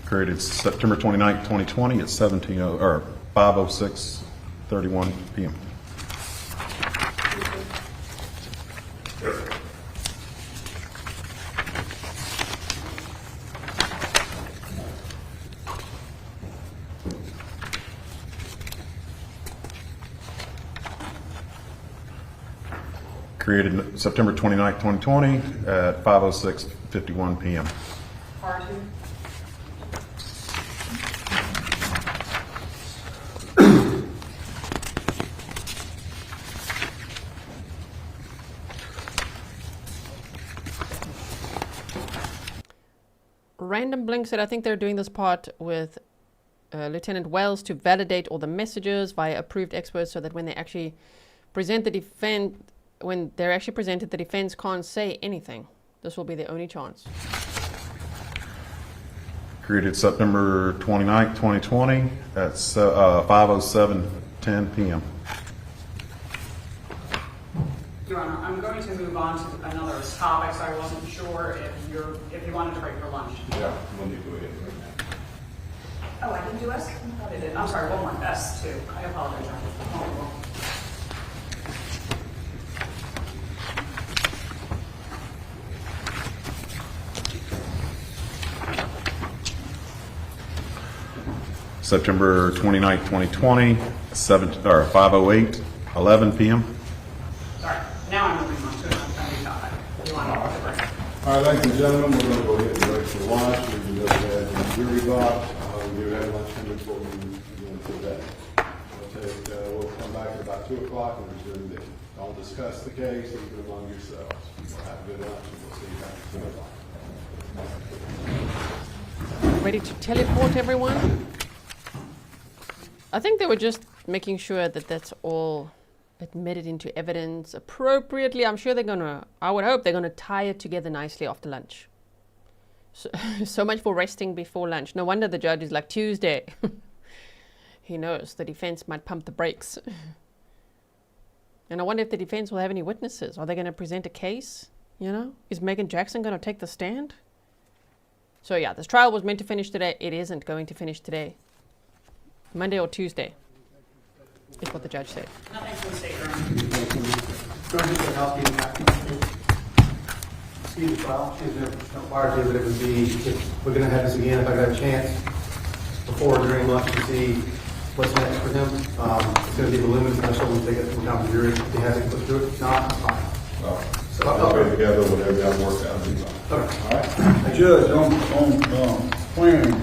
Created September 29th, 2020 at 5:06:31 p.m. Created September 29th, 2020 at 5:06:51 p.m. R2. Random Blink said, I think they're doing this part with Lieutenant Wells to validate all the messages via approved experts so that when they actually present the defense, when they're actually presented, the defense can't say anything. This will be the only chance. Created September 29th, 2020 at 5:07:10 p.m. Your Honor, I'm going to move on to another topic, so I wasn't sure if you wanted to break for lunch. Yeah, when you go ahead right now. Oh, I didn't do S? I thought I did. I'm sorry, one more S too. I apologize, Your Honor. Oh, September 29th, 2020, 5:08:11 p.m. sorry. Now I'm moving on to another topic. You want to break? All right, ladies and gentlemen, we're going to go ahead and break for lunch. We can go ahead and jury box. We do have lunch coming before we begin today. We'll come back at about 2 o'clock and resume then. Don't discuss the case even among yourselves. We'll have a good lunch and we'll see you back at 2 o'clock. Ready to teleport, everyone? I think they were just making sure that that's all admitted into evidence appropriately. I'm sure I would hope they're gonna tie it together nicely after lunch. So much for resting before lunch. No wonder the judge is like, Tuesday. He knows the defense might pump the brakes. And I wonder if the defense will have any witnesses. Are they gonna present a case? You know, is Meagan Jackson gonna take the stand? So yeah, this trial was meant to finish today. It isn't going to finish today. Monday or Tuesday is what the judge said. Nothing from the state, Your Honor. Go ahead and get housekeeping back. See the trial. She's never required to, but it would be, if we're going to have this again, if I got a chance before or during lunch to see what's next for him. It's going to be voluminous, and I shall take it from down the jury. If he has it, let's do it. If not, it's fine. So I'll put together whatever y'all work out. All right. Judge, on planning,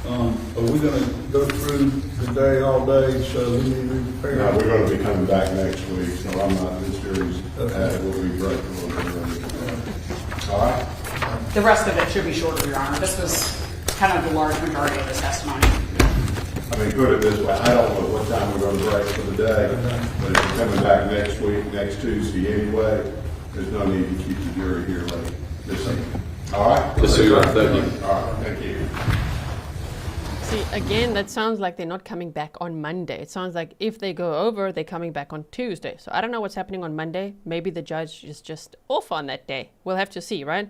are we gonna go through today all day, so we need to be prepared? No, we're going to be coming back next week, so I'm not, this series, we'll be breaking a little bit. All right? The rest of it should be shorter, Your Honor. This was kind of the large majority of this testimony. I mean, put it this way, I don't know what time we're going to break for the day, but if you're coming back next week, next Tuesday anyway, There's no need to keep the jury here late this evening. All right? Yes, sir, Your Honor. Thank you. All right, thank you. See, again, that sounds like they're not coming back on Monday. It sounds like if they go over, they're coming back on Tuesday. So I don't know what's happening on Monday. Maybe the judge is just off on that day. We'll have to see, right?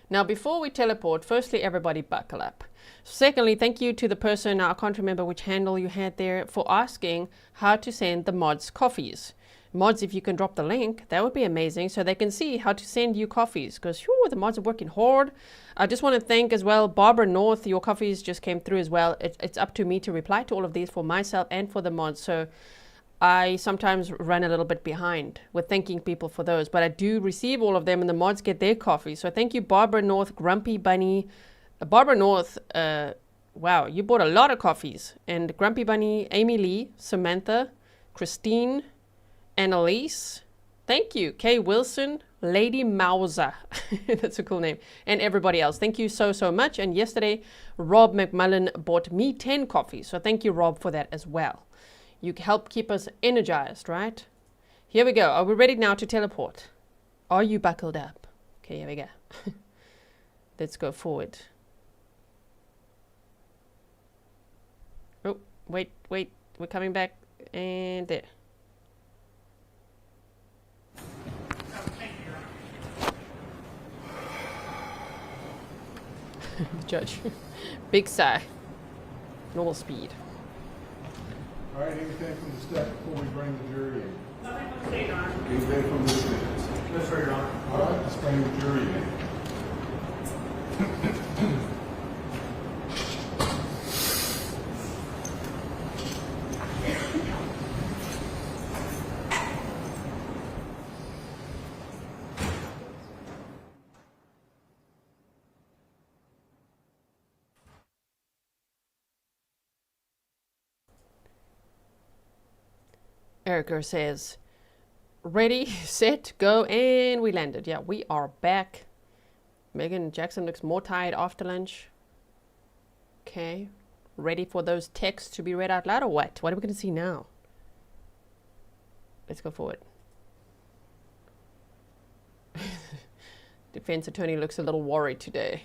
Now, before we teleport, firstly, everybody buckle up. Secondly, thank you to the person, I can't remember which handle you had there, for asking how to send the mods coffees. Mods, if you can drop the link, that would be amazing, so they can see how to send you coffees, because the mods are working hard. I just want to thank as well, Barbara North, your coffees just came through as well. It's up to me to reply to all of these for myself and for the mods, so I sometimes run a little bit behind with thanking people for those, but I do receive all of them and the mods get their coffee. So thank you, Barbara North, Grumpy Bunny. Barbara North, wow, you bought a lot of coffees. And Grumpy Bunny, Amy Lee, Samantha, Christine, Annalise, thank you, Kay Wilson, Lady Mauser, that's a cool name, and everybody else. Thank you so, so much. And yesterday, Rob McMullen bought me 10 coffees. So thank you, Rob, for that as well. You help keep us energized, right? Here we go. Are we ready now to teleport? Are you buckled up? Okay, here we go. Let's go forward. Oh, wait. We're coming back. And there. Judge. Big sigh. Normal speed. All right, anything from the step before we bring the jury in? Nothing from the state, Your Honor. Anything from the defense? No, sir, Your Honor. All right, let's bring the jury in. Erica says, ready, set, go, and we landed. Yeah, we are back. Meagan Jackson looks more tired after lunch. Okay, ready for those texts to be read out loud or what? What are we going to see now? Let's go forward. Defense attorney looks a little worried today.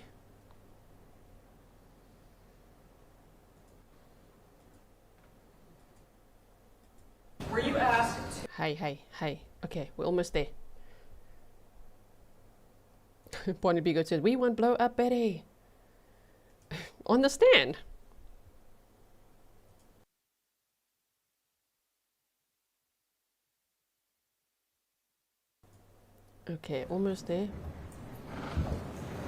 Were you asked to... Hey. Okay, we're almost there. Bonnie Bigot says, we won't blow up Betty. On the stand. Okay, almost there.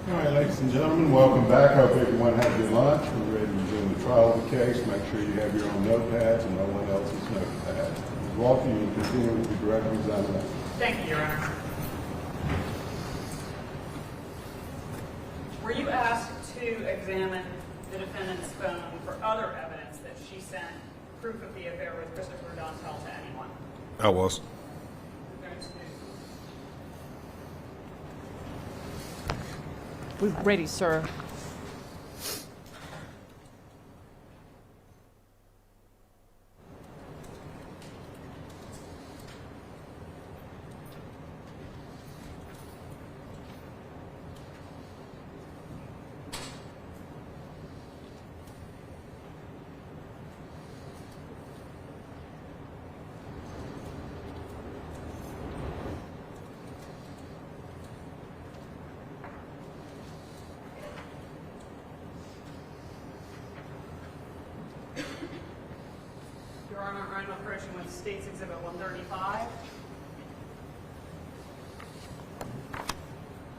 All right, ladies and gentlemen, welcome back. I hope everyone had good lunch. We're ready to resume the trial of the case. Make sure you have your own notepads and no one else's notepads. Ms. Walker, you can continue with the direct examination. Thank you, Your Honor. Were you asked to examine the defendant's phone for other evidence that she sent proof of the affair with Christopher Dontell to anyone? I was. We're ready, sir. Your Honor, I'm approaching with State's Exhibit 135.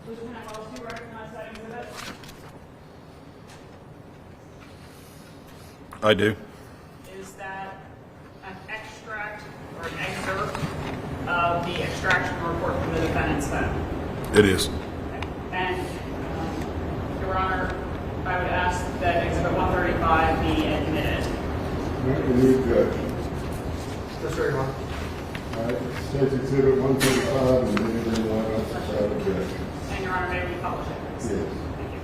Lieutenant Wells, do you recognize that exhibit? I do. Is that an extract or an excerpt of the extraction report from the defendant's phone? It is. And, Your Honor, I would ask that Exhibit 135 be admitted. New judge. Yes, sir, Your Honor. All right, State's Exhibit 135 and then without objection. And, Your Honor, may we publish it? Yes. Thank you.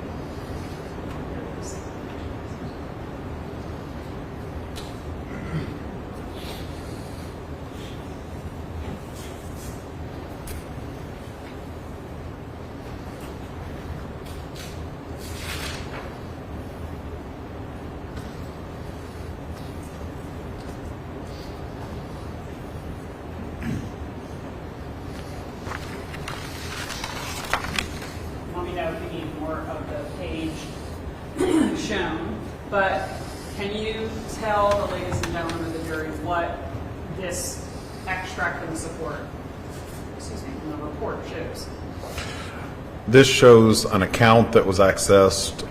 shown, but can you tell the ladies and gentlemen of the jury what this extract and support, from the report shows? This shows an account that was accessed,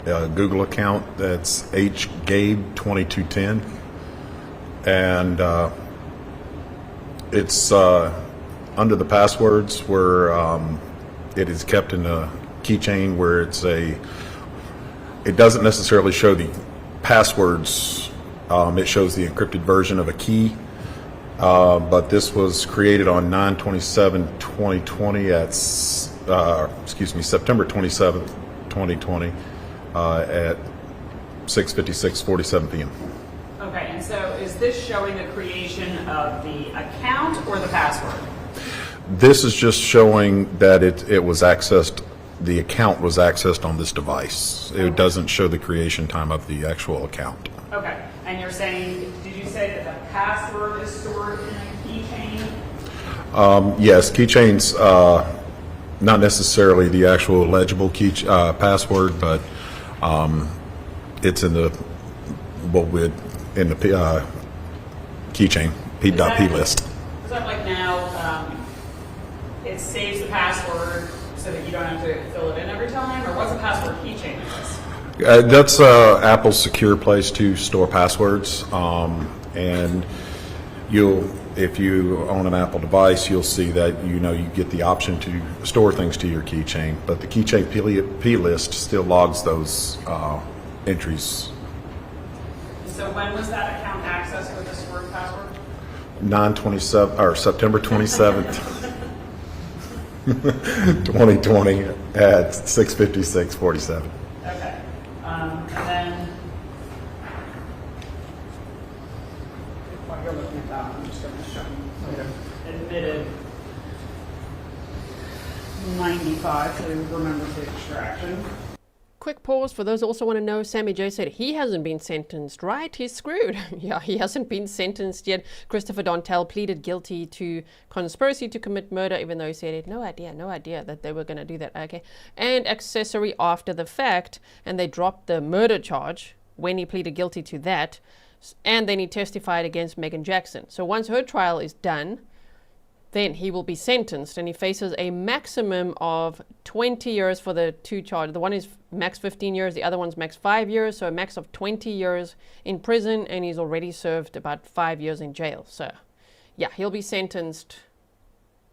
a Google account that's hgabe2210, and it's under the passwords where it is kept in a keychain where it doesn't necessarily show the passwords, it shows the encrypted version of a key. But this was created on 9/27/2020 at September 27th, 2020 at 6:47 p.m. Okay, and so is this showing the creation of the account or the password? This is just showing that it was accessed, the account was accessed on this device. It doesn't show the creation time of the actual account. Okay, and you're saying, did you say that the password is stored in a keychain? Yes, keychains, not necessarily the actual legible password, but it's in the keychain, P list. Is that like now, it saves the password so that you don't have to fill it in every time, or what's a password keychain in this? That's Apple's secure place to store passwords, and if you own an Apple device, you'll see that you get the option to store things to your keychain, but the keychain P list still logs those entries. So when was that account accessed with the stored password? September 27th, 2020 at 6:56:47. Okay, and then while you're looking at that, I'm just going to show you admitted 95 to remember the extraction. Quick pause for those who also want to know. Sammy J said he hasn't been sentenced, right? He's screwed. Yeah, he hasn't been sentenced yet. Christopher Dontell pleaded guilty to conspiracy to commit murder, even though he said he had no idea that they were going to do that. Okay, and accessory after the fact, and they dropped the murder charge when he pleaded guilty to that, and then he testified against Meagan Jackson. So once her trial is done, then he will be sentenced, and he faces a maximum of 20 years for the two charges. The one is max 15 years, the other one's max 5 years, so a max of 20 years in prison, and he's already served about 5 years in jail. So yeah, he'll be sentenced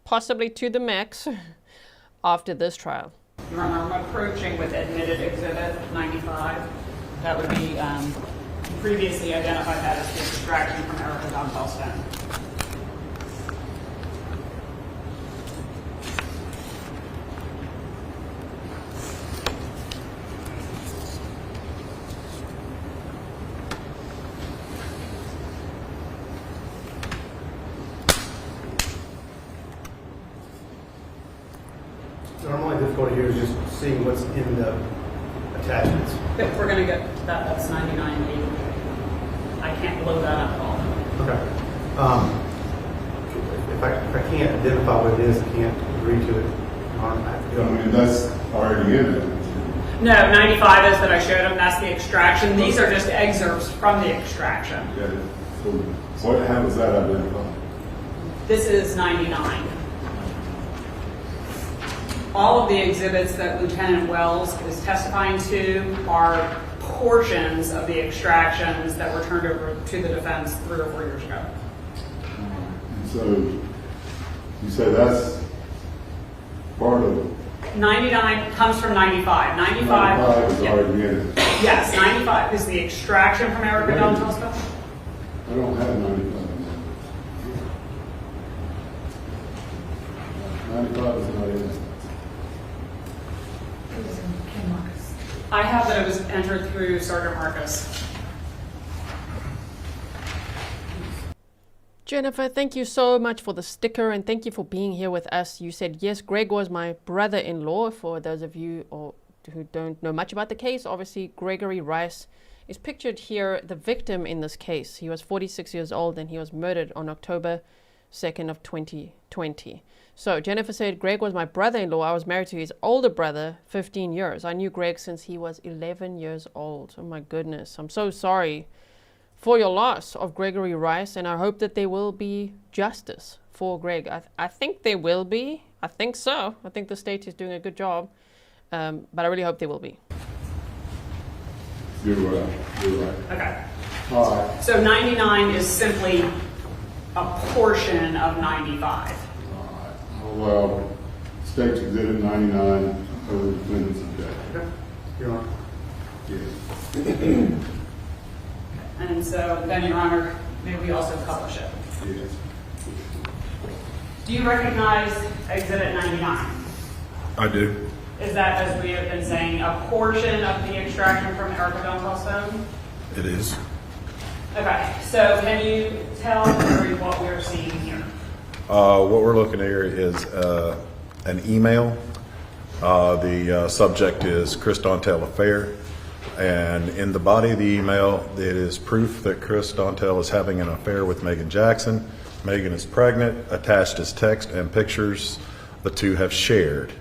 possibly to the max after this trial. Your Honor, I'm approaching with admitted exhibit 95. That would be previously identified that as the extraction from Erica Dontell's phone. Our only difficulty here is just seeing what's in the attachments. If we're going to get that, that's 99.8. I can't blow that up at all. Okay. If I can't identify what it is, I can't agree to it. I mean, that's already in it. No, 95 is that I showed him. That's the extraction. These are just excerpts from the extraction. Yeah. So how was that identified? This is 99. All of the exhibits that Lieutenant Wells is testifying to are portions of the extractions that were turned over to the defense 3 or 4 years ago. So you say that's part of 99 comes from 95. 95 is yeah. already in it. Yes, 95 is the extraction from Erica Dontell's phone. I don't have 95. 95 is not in it. I have that it was entered through Sergeant Marcus. Jennifer, thank you so much for the sticker, and thank you for being here with us. You said, yes, Greg was my brother-in-law. For those of you who don't know much about the case, obviously Gregory Rice is pictured here, the victim in this case. He was 46 years old, and he was murdered on October 2nd of 2020. So Jennifer said, Greg was my brother-in-law. I was married to his older brother 15 years. I knew Greg since he was 11 years old. Oh my goodness. I'm so sorry for your loss of Gregory Rice, and I hope that there will be justice for Greg. I think there will be. I think so. I think the state is doing a good job, but I really hope there will be. You're right. You're right. Okay. All right. So 99 is simply a portion of 95. Well, State's Exhibit 99 of the defendant's objection. Okay. Your Honor. Yes. And so then, Your Honor, may we also publish it? Yes. Do you recognize Exhibit 99? I do. Is that, as we have been saying, a portion of the extraction from Erica Dontell's phone? It is. Okay, so can you tell Gary what we're seeing here? What we're looking at here is an email. The subject is Chris Dontell affair. And in the body of the email, it is proof that Chris Dontell is having an affair with Meagan Jackson. Meagan is pregnant. Attached is text and pictures the two have shared.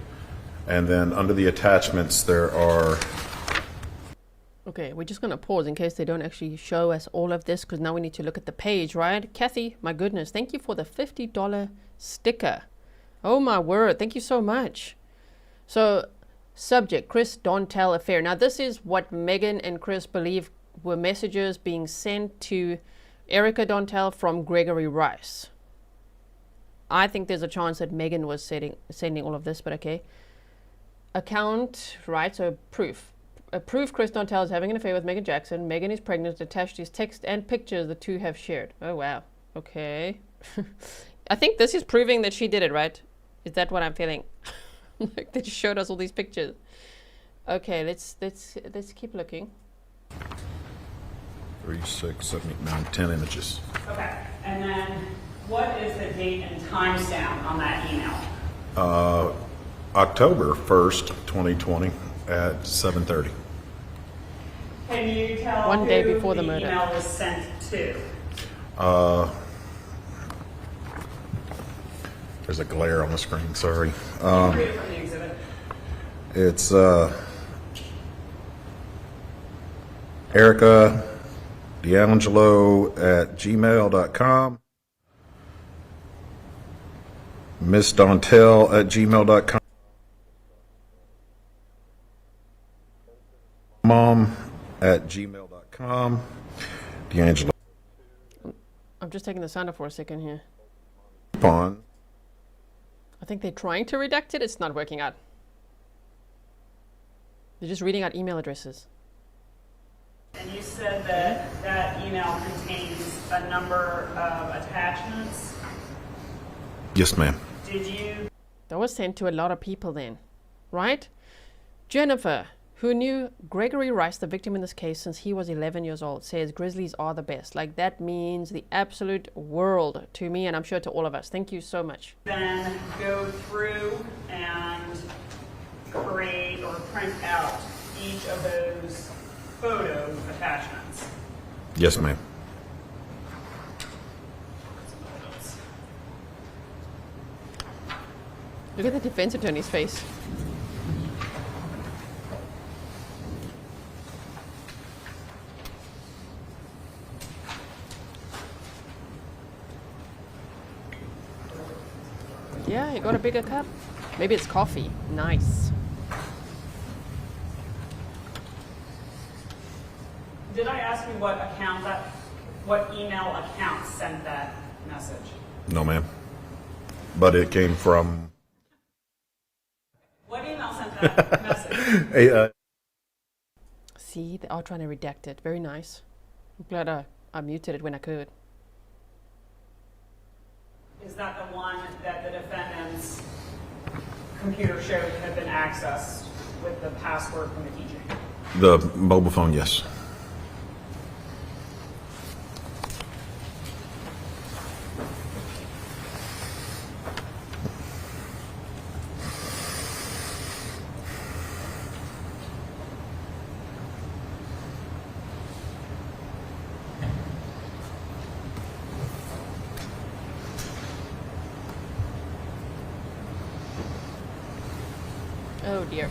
And then under the attachments, there are... Okay, we're just going to pause in case they don't actually show us all of this, because now we need to look at the page, right? Kathy, my goodness, thank you for the $50 sticker. Oh my word, thank you so much. So, subject, Chris Dontell affair. Now, this is what Meagan and Chris believe were messages being sent to Erica Dontell from Gregory Rice. I think there's a chance that Meagan was sending all of this, but okay. Account, right, so proof. Proof Chris Dontell is having an affair with Meagan Jackson. Meagan is pregnant. Attached is text and pictures the two have shared. Oh, wow. Okay. I think this is proving that she did it, right? Is that what I'm feeling? Like they just showed us all these pictures. Okay, let's keep looking. 3, 6, 7, 8, 9, 10 images. Okay, and then what is the date and timestamp on that email? October 1st, 2020 at 7:30. Can you tell One day who before the the murder. email was sent to? There's a glare on the screen, sorry. Read it from the exhibit. It's Erica D'Angelo at gmail.com. Miss Dontell at gmail.com. Mom at gmail.com. D'Angelo. I'm just taking the sound off for a second here. Pond. I think they're trying to redact it. It's not working out. They're just reading out email addresses. And you said that that email contains a number of attachments. Yes, ma'am. Did you? That was sent to a lot of people then, right? Jennifer, who knew Gregory Rice, the victim in this case, since he was 11 years old, says Grizzlies are the best. Like, that means the absolute world to me, and I'm sure to all of us. Thank you so much. Then go through and create or print out each of those photo attachments. Yes, ma'am. Look at the defense attorney's face. Yeah, you got a bigger cup? Maybe it's coffee. Nice. Did I ask you what email account sent that message? No, ma'am. But it came from... What email sent that message? a, See, they are trying to redact it. Very nice. I'm glad I muted it when I could. Is that the one that the defendant's computer showed had been accessed with the password from the keychain? the mobile phone, yes. dear.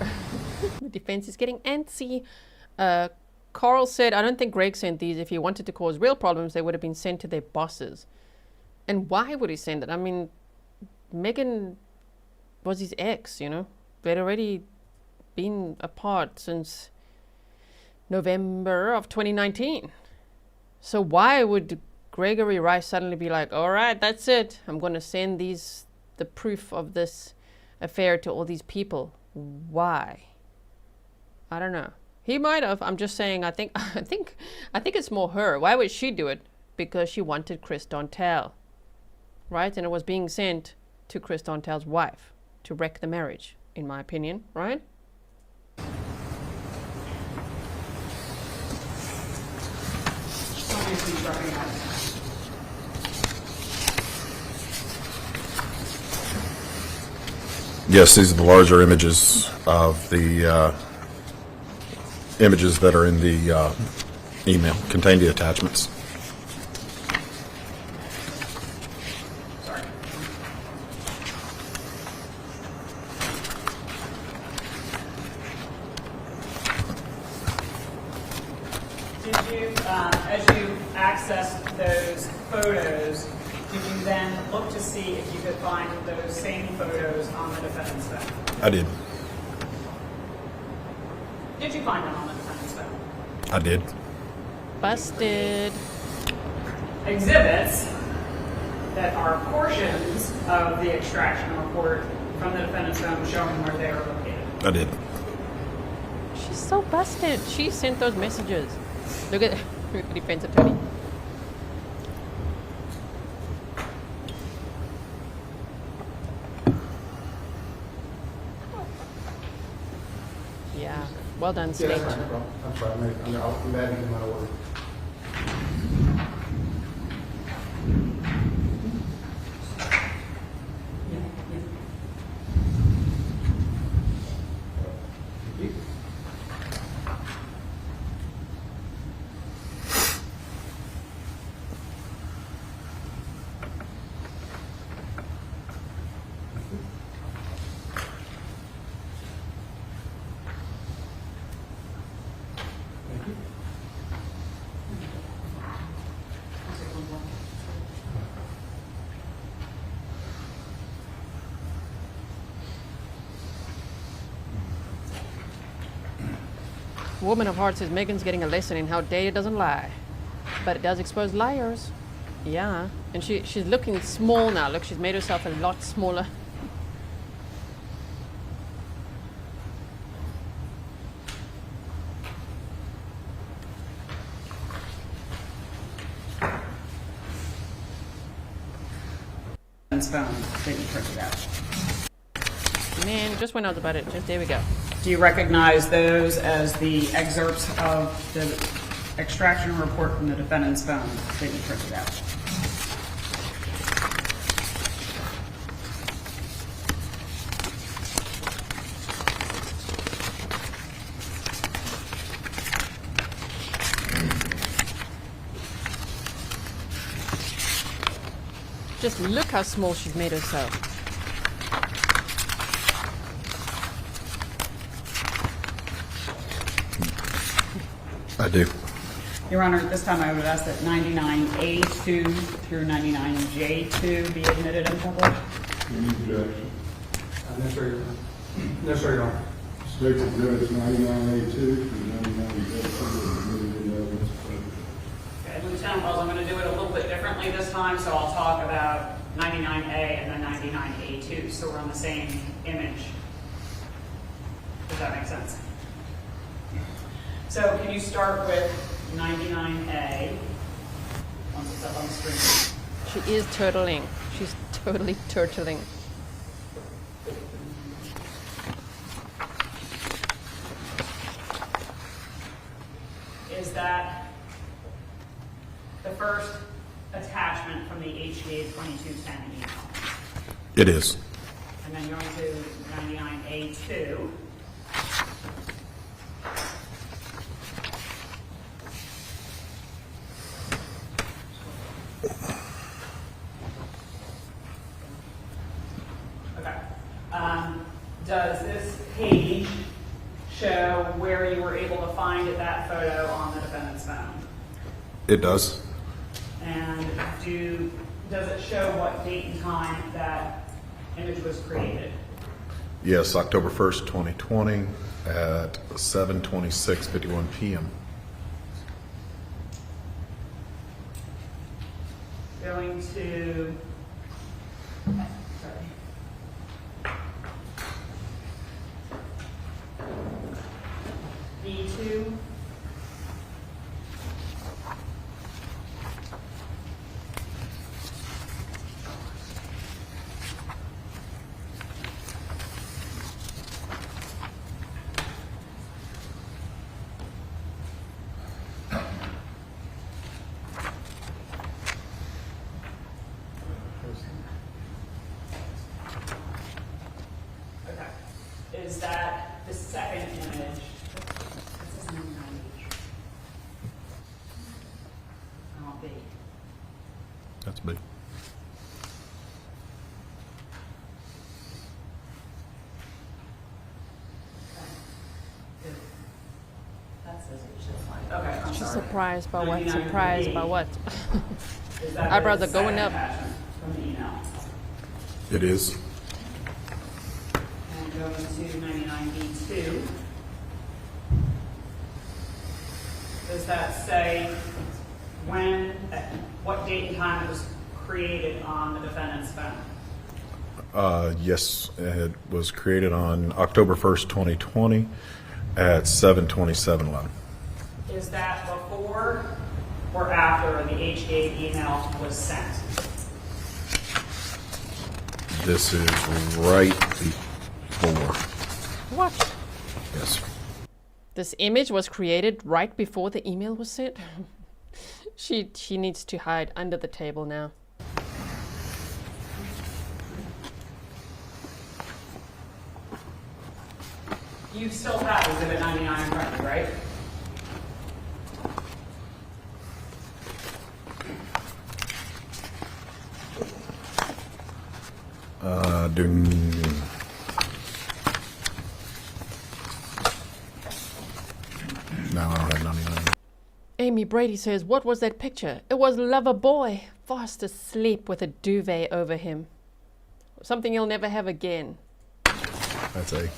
The defense is getting antsy. Carl said, I don't think Greg sent these. If he wanted to cause real problems, they would have been sent to their bosses. And why would he send it? I mean, Meagan was his ex, you know. They'd already been apart since November of 2019. So why would Gregory Rice suddenly be like, all right, that's it. I'm going to send the proof of this affair to all these people. Why? I don't know. He might have. I'm just saying, I think it's more her. Why would she do it? Because she wanted Chris Dontell, right? And it was being sent to Chris Dontell's wife to wreck the marriage, in my opinion, right? Yes, these are the larger images of the images that are in the email, contain the attachments. Sorry. Did you, as you accessed those photos, did you then look to see if you could find those same photos on the defendant's phone? I did. Did you find them on the defendant's phone? I did. Busted. Exhibits that are portions of the extraction report from the defendant's phone showing where they are located. I did. She's so busted. She sent those messages. Look at the defense attorney. Yeah, well done, Yeah, State. that's fine, no problem. I'm sorry, I'm adding in my order. Woman of Heart says Meagan's getting a lesson in how data doesn't lie, but it does expose liars. Yeah, and she's looking small now. Look, she's made herself a lot smaller. Phone that you printed out. Man, just when I was about it, just there we go. Do you recognize those as the excerpts of the extraction report from the defendant's phone that you printed out? Just look how small she's made herself. I do. Your Honor, at this time I would ask that 99A2 through 99J2 be admitted and published. Any objection? No, sir, Your Honor. No, sir, Your Honor. State's exhibits 99A2 through 99J2. Okay, Lieutenant Wells, I'm going to do it a little bit differently this time, so I'll talk about 99A and then 99A2, so we're on the same image. Does that make sense? So can you start with 99A once it's up on the screen? She is turtling. She's totally turtling. Is that the first attachment from the HCA 2210 email? It is. And then going to 99A2. Okay. Does this page to find that photo on the defendant's phone? It does. And does it show what date and time that image was created? Yes, October 1st, 2020 at 7:26:51 p.m. Going to, B2. Okay. Is that the second image? This is 99 each. Oh, B. That's big. Okay. That says it should find. Okay, I'm She's sorry. surprised by what? 99 Surprised B. by what? Is that Eyebrows the are going second up. attachment from the email? It is. And going to 99B2. Does that say what date and time it was created on the defendant's phone? Yes, it was created on October 1st, 2020 at 7:27:11. Is that before or after the HDA email was sent? This is right before. What? Yes. This image was created right before the email was sent? She needs to hide under the table now. You still have Exhibit 99 in front of you, right? No, I don't have 99. Amy Brady says, what was that picture? It was Lover Boy, fast asleep with a duvet over him. Something he'll never have again. That's A.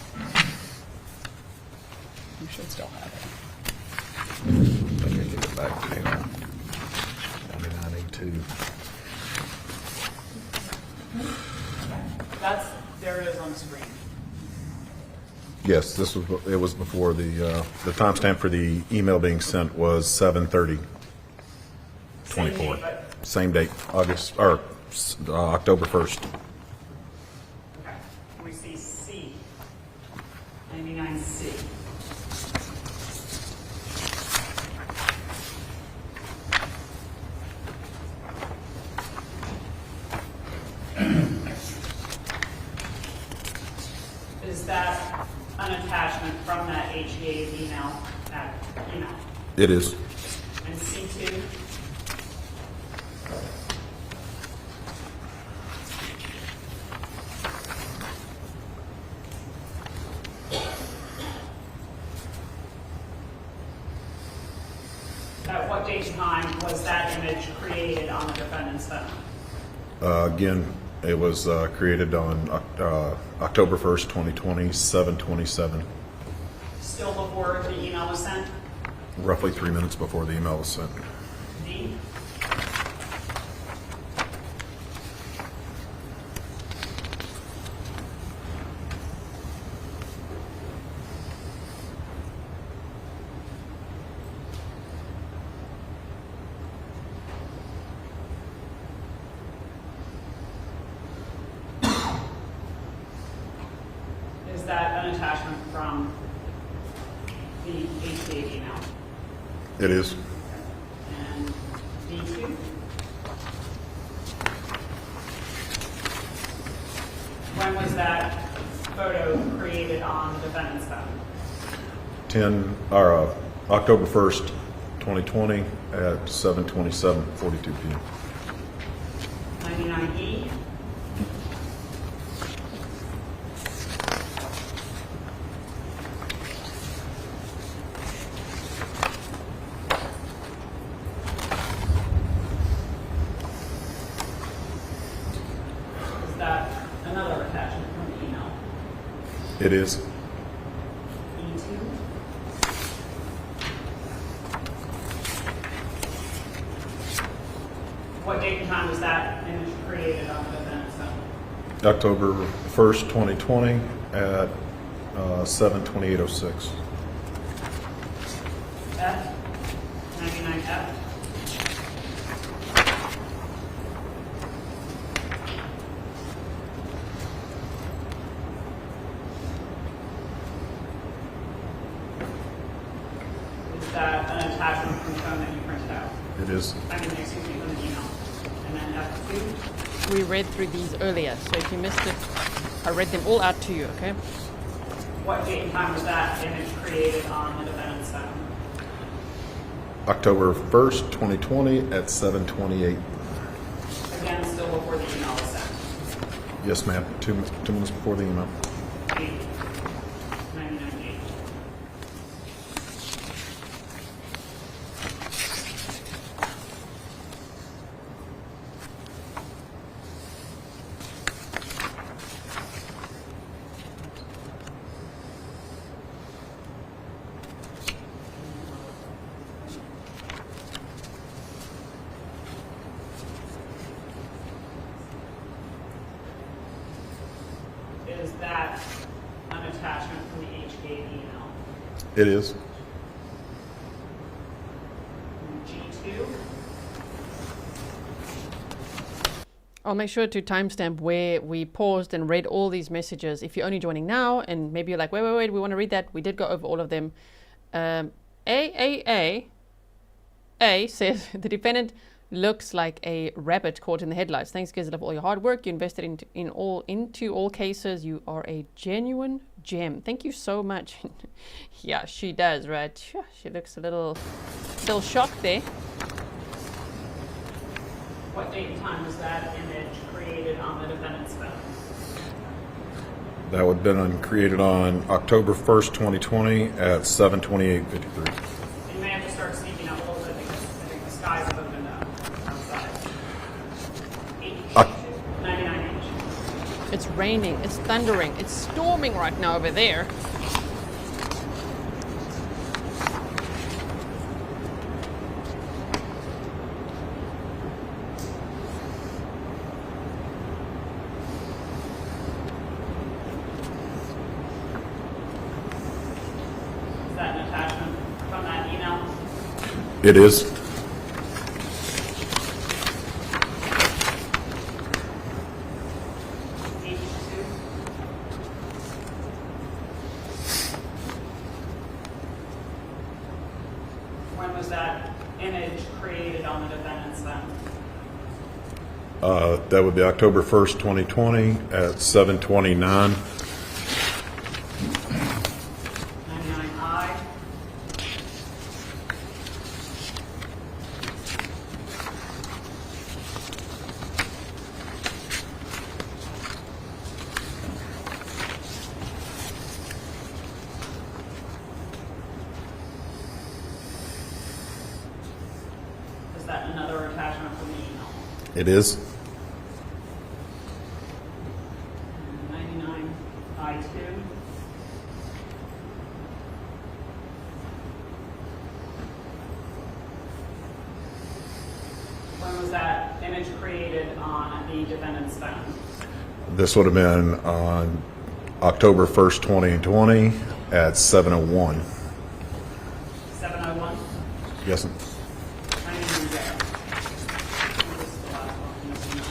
You should still have it. Let me get it back. Hang on. 99A2. There it is on the screen. Yes, it was before the timestamp for the email being sent was 7:30. 24. Same date, October 1st. Okay. We see C. 99C. Is that an attachment from that HEA's email? It is. And C2? At what date and time was that image created on the defendant's phone? Again, it was created on October 1st, 2020, 7:27. Still before the email was sent? Roughly 3 minutes before the email was sent. D? Is that an attachment from the HDA email? It is. And D2? When was that photo created on the defendant's phone? October 1st, 2020 at 7:27:42 p.m. 99E? It is. E2. What date and time was that image created on the defendant's phone? October 1st, 2020 at 7:28:06. F, 99F. Is that an attachment from the phone that you printed out? It is. I mean, excuse me, from the email. And then F2. We read through these earlier, so if you missed it, I read them all out to you, okay? What date and time was that image created on the defendant's phone? October 1st, 2020 at 7:28. Again, still before the email was sent. Yes, ma'am. 2 minutes before the email. 99H. Is that an attachment from the HK email? It is. G2. I'll make sure to timestamp where we paused and read all these messages. If you're only joining now and maybe you're like, wait, we want to read that. We did go over all of them. A says the defendant looks like a rabbit caught in the headlights. Thanks, Grizzly, for all your hard work. You invested into all cases. You are a genuine gem. Thank you so much. Yeah, she does, right? She looks a little shocked there. What date and time was that image created on the defendant's phone? That would have been created on October 1st, 2020 at 7:28:53. You may have to start speaking up a little bit because I think the skies have opened up outside. 99H. It's raining, it's thundering, it's storming right now over there. Is that an attachment from that email? It is. H2. When was that image created on the defendant's phone? That would be October 1st, 2020 at 7:29. 99I. Is that another attachment from the email? It is. 99I2. When was that image created on the defendant's phone? This would have been on October 1st, 2020 at 7:01. 701? Yes, sir. 99J. This is the last one from this email.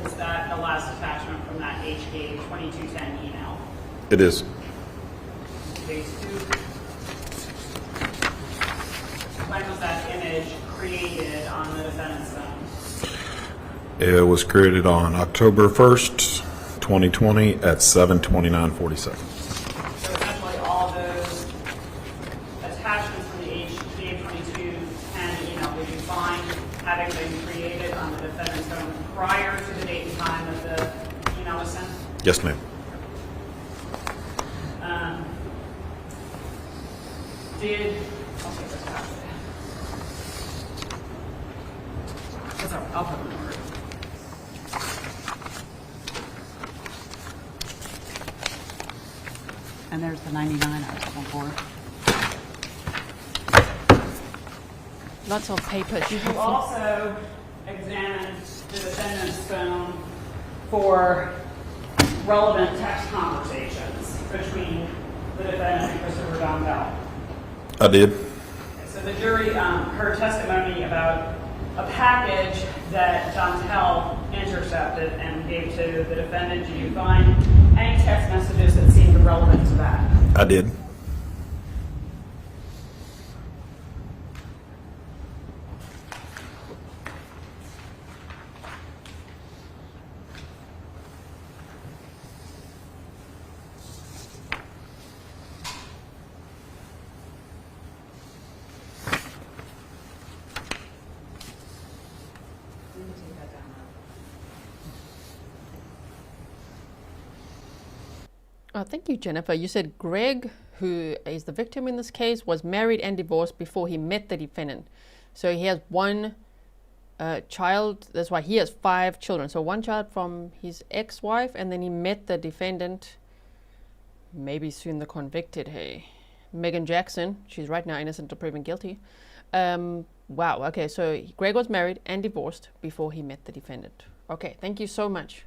Is that the last attachment from that HK 2210 email? It is. Phase 2. When was that image created on the defendant's phone? It was created on October 1st, 2020 at 7:29:47. So essentially all those attachments from the HK2210 email, did you find having been created on the defendant's phone prior to the date and time that the email was sent? Yes, ma'am. I'll take this back. That's all right, I'll put them in order. And there's the 99 I was looking for. Lots of papers. You also examined the defendant's phone for relevant text conversations between the defendant and Christopher Dontell. I did. So the jury heard testimony about a package that Dontell intercepted and gave to the defendant. Did you find any text messages that seemed relevant to that? I did. Oh, thank you, Jennifer. You said Greg, who is the victim in this case, was married and divorced before he met the defendant. So he has one child. That's why he has 5 children. So one child from his ex-wife, and then he met the defendant, maybe soon the convicted, hey. Meagan Jackson. She's right now innocent until proven guilty. Wow, okay, so Greg was married and divorced before he met the defendant. Okay, thank you so much.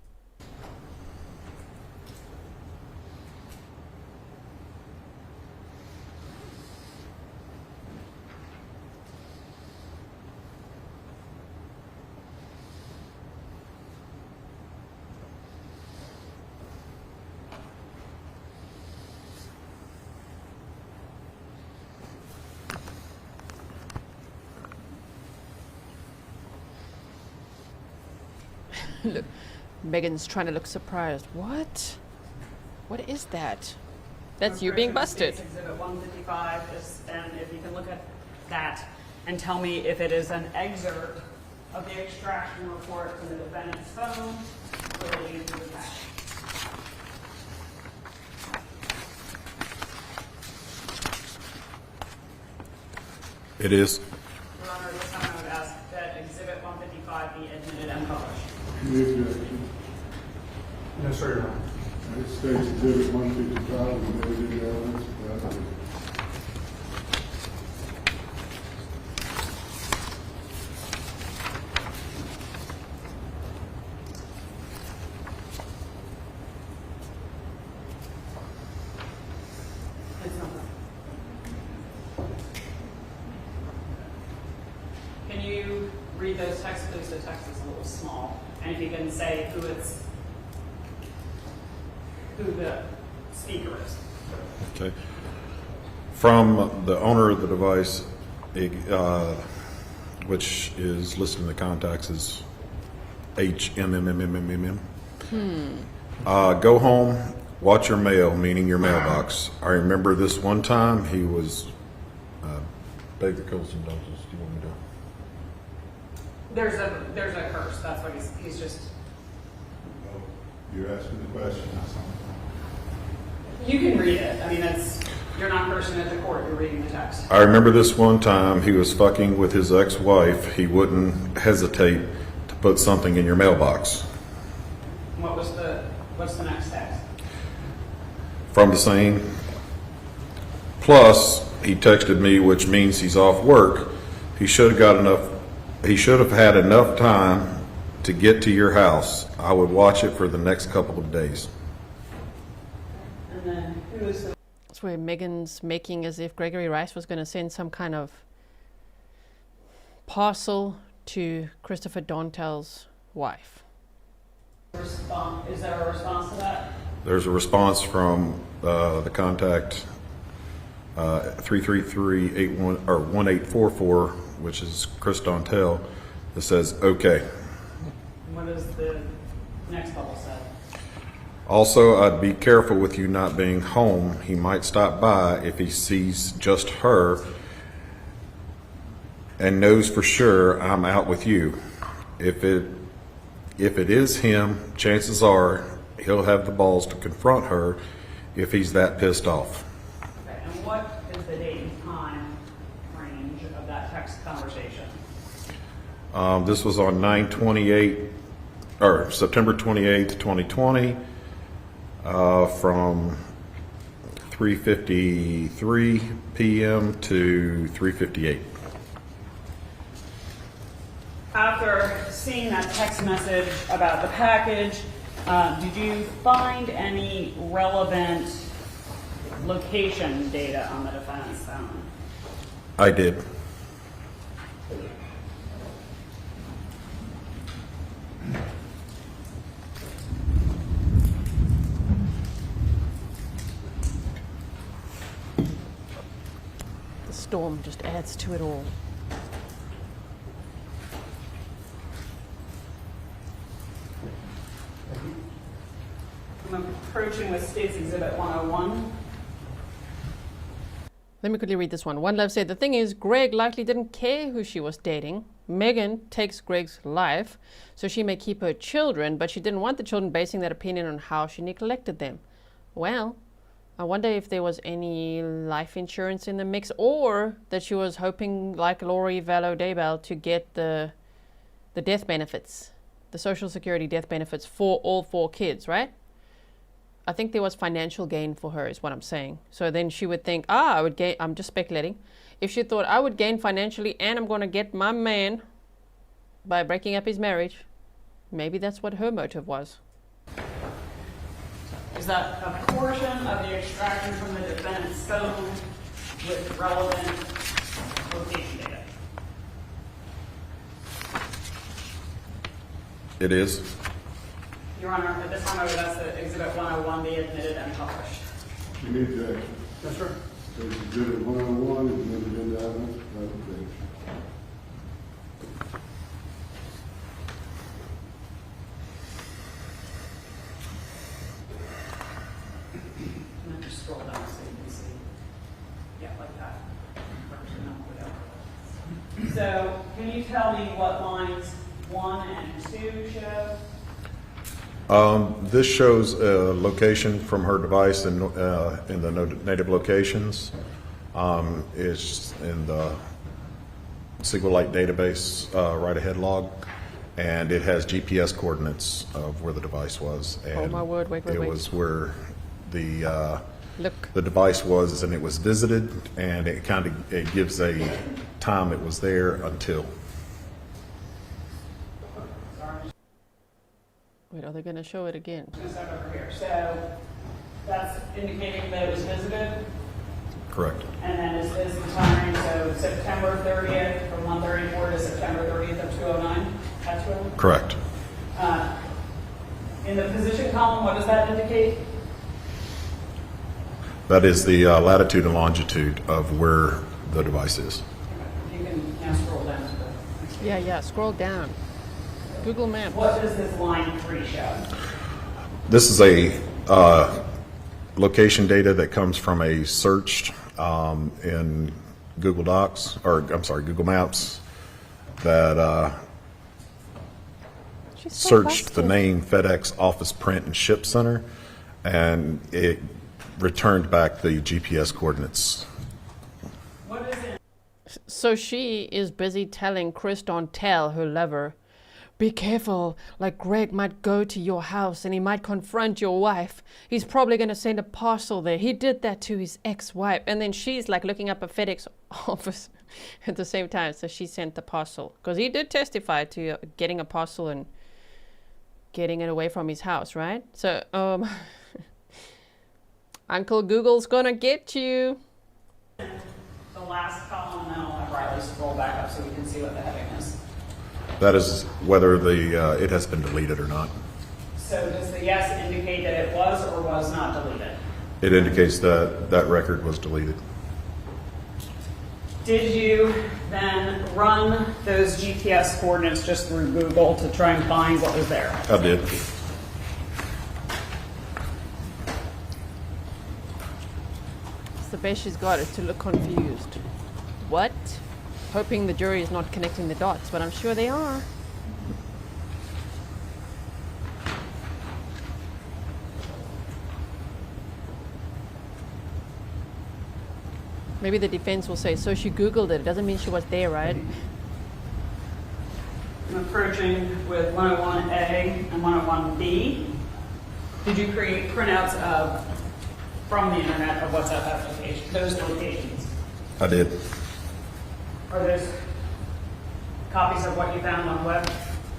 Look, Megan's trying to look surprised. What? What is that? That's you being busted. Exhibit 155 is, and if you can look at that and tell me if it is an excerpt of the extraction report from the defendant's phone relating to the package. It is. Your Honor, this time I would ask that exhibit 155 be admitted and published. Any objection? No, sir, Your Honor. It states exhibit 155, and there is evidence. It's not that. Can you read those texts, please? The text is a little small. And if you can say who the speaker is. Okay. From the owner of the device, which is listed in the contacts as HMMMMMM. Go home, watch your mail, meaning your mailbox. I remember this one time he was, beg the Colson doses. Do you want me to? There's a curse. That's what he's just. You're asking the question. You can read it. I mean, you're not cursing at the court. You're reading the text. I remember this one time he was fucking with his ex-wife. He wouldn't hesitate to put something in your mailbox. What's the next text? From the same. Plus, he texted me, which means he's off work. He should have had enough time to get to your house. I would watch it for the next couple of days. And then who is the? That's where Megan's making as if Gregory Rice was going to send some kind of parcel to Christopher Dontell's wife. Is there a response to that? There's a response from the contact 33381 or 1844, which is Chris Dontell, that says okay. What does the next bubble say? Also, I'd be careful with you not being home. He might stop by if he sees just her and knows for sure I'm out with you. If it is him, chances are he'll have the balls to confront her if he's that pissed off. Okay, and what is the date and time range of that text conversation? This was on September 28th, 2020, from 3:53 p.m. to 3:58. After seeing that text message about the package, did you find any relevant location data on the defendant's phone? I did. The storm just adds to it all. I'm approaching with State's Exhibit 101. Let me quickly read this one. One Love said, the thing is, Greg likely didn't care who she was dating. Meagan takes Greg's life so she may keep her children, but she didn't want the children basing that opinion on how she neglected them. Well, I wonder if there was any life insurance in the mix, or that she was hoping, like Lori Vallow Daybell, to get the death benefits, the Social Security death benefits for all 4 kids, right? I think there was financial gain for her, is what I'm saying. So then she would think, I would gain, I'm just speculating. If she thought I would gain financially and I'm going to get my man by breaking up his marriage, maybe that's what her motive was. Is that a portion of the extraction from the defendant's phone with relevant location data? It is. Your Honor, at this time I would ask that Exhibit 101 be admitted and published. You need to. Yes, sir. So Exhibit 101 is admitted into evidence. Okay. And then just scroll down so you can see. Yeah, like that. So, can you tell me what lines 1 and 2 show? This shows a location from her device in the native locations. It's in the SQLite database right ahead log, and it has GPS coordinates of where the device was. And oh my word! Wait. It was where the Look. the device was, and it was visited, and it gives a time it was there until. Wait, are they going to show it again? Just over here. So that's indicating that it was visited. Correct. And then is the time range, so September 30th from 1:34 to September 30th of 209? That's what? Correct. In the position column, what does that indicate? That is the latitude and longitude of where the device is. You can now scroll down to the. Yeah. Scroll down. Google Maps. What does this line 3 show? This is a location data that comes from a search in Google Docs, or I'm sorry, Google Maps, that searched the name FedEx Office Print and Ship Center, and it returned back the GPS coordinates. What is it? So she is busy telling Chris Dontell, her lover, be careful, like Greg might go to your house and he might confront your wife. He's probably going to send a parcel there. He did that to his ex-wife. And then she's like looking up a FedEx office at the same time. So she sent the parcel. Because he did testify to getting a parcel and getting it away from his house, right? So, Uncle Google's going to get you. The last column, and then I'll have Riley scroll back up so we can see what the heading is. That is whether it has been deleted or not. So does the yes indicate that it was or was not deleted? It indicates that that record was deleted. Did you then run those GPS coordinates just through Google to try and find what was there? I did. It's the best she's got is to look confused. What? Hoping the jury is not connecting the dots, but I'm sure they are. Maybe the defense will say, so she Googled it. It doesn't mean she was there, right? I'm approaching with 101A and 101B. Did you create printouts from the internet of WhatsApp applications, those locations? I did. Are those copies of what you found on the web?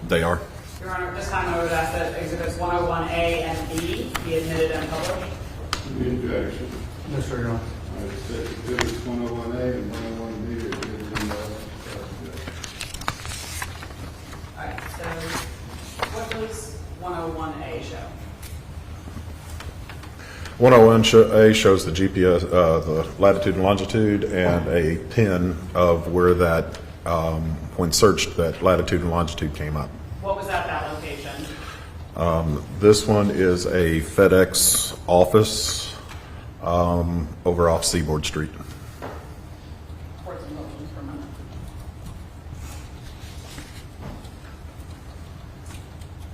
They are. Your Honor, at this time I would ask that exhibits 101A and B be admitted and published. Any objection? Yes, sir, Your Honor. All right, state exhibits 101A and 101B are admitted in Alright, so what does 101A show? 101A shows the GPS, the latitude and longitude, and a pin of where that, when searched, that latitude and longitude came up. What was at that location? This one is a FedEx office over off Seaboard Street. Courts and motions for a minute.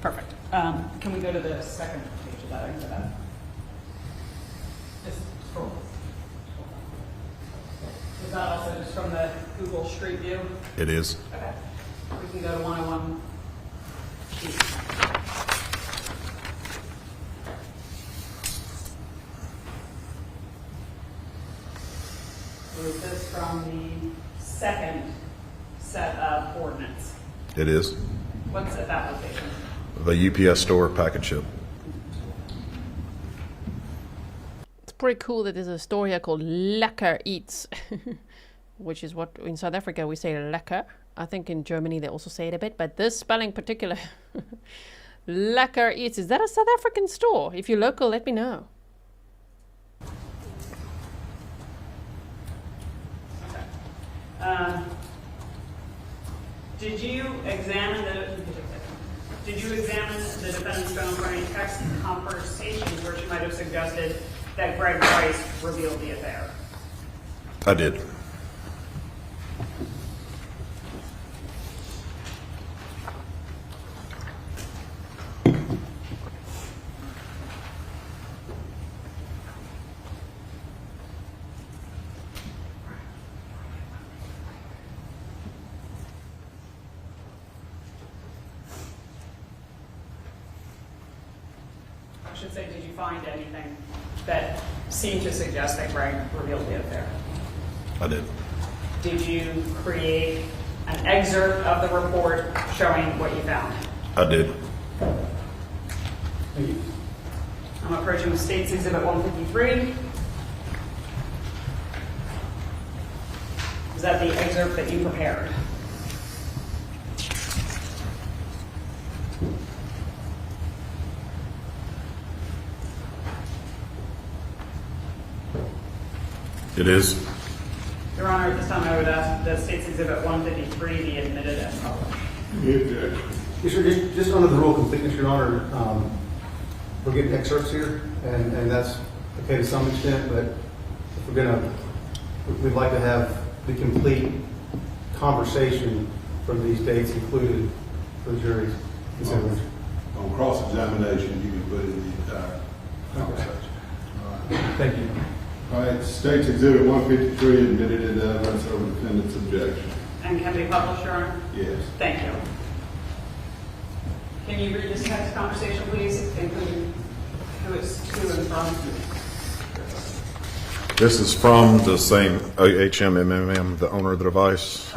Perfect. Can we go to the second page of that exhibit? Just scroll. Is that also just from the Google Street View? It is. Okay. We can go to 101. Is this from the second set of coordinates? It is. What's at that location? The UPS store package ship. It's pretty cool that there's a store here called Lekker Eats, which is what in South Africa we say lekker. I think in Germany they also say it a bit, but this spelling particular, Lekker Eats, is that a South African store? If you're local, let me know. Okay. Did you examine the defendant's phone for any text conversations where she might have suggested that Greg Rice revealed the affair? I did. I should say, did you find anything that seemed to suggest that Greg revealed the affair? I did. Did you create an excerpt of the report showing what you found? I did. Thank you. I'm approaching with State's Exhibit 153. Is that the excerpt that you prepared? It is. Your Honor, at this time I would ask that State's Exhibit 153 be admitted and published. Any objection? Yes, sir, just under the rule of completeness, Your Honor, we're getting excerpts here, and that's okay to some extent, but if we'd like to have the complete conversation from these dates included for the jury's consideration. On cross-examination, you can put in the entire conversation. Thank you. All right, State's Exhibit 153 admitted into evidence over defendant's objection. And can be published, Your Honor? Yes. Thank you. Can you read this text conversation, please, including who it's to and from? This is from the same HMMM, the owner of the device.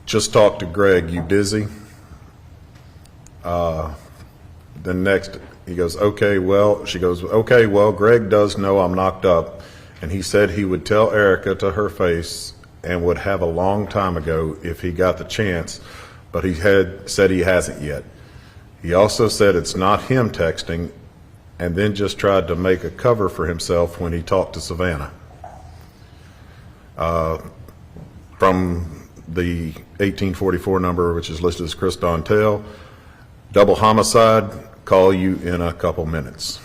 Just talked to Greg, you busy? Then next, he goes, okay, well, she goes, okay, well, Greg does know I'm knocked up, and he said he would tell Erica to her face and would have a long time ago if he got the chance, but he had said he hasn't yet. He also said it's not him texting, and then just tried to make a cover for himself when he talked to Savannah. From the 1844 number, which is listed as Chris Dontell, double homicide, call you in a couple minutes.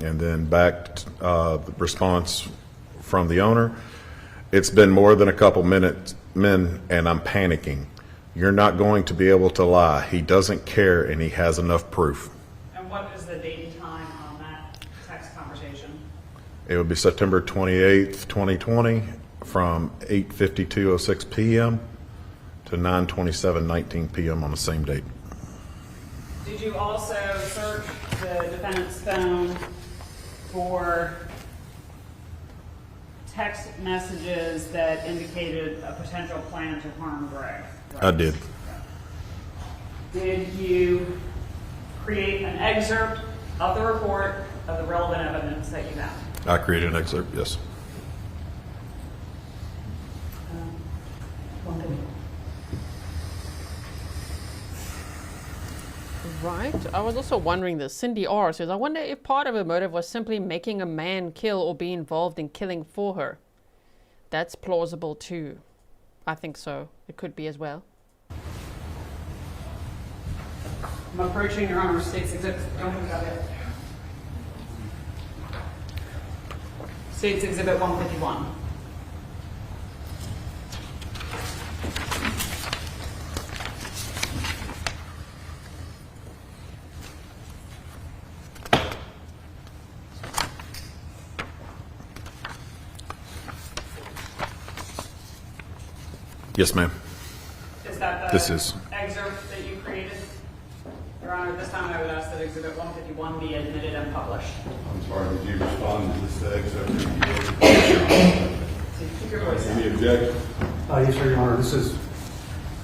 And then back the response from the owner, it's been more than a couple minutes, men, and I'm panicking. You're not going to be able to lie. He doesn't care, and he has enough proof. And what is the date and time on that text conversation? It would be September 28th, 2020, from 8:52:06 p.m. to 9:27:19 p.m. on the same date. Did you also search the defendant's phone for text messages that indicated a potential plan to harm Greg? Right? I did. Did you create an excerpt of the report of the relevant evidence that you have? I created an excerpt, yes. Right. I was also wondering this. Cindy R says, I wonder if part of her motive was simply making a man kill or be involved in killing for her. That's plausible too. I think so. It could be as well. I'm approaching Your Honor State's Exhibit. Don't look at it. State's Exhibit 151. Yes, ma'am. Is that the excerpt that you created? Your Honor, this time I would ask that Exhibit 151 be admitted and published. I'm sorry, did you respond to this excerpt? Keep your voice down. Any objection? Yes, sir, Your Honor. This is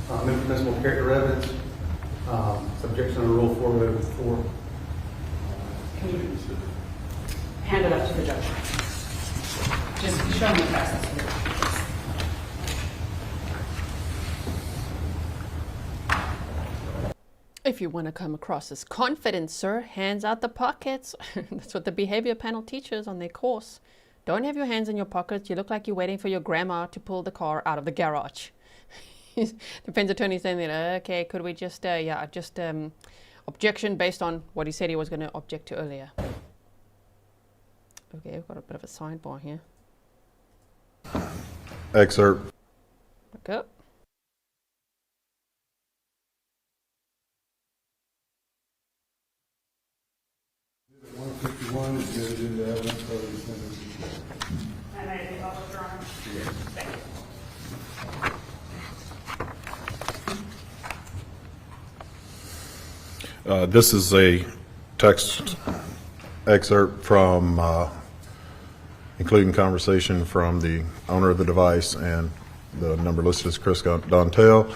impermissible character evidence. Objection under Rule 404. Can you hand it up to the judge? Just show me the process. If you want to come across as confident, sir, hands out the pockets. That's what the behavior panel teaches on their course. Don't have your hands in your pockets. You look like you're waiting for your grandma to pull the car out of the garage. Defense attorney saying that, okay, could we just, objection based on what he said he was going to object to earlier. Okay, we've got a bit of a sidebar here. Excerpt. Okay. And I think I'll withdraw. Thank you. This is a text excerpt from, including conversation from the owner of the device, and the number listed is Chris Dontell.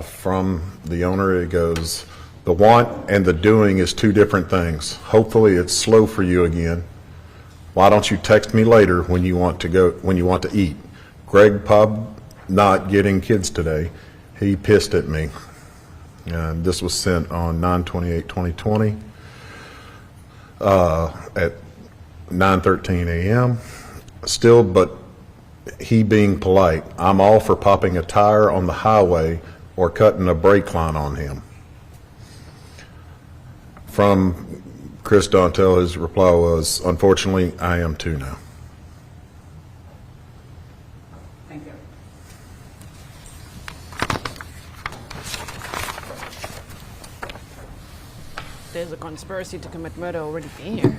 From the owner, it goes, "The want and the doing is two different things. Hopefully it's slow for you again. Why don't you text me later when you want to eat? Greg pub not getting kids today. He pissed at me." And this was sent on 9/28/2020 at 9:13 a.m. Still, but he being polite, "I'm all for popping a tire on the highway or cutting a brake line on him." From Chris Dontell, his reply was, "Unfortunately, I am too now." Thank you. There's a conspiracy to commit murder already there.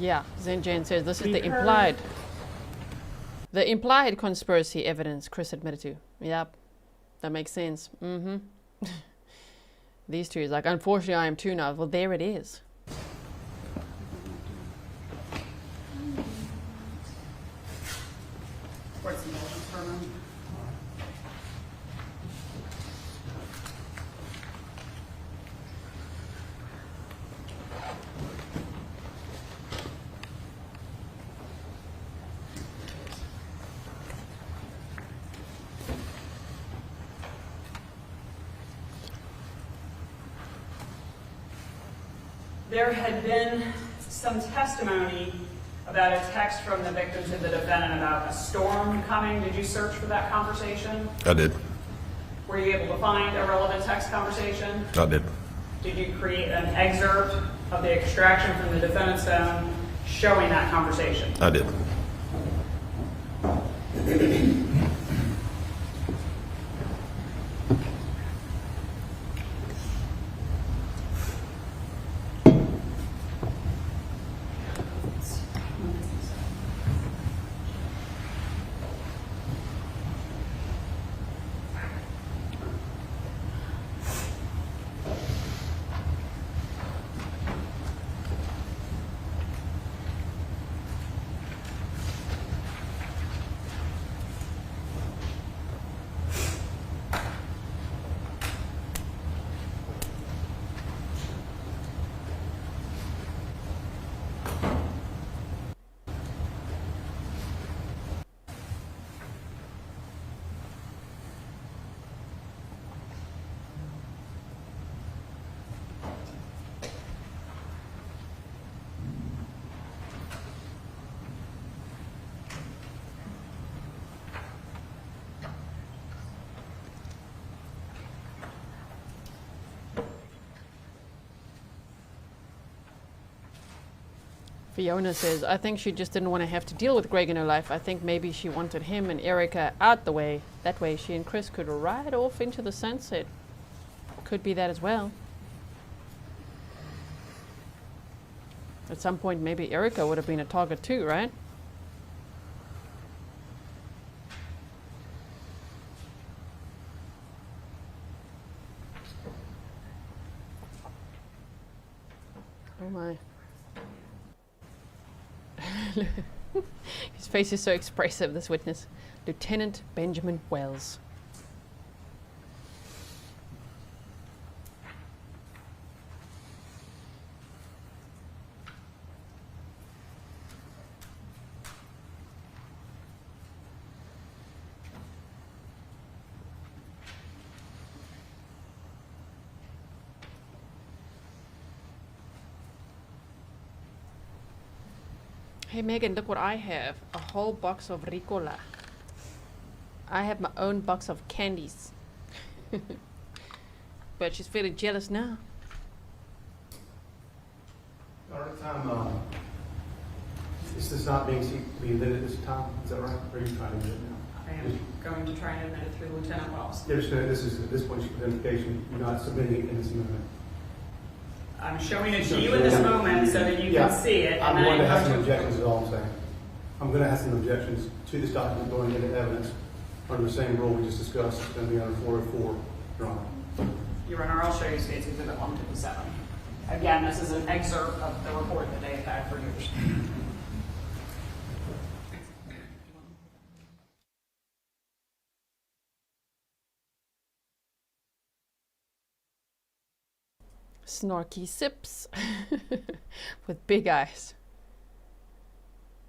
Yeah, Zenjan says this is the implied conspiracy evidence Chris admitted to. Yep, that makes sense. These two is like, unfortunately, I am too now. Well, there it is. Court's indulgence for a moment. There had been some testimony about a text from the victim to the defendant about a storm coming. Did you search for that conversation? I did. Were you able to find a relevant text conversation? I did. Did you create an excerpt of the extraction from the defendant's phone showing that conversation? I did. Fiona says, I think she just didn't want to have to deal with Greg in her life. I think maybe she wanted him and Erica out the way. That way she and Chris could ride off into the sunset. Could be that as well. At some point, maybe Erica would have been a target too, right? Oh my. His face is so expressive, this witness. Lieutenant Benjamin Wells. Hey Megan, look what I have. A whole box of Ricola. I have my own box of candies. But she's feeling jealous now. All right, time, this is not being admitted this time, is that right? Or are you trying to admit it now? I am going to try and admit it through Lieutenant Wells. They're just gonna, this is, at this point, your identification, you're not submitting it in this amendment. I'm showing it to you in this moment so that you Yeah. can see it. I'm and going to then have some I'm objections, is all I'm saying. I'm going to have some objections to this document going into evidence under the same rule we just discussed. It's going to be under 404, Your Honor. Your Honor, I'll show you States Exhibit 157. Again, this is an excerpt of the report that they have had for years. Snarky sips with big eyes.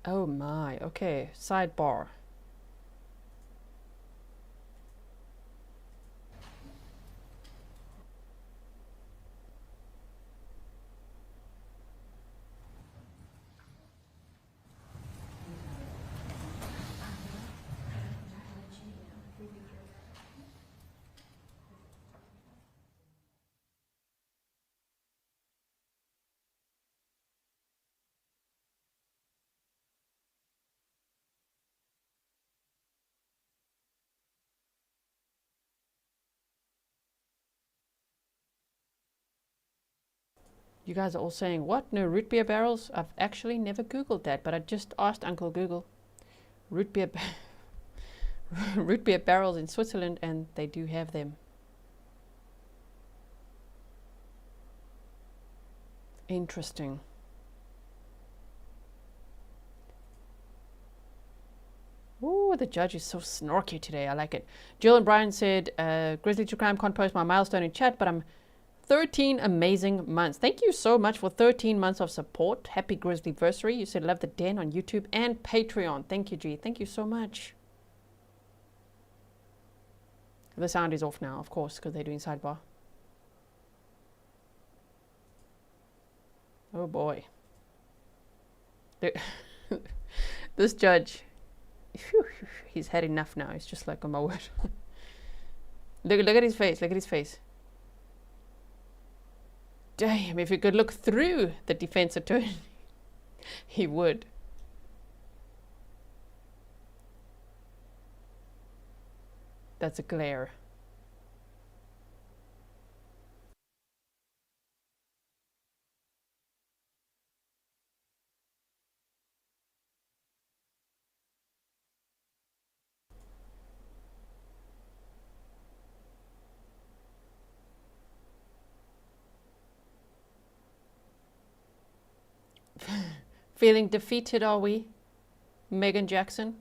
Oh my, okay, sidebar. You guys are all saying, what? No root beer barrels? I've actually never Googled that, but I just asked Uncle Google. Root beer, root beer barrels in Switzerland, and they do have them. Interesting. Ooh, the judge is so snarky today. I like it. Jill and Brian said, Grizzly True Crime can't post my milestone in chat, but I'm 13 amazing months. Thank you so much for 13 months of support. Happy Grizzlyversary. You said love the den on YouTube and Patreon. Thank you, G. Thank you so much. The sound is off now, of course, because they're doing sidebar. Oh boy. This judge, he's had enough now. He's just like, oh my word. Look at his face. Look at his face. Damn, if he could look through the defense attorney, he would. That's a glare. Feeling defeated, are we, Meagan Jackson?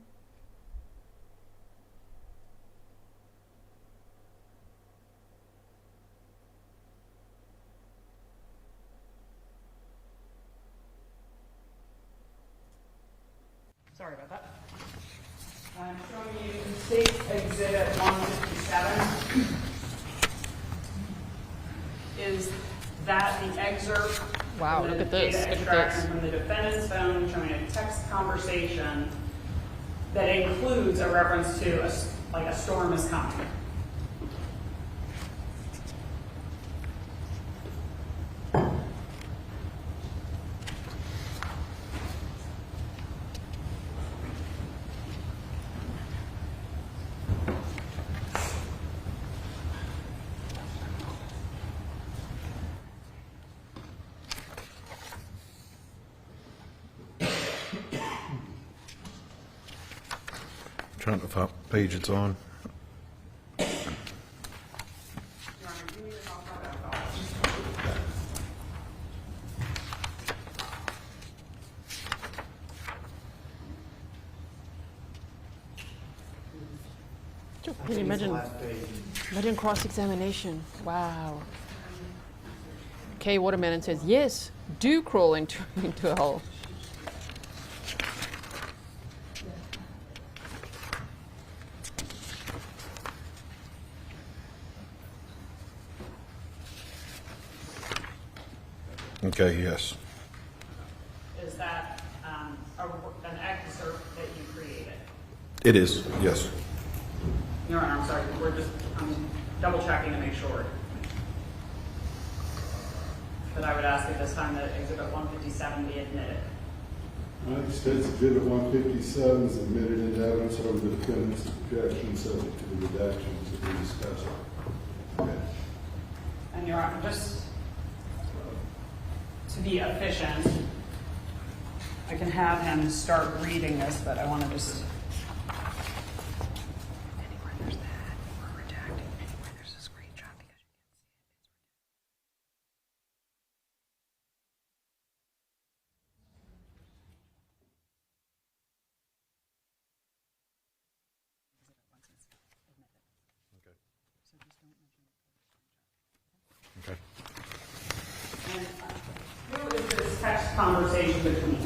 Sorry about that. I'm showing you State Exhibit 157. Is that the excerpt? Wow, from the look at this. data Look at extraction this. from the defendant's phone showing a text conversation that includes a reference to a storm is coming. Trying to find what page it's on. Can you imagine? Imagine cross-examination. Wow. Kay Watermelon says, yes, do crawl into a hole. Okay, yes. Is that an excerpt that you created? It is, yes. Your Honor, I'm sorry, I'm double checking to make sure. But I would ask at this time that Exhibit 157 be admitted. United States Exhibit 157 is admitted into evidence over the defendant's objection subject to the redactions that we discussed. Okay. And Your Honor, just to be efficient, I can have him start reading this, but I want to just... Anywhere there's that, we're redacting. Anywhere there's a screenshot because you can't see it. Okay. And who is this text conversation between?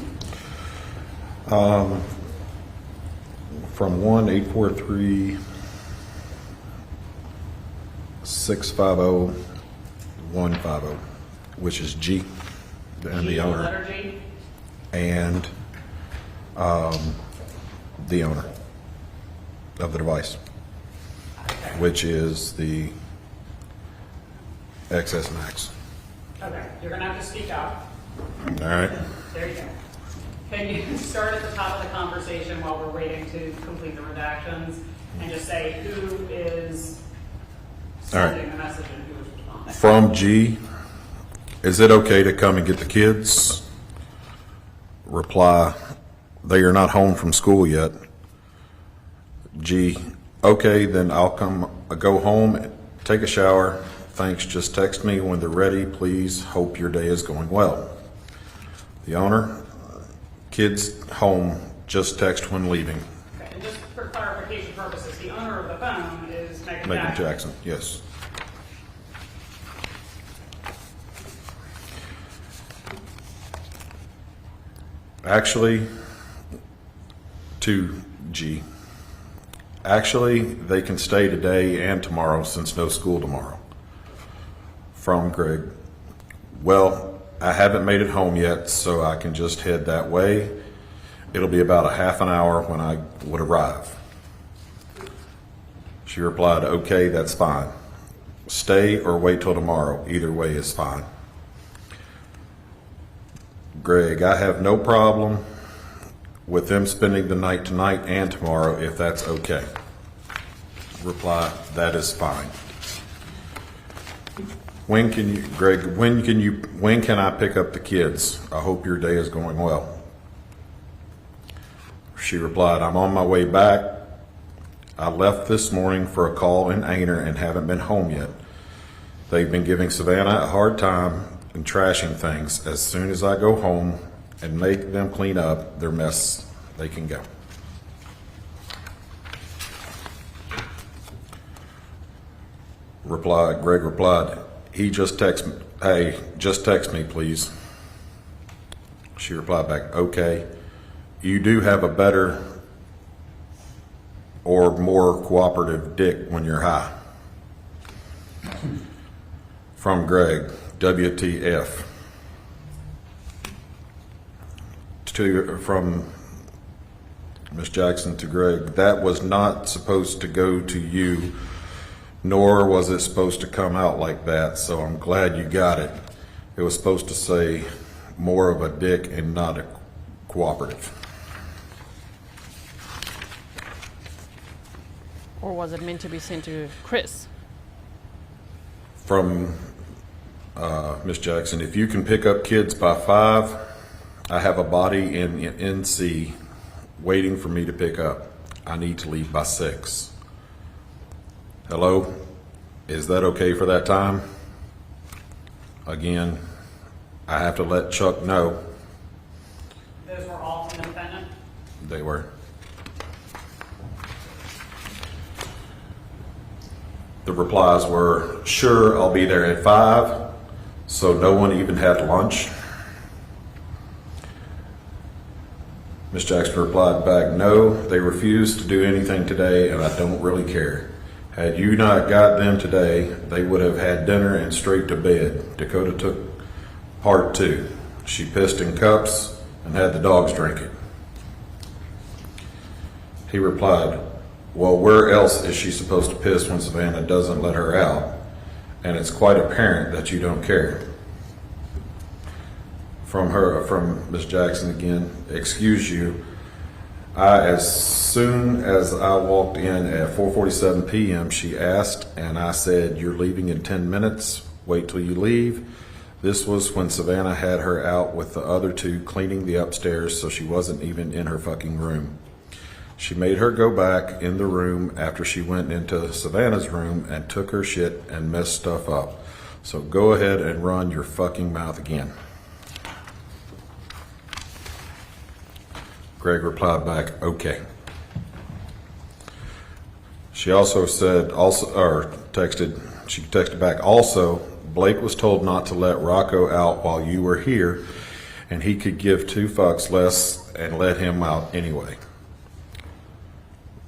From 1-843-650-150, which is G, and the owner. Letter G? And the owner of the device, which is the XS Max. Okay, you're going to have to speak up. All right. There you go. Can you start at the top of the conversation while we're waiting to complete the redactions and just say who is sending the message and who is responding? From G, is it okay to come and get the kids? Reply, they are not home from school yet. G, okay, then I'll go home, take a shower. Thanks, just text me when they're ready, please. Hope your day is going well. The owner, kids home, just text when leaving. Okay, and just for clarification purposes, the owner of the phone is Meagan Meagan Jackson. Jackson, yes. Actually, to G. Actually, they can stay today and tomorrow since no school tomorrow. From Greg. Well, I haven't made it home yet, so I can just head that way. It'll be about a half an hour when I would arrive. She replied, okay, that's fine. Stay or wait till tomorrow. Either way is fine. Greg, I have no problem with them spending the night tonight and tomorrow if that's okay. Reply, that is fine. When can you, Greg, when can I pick up the kids? I hope your day is going well. She replied, I'm on my way back. I left this morning for a call in Aner and haven't been home yet. They've been giving Savannah a hard time and trashing things. As soon as I go home and make them clean up their mess, they can go. Greg replied, he just texted me, hey, just text me, please. She replied back, okay, you do have a better or more cooperative dick when you're high. From Greg, WTF. From Ms. Jackson to Greg, that was not supposed to go to you, nor was it supposed to come out like that, so I'm glad you got it. It was supposed to say more of a dick and not a cooperative. Or was it meant to be sent to Chris? From Ms. Jackson, if you can pick up kids by 5, I have a body in NC waiting for me to pick up. I need to leave by 6. Hello? Is that okay for that time? Again, I have to let Chuck know. Those were all from the defendant? They were. The replies were, sure, I'll be there at 5, so no one even had lunch. Ms. Jackson replied back, no, they refused to do anything today, and I don't really care. Had you not got them today, they would have had dinner and straight to bed. Dakota took part 2. She pissed in cups and had the dogs drink it. He replied, well, where else is she supposed to piss when Savannah doesn't let her out? And it's quite apparent that you don't care. From Ms. Jackson again, excuse you. As soon as I walked in at 4:47 p.m., she asked, and I said, you're leaving in 10 minutes. Wait till you leave. This was when Savannah had her out with the other 2 cleaning the upstairs, so she wasn't even in her fucking room. She made her go back in the room after she went into Savannah's room and took her shit and messed stuff up. So go ahead and run your fucking mouth again. Greg replied back, okay. She also said, she texted back, also, Blake was told not to let Rocco out while you were here, and he could give 2 fucks less and let him out anyway.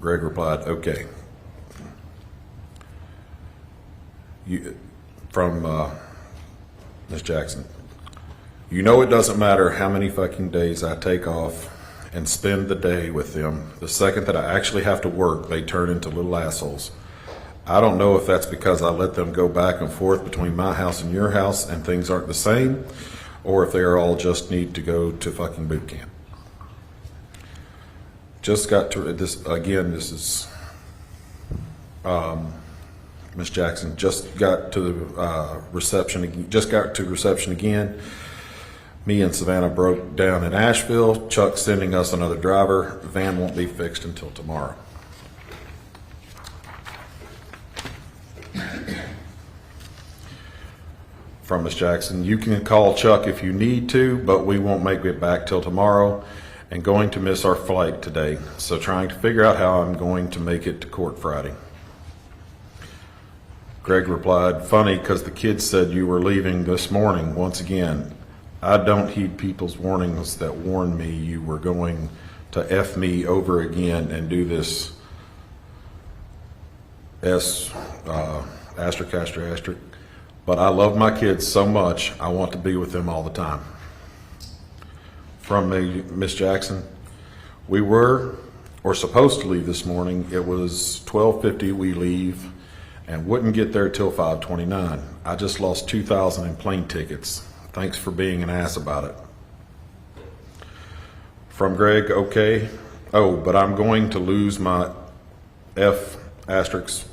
Greg replied, okay. From Ms. Jackson, you know it doesn't matter how many fucking days I take off and spend the day with them. The second that I actually have to work, they turn into little assholes. I don't know if that's because I let them go back and forth between my house and your house and things aren't the same, or if they are all just need to go to fucking boot camp. Just got to this again. This is Miss Jackson. Just got to reception. Just got to reception again. Me and Savannah broke down in Asheville. Chuck's sending us another driver. Van won't be fixed until tomorrow. From Miss Jackson, you can call Chuck if you need to, but we won't make it back till tomorrow. And going to miss our flight today, so trying to figure out how I'm going to make it to court Friday. Greg replied, funny, because the kids said you were leaving this morning. Once again, I don't heed people's warnings that warn me you were going to F me over again and do this asterisk. But I love my kids so much, I want to be with them all the time. From Miss Jackson, we were supposed to leave this morning. It was 12:50 we leave and wouldn't get there till 5:29. I just lost $2,000 in plane tickets. Thanks for being an ass about it. From Greg, okay. Oh, but I'm going to lose my F asterisk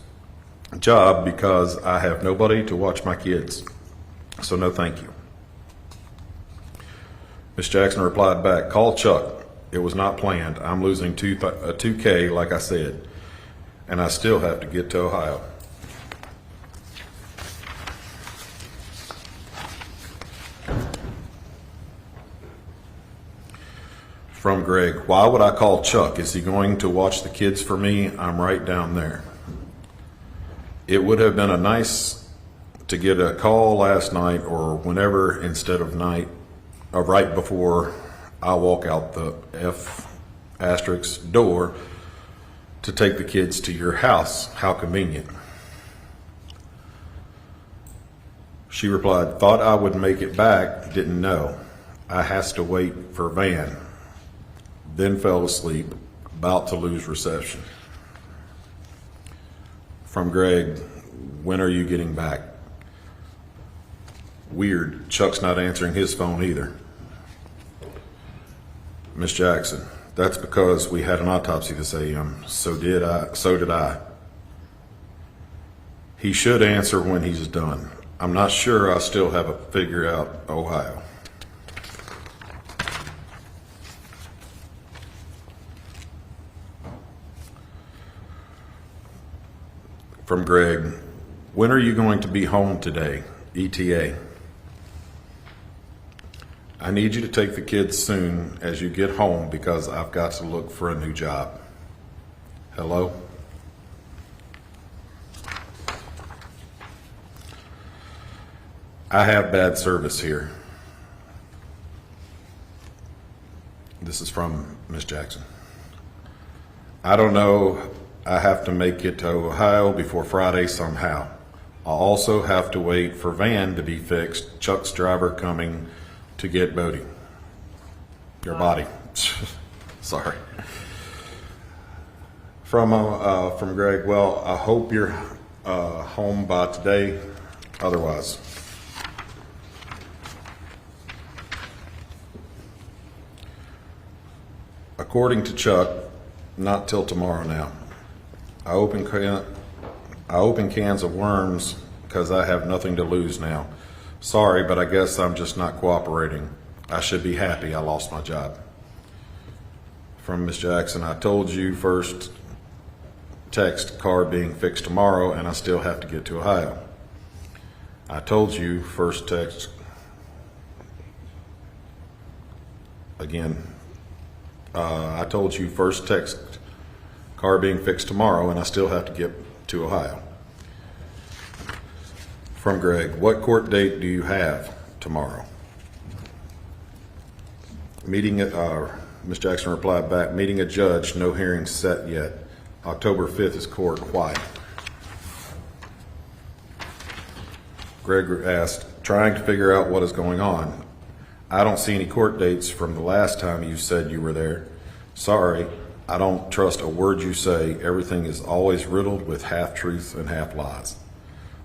job because I have nobody to watch my kids. So no thank you. Miss Jackson replied back, call Chuck. It was not planned. I'm losing $2K, like I said, and I still have to get to Ohio. From Greg, why would I call Chuck? Is he going to watch the kids for me? I'm right down there. It would have been a nice to get a call last night or whenever instead of night, right before I walk out the F asterisk door to take the kids to your house. How convenient. She replied, thought I would make it back, didn't know. I has to wait for Van. Then fell asleep, about to lose reception. From Greg, when are you getting back? Weird, Chuck's not answering his phone either. Miss Jackson, that's because we had an autopsy this AM. So did I. He should answer when he's done. I'm not sure I still have a figure out Ohio. From Greg, when are you going to be home today? ETA. I need you to take the kids soon as you get home because I've got to look for a new job. Hello? I have bad service here. This is from Ms. Jackson. I don't know. I have to make it to Ohio before Friday somehow. I'll also have to wait for van to be fixed. Chuck's driver coming to get Bodie. Your body. Sorry. From Greg, well, I hope you're home by today. Otherwise. According to Chuck, not till tomorrow now. I open cans of worms because I have nothing to lose now. Sorry, but I guess I'm just not cooperating. I should be happy I lost my job. From Ms. Jackson, I told you first text car being fixed tomorrow and I still have to get to Ohio. I told you first text again. I told you first text car being fixed tomorrow and I still have to get to Ohio. From Greg, what court date do you have tomorrow? Meeting at, Ms. Jackson replied back, meeting a judge, no hearing set yet. October 5th is court, why? Greg asked, trying to figure out what is going on. I don't see any court dates from the last time you said you were there. Sorry, I don't trust a word you say. Everything is always riddled with half-truths and half-lies.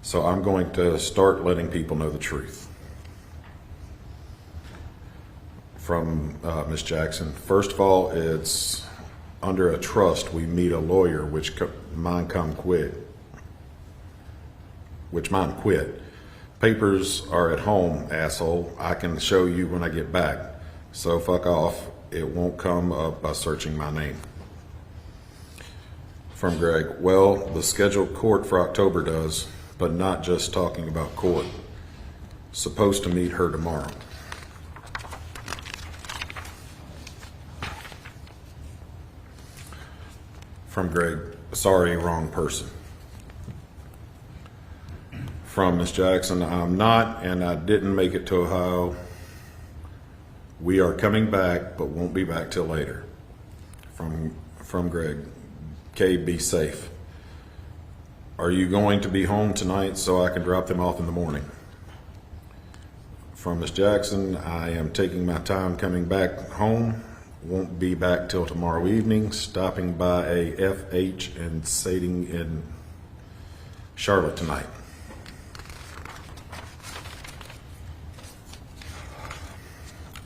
So I'm going to start letting people know the truth. From Ms. Jackson, first of all, it's under a trust we meet a lawyer, which mine quit. Papers are at home, asshole. I can show you when I get back. So fuck off. It won't come up by searching my name. From Greg, well, the scheduled court for October does, but not just talking about court. Supposed to meet her tomorrow. From Greg, sorry, wrong person. From Ms. Jackson, I'm not, and I didn't make it to Ohio. We are coming back, but won't be back till later. From Greg, Kay, be safe. Are you going to be home tonight so I can drop them off in the morning? From Ms. Jackson, I am taking my time coming back home. Won't be back till tomorrow evening. Stopping by a FH and sailing in Charlotte tonight.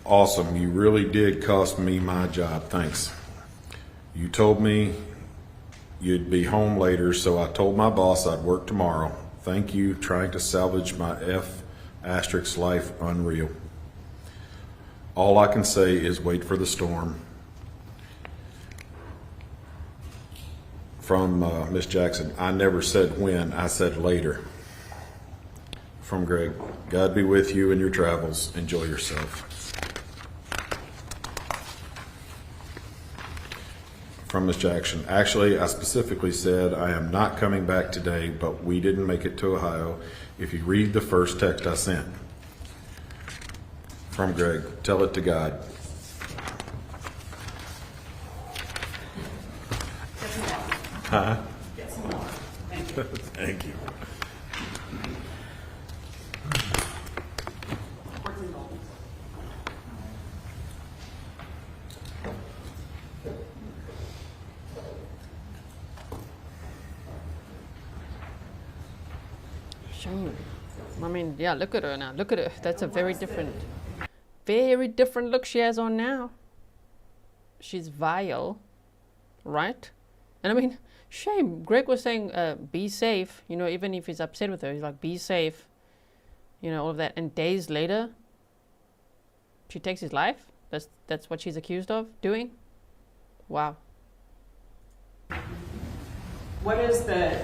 Awesome. You really did cost me my job. Thanks. You told me you'd be home later, so I told my boss I'd work tomorrow. Thank you. Trying to salvage my F** life. Unreal. All I can say is wait for the storm. From Ms. Jackson, I never said when, I said later. From Greg, God be with you in your travels. Enjoy yourself. From Ms. Jackson, actually, I specifically said I am not coming back today, but we didn't make it to Ohio. If you read the first text I sent. From Greg, tell it to God. Huh? Get some more. Thank you. Thank you. Shame. I mean, yeah, look at her now. Look at her. That's a very different look she has on now. She's vile, right? And I mean, shame. Greg was saying, be safe. You know, even if he's upset with her, he's like, be safe. You know, all of that. And days later, she takes his life. That's what she's accused of doing. Wow. What is the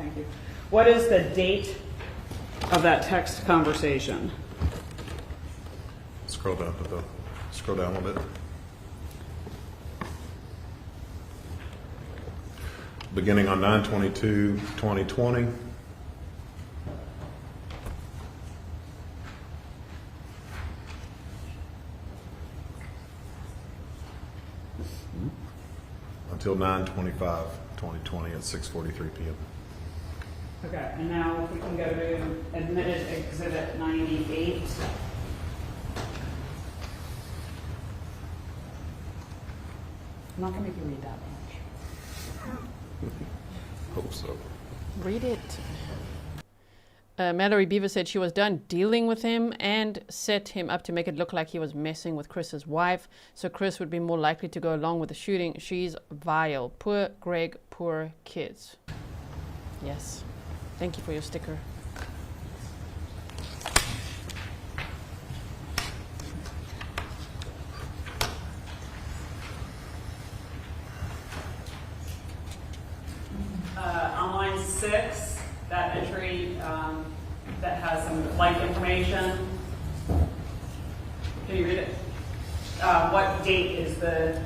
Thank you. What is the date of that text conversation? Scroll down a little bit. Beginning on 9/22/2020. Until 9/25/2020 at 6:43 p.m. Okay, and now if we can go to admitted exhibit 98. I'm not gonna make you read that much. Hope so. Read it. Mallory Beaver said she was done dealing with him and set him up to make it look like he was messing with Chris's wife, so Chris would be more likely to go along with the shooting. She's vile. Poor Greg, poor kids. Yes. Thank you for your sticker. On line 6, that entry that has some flight information. Can you read it? What date is the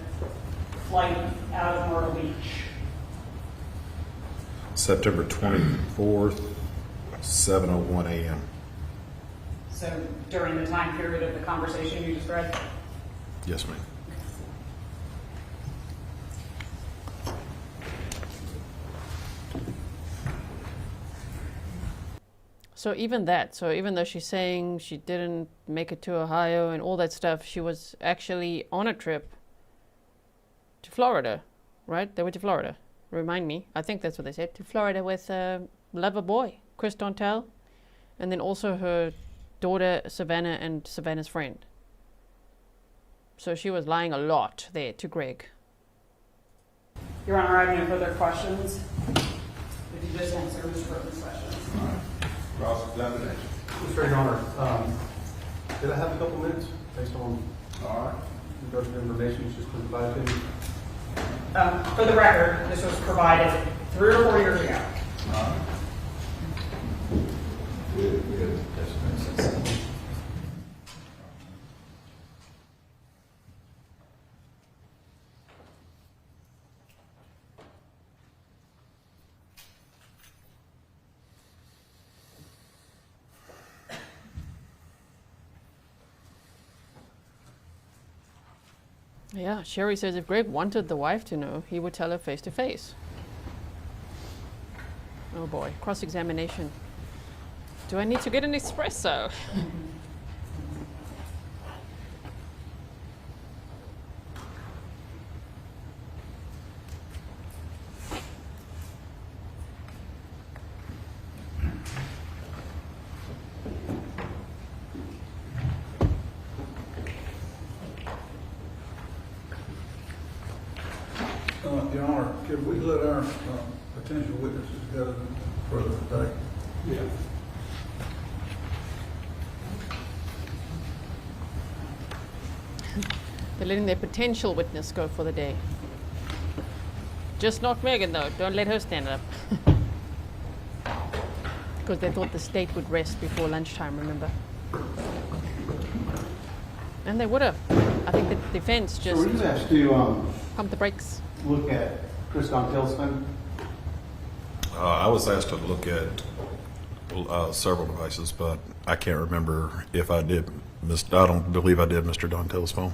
flight out of Myrtle Beach? September 24th, 7:01 a.m. So during the time period of the conversation you just read? Yes, ma'am. So even though she's saying she didn't make it to Ohio and all that stuff, she was actually on a trip to Florida, right? They went to Florida. Remind me. I think that's what they said. To Florida with lover boy, Chris Dontell, and then also her daughter, Savannah, and Savannah's friend. So she was lying a lot there to Greg. Your Honor, I have no further questions. If you just answer Mr. Burton's questions. All right. Cross-examination. Mr. Your Honor, did I have a couple minutes based on All right. the information you just provided to me? For the record, this was provided 3 or 4 years ago. All right. Good. Yeah, Sherry says if Greg wanted the wife to know, he would tell her face to face. Oh boy, cross-examination. Do I need to get an espresso? Your Honor, could we let our potential witnesses go further today? Yeah. They're letting their potential witness go for the day. Just not Meagan though, don't let her stand up. Because they thought the state would rest before lunchtime, remember? And they would have. I think the defense just So were you asked to pumped the brakes. look at Chris Dontell's phone? I was asked to look at several devices, but I can't remember if I did. I don't believe I did Mr. Dontell's phone.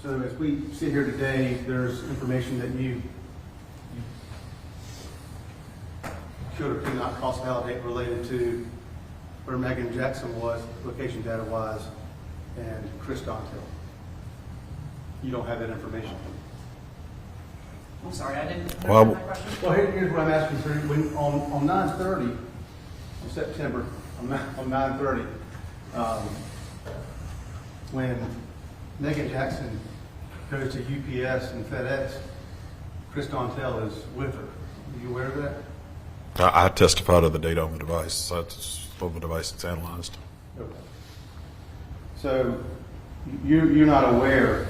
So as we sit here today, there's information that you could or could not cross-validate related to where Meagan Jackson was, location data-wise, and Chris Dontell. You don't have that information. I'm sorry, I didn't Well, understand that question. Well, here's what I'm asking for. When, on 9/30, on September, on 9/30, when Meagan Jackson goes to UPS and FedEx, Chris Dontell is with her. Are you aware of that? I testified to the data on the device. That's on the device that's analyzed. Okay. So you're not aware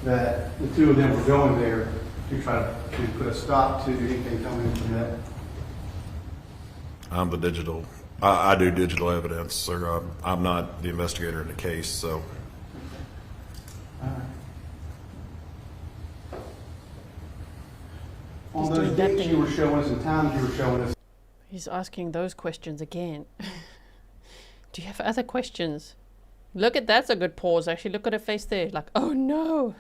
that the two of them were going there to try to put a stop to anything coming from that? I'm the digital. I do digital evidence, sir. I'm not the investigator in the case, so. All right. On He's those doing that dates thing. you were showing us and times you were showing us, He's asking those questions again. Do you have other questions? Look at that's a good pause. Actually, look at her face there. Like, oh no.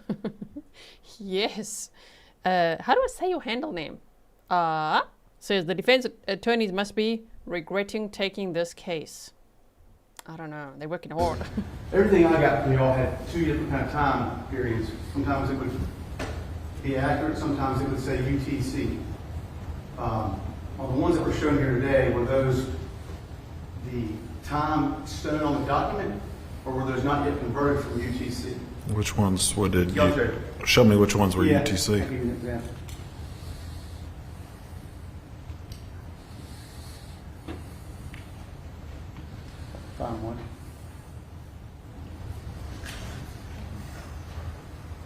Yes. How do I say your handle name? Says the defense attorneys must be regretting taking this case. I don't know. They're working hard. everything I got from y'all had two different kind of time periods. Sometimes it would be accurate, sometimes it would say UTC. On the ones that were shown here today, were those the time shown on the document, or were those not yet converted from UTC? Which ones? What did Y'all you showed. show me? Which ones were Yeah, I'll UTC? give you an example. Find one.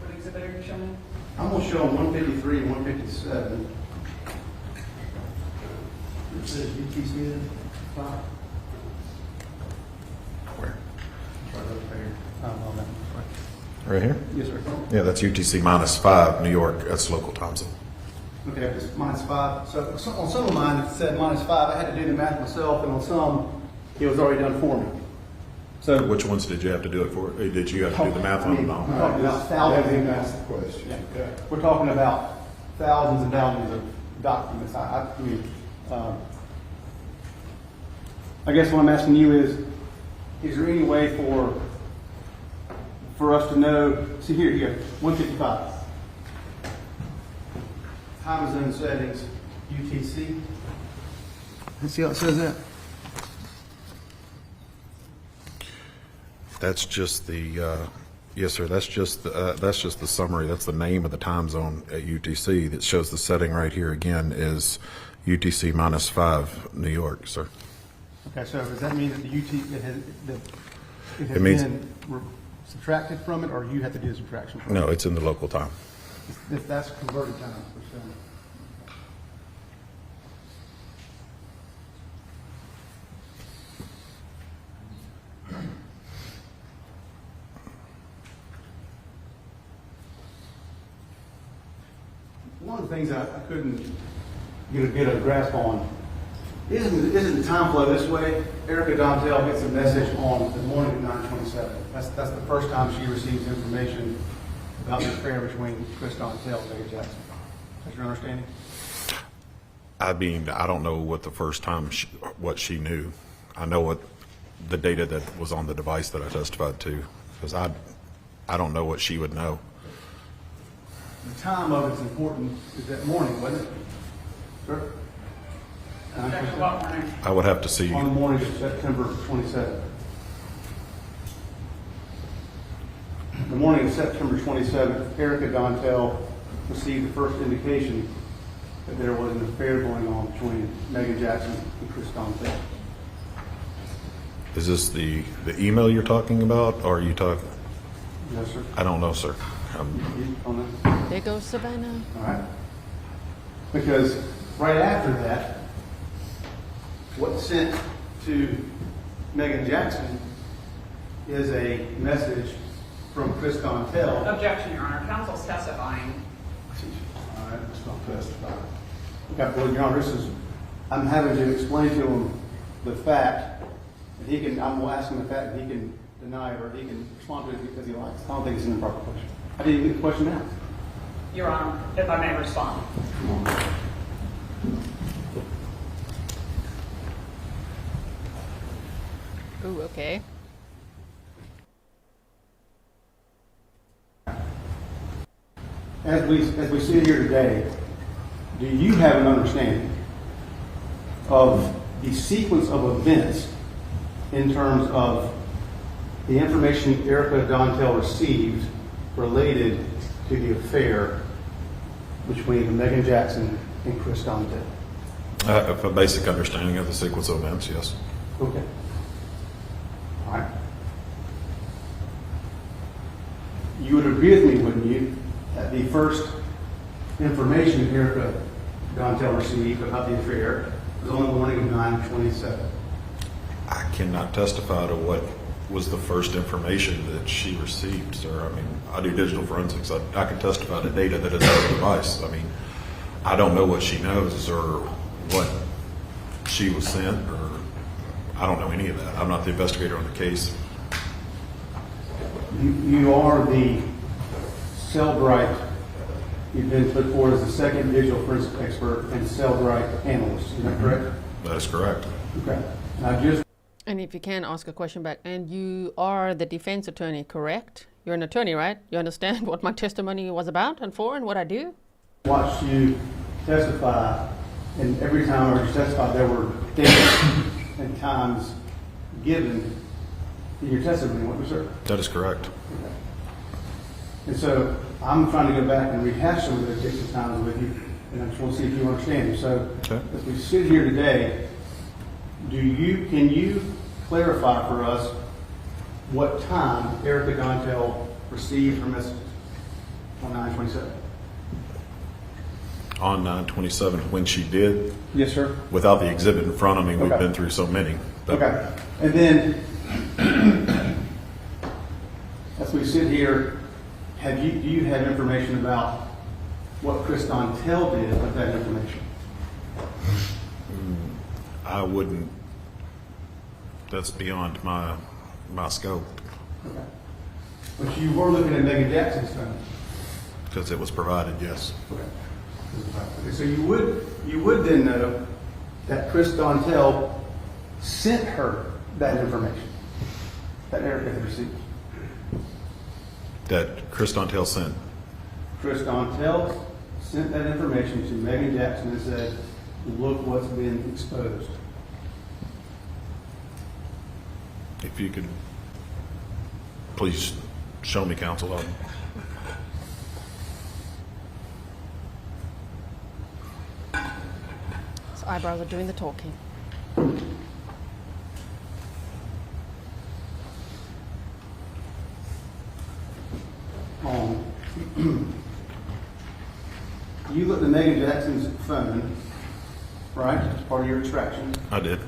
What exhibit are you showing? I'm going to show them 153 and 157. It says UTC there. Top. Where? Right up there. On that one. Right here. Yes, sir. Yeah, that's UTC -5, New York. That's local time zone. Okay, it's -5. So on some of mine, it said -5. I had to do the math myself, and on some, it was already done for me. So Which ones did you have to do it for? Did you have to do the math on them all? We're talking about Let thousands. him ask the question. Yeah. Okay. We're talking about thousands and thousands of documents. I guess what I'm asking you is there any way for us to know? See here, 155. Time zone settings, UTC. Let's see how it says that. That's just the yes, sir. That's just the summary. That's the name of the time zone at UTC. That shows the setting right here again is UTC -5, New York, sir. Okay, so does that mean that the it has means- been subtracted from it, or you have to do the subtraction from No, it's in the local time. it? If that's converted time, we're saying. One of the things I couldn't get a grasp on, isn't the time flow this way? Erica Dontell gets a message on the morning of 9/27. That's the first time she receives information about the affair between Chris Dontell and Meagan Jackson. Is that your understanding? I mean, I don't know what the first time what she knew. I know what the data that was on the device that I testified to, because I don't know what she would know. The time of it's important is that morning, wasn't it? Sure. Exactly what morning? I would have to see. On the morning of September 27th. The morning of September 27th, Erica Dontell received the first indication that there was an affair going on between Meagan Jackson and Chris Dontell. Is this the email you're talking about, or are you talking? Yes, sir. I don't know, sir. You on that? There goes Savannah. All right. Because right after that, what's sent to Meagan Jackson is a message from Chris Dontell. Objection, Your Honor. Counsel's testifying. All right, let's not testify. Okay, well, Your Honor, I'm having to explain to him the fact that he can, I'm asking the fact that he can deny it or he can respond to it because he likes. I don't think it's an improper question. I didn't even get the question out. Your Honor, if I may respond. Ooh, okay. As we sit here today, do you have an understanding of the sequence of events in terms of the information Erica Dontell received related to the affair between Meagan Jackson and Chris Dontell? A basic understanding of the sequence of events, yes. Okay. All right. you would agree with me, wouldn't you, that the first information Erica Dontell received about the affair was on the morning of 9/27? I cannot testify to what was the first information that she received, sir. I mean, I do digital forensics. I can testify to data that is on the device. I mean, I don't know what she knows or what she was sent, or I don't know any of that. I'm not the investigator on the case. You are the Cellebrite. You've been put forward as the second digital forensic expert and Cellebrite analyst. Is that correct? That is correct. Okay. Now, just And if you can ask a question back, and you are the defense attorney, correct? You're an attorney, right? You understand what my testimony was about and for and what I do? watched you testify, and every time I heard you testify, there were dates and times given in your testimony, what was there? That is correct. Okay. And so I'm trying to go back and rehash some of those dates and times with you, and I just want to see if you understand. So Okay. as we sit here today, can you clarify for us what time Erica Dontell received her messages on 9/27? On 9/27, when she did, Yes, sir. without the exhibit in front of me, we've Okay. been through so many. Okay. And then, as we sit here, do you have information about what Chris Dontell did with that information? I wouldn't, that's beyond my scope, Okay. But you were looking at Meagan Jackson's phone. because it was provided, yes. Okay. So you would then know that Chris Dontell sent her that information that Erica had received. That Chris Dontell sent. Chris Dontell sent that information to Meagan Jackson and said, look what's been exposed. If you could please show me, counsel. His eyebrows are doing the talking. You looked at Meagan Jackson's phone, right, as part of your extraction. I did.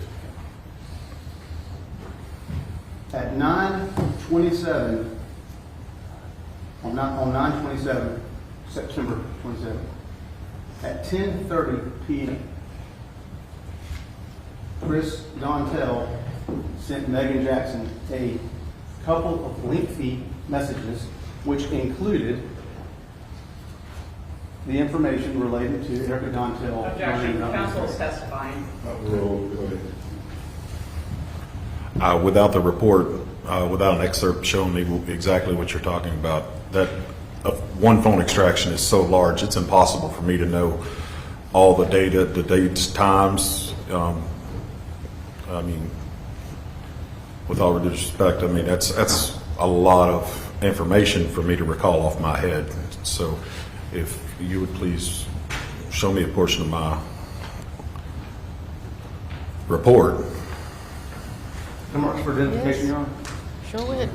At 9/27, on 9/27, September 27, at 10:30 p.m., Chris Dontell sent Meagan Jackson a couple of lengthy messages, which included the information related to Erica Dontell. Objection. Counsel is testifying. Without the report, without an excerpt showing me exactly what you're talking about, that one phone extraction is so large, it's impossible for me to know all the data, the dates, times. I mean, with all due respect, I mean, that's a lot of information for me to recall off my head. So if you would please show me a portion of my report. The marks for identification, Yes. Your Honor? Show it.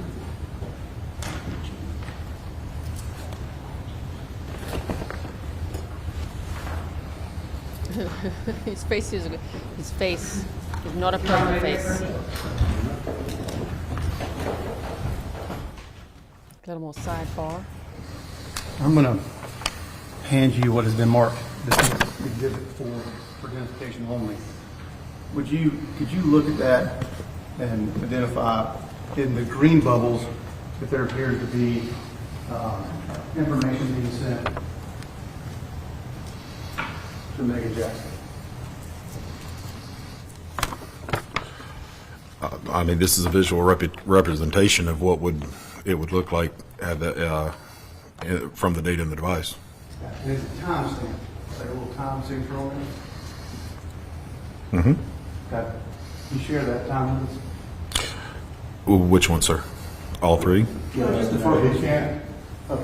His face is not a perfect face. A little more sidebar. I'm going to hand you what has been marked. This is exhibit for identification only. Could you look at that and identify in the green bubbles if there appears to be information being sent to Meagan Jackson? I mean, this is a visual representation of what it would look like from the data in the device. And it's a timestamp, like a little time signature on it. Mm-hmm. Okay. You share that time with us? Which one, sir? All three? Yeah, just the No, first. he can't. Oh,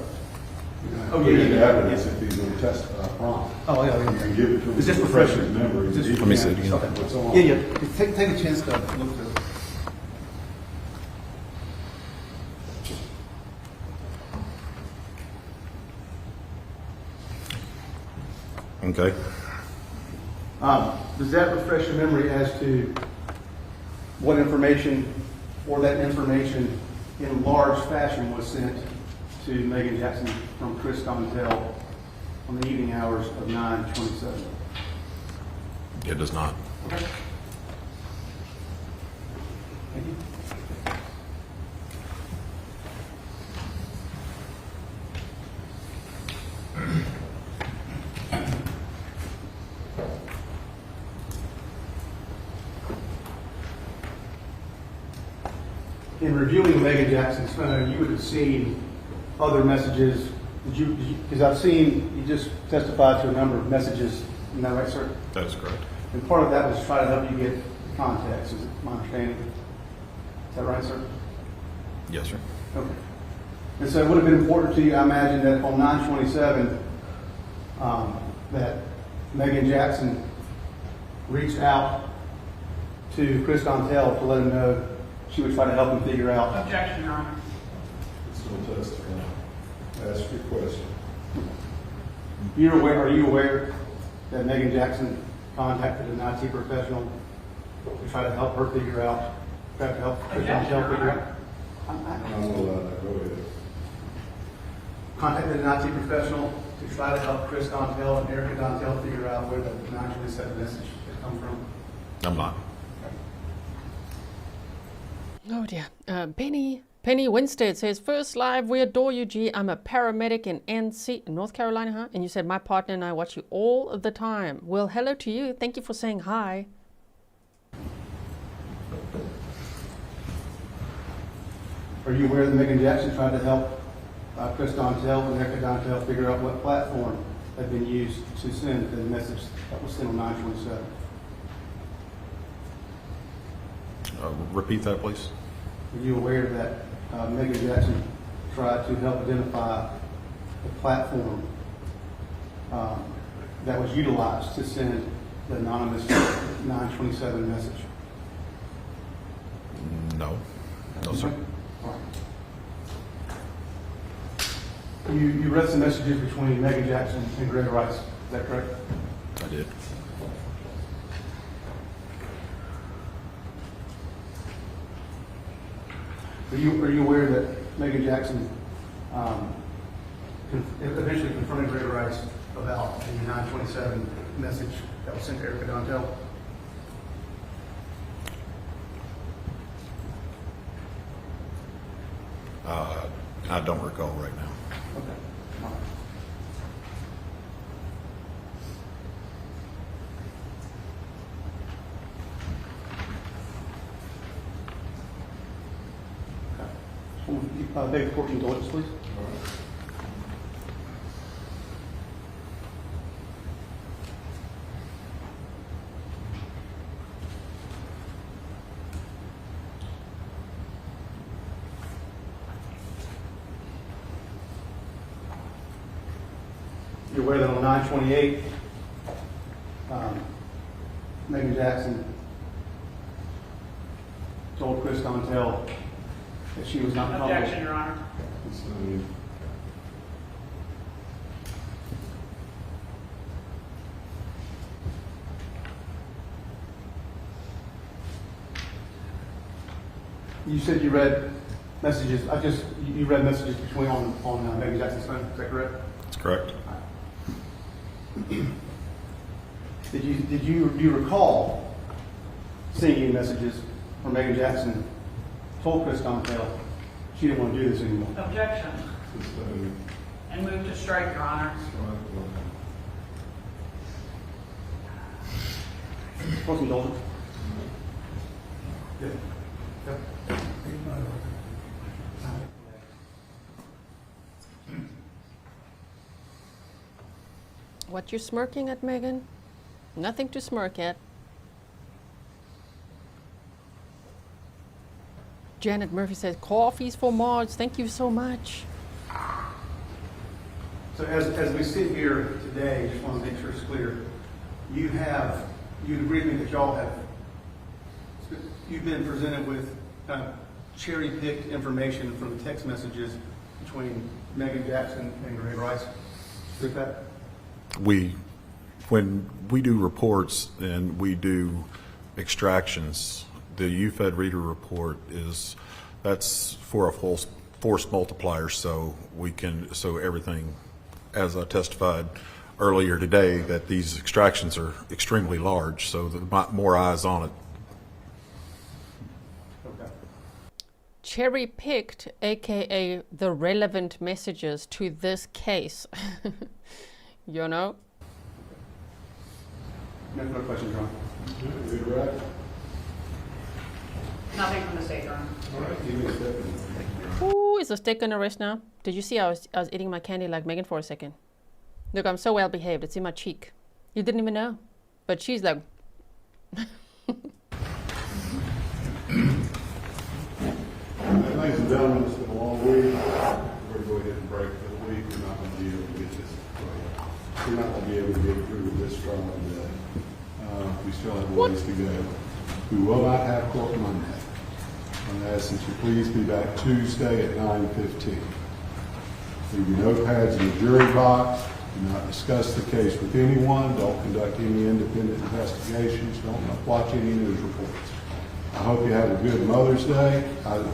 Oh, yeah, yeah, evidence yeah. if he's going to testify prompt. Oh, yeah, And yeah. give it to him. It's just to refresh his it. memory. It's just- He Let me see it can't again. Okay. what's on. Yeah, yeah. Take a chance to look through it. Okay. Does that refresh your memory as to what information or that information in large fashion was sent to Meagan Jackson from Chris Dontell on the evening hours of 9/27? It does not. Okay. Thank you. In reviewing Meagan Jackson's phone, you would have seen other messages. Because I've seen you just testified to a number of messages. Isn't that right, sir? That is correct. And part of that was to try to help you get context, is my understanding. Is that right, sir? Yes, sir. Okay. And so it would have been important to you, I imagine, that on 9/27, that Meagan Jackson reached out to Chris Dontell to let him know she would try to help him figure out. Objection, Your Honor. Still testifying. Ask your question. Are you aware that Meagan Jackson contacted an IT professional to try to help her figure out, try to help Chris Dontell figure out? I'm going to let that go ahead. Contacted an IT professional to try to help Chris Dontell and Erica Dontell figure out where the 927 message had come from. I'm not. Oh dear. Penny Winstead says, first live, we adore you, G. I'm a paramedic in NC, North Carolina, huh? And you said my partner and I watch you all of the time. Well, hello to you. Thank you for saying hi. Are you aware that Meagan Jackson tried to help Chris Dontell and Erica Dontell figure out what platform had been used to send the message that was sent on 9/27? Repeat that, please. Are you aware that Meagan Jackson tried to help identify the platform that was utilized to send the anonymous 927 message? No. No, sir. All right. You read some messages between Meagan Jackson and Gregory Rice. Is that correct? I did. Are you aware that Meagan Jackson eventually confronted Gregory Rice about the 927 message that was sent to Erica Dontell? I don't recall right now. Okay. All right. Beg the court indulgence, please. You're aware that on 9/28, Meagan Jackson told Chris Dontell that she was not comfortable. Objection, Your Honor. You said you read messages. You read messages between on Meagan Jackson's phone. Is that correct? That's correct. Do you recall seeing any messages where Meagan Jackson told Chris Dontell she didn't want to do this anymore? Objection. And move to strike, Your Honor. Court's indulgent. Yeah. What you smirking at, Megan? Nothing to smirk at. Janet Murphy says, coffees for Marge. Thank you so much. So as we sit here today, just want to make sure it's clear, you agree with me that you've been presented with kind of cherry-picked information from the text messages between Meagan Jackson and Gregory Rice. Is that? We when we do reports and we do extractions, the UFED reader report that's for a force multiplier, so everything, as I testified earlier today, that these extractions are extremely large, so there's more eyes on it. Cherry picked, aka the relevant messages to this case. You know? No further questions, Your Honor. Good, right? Nothing from the state, Your Honor. All right, give me a second. Ooh, is the steak gonna rest now? Did you see I was eating my candy like Meagan for a second? Look, I'm so well behaved. It's in my cheek. You didn't even know. But she's like... Ladies and gentlemen, it's been a long week. We're going to go ahead and break for the week. We're not going to be able to get this. We're not going to be able to get through with this trial today. We still have a ways to go. We will not have court Monday. I'm going to ask that you please be back Tuesday at 9:15. Leave your notepads in the jury box. Do not discuss the case with anyone. Don't conduct any independent investigations. Don't watch any news reports. I hope you have a good Mother's Day,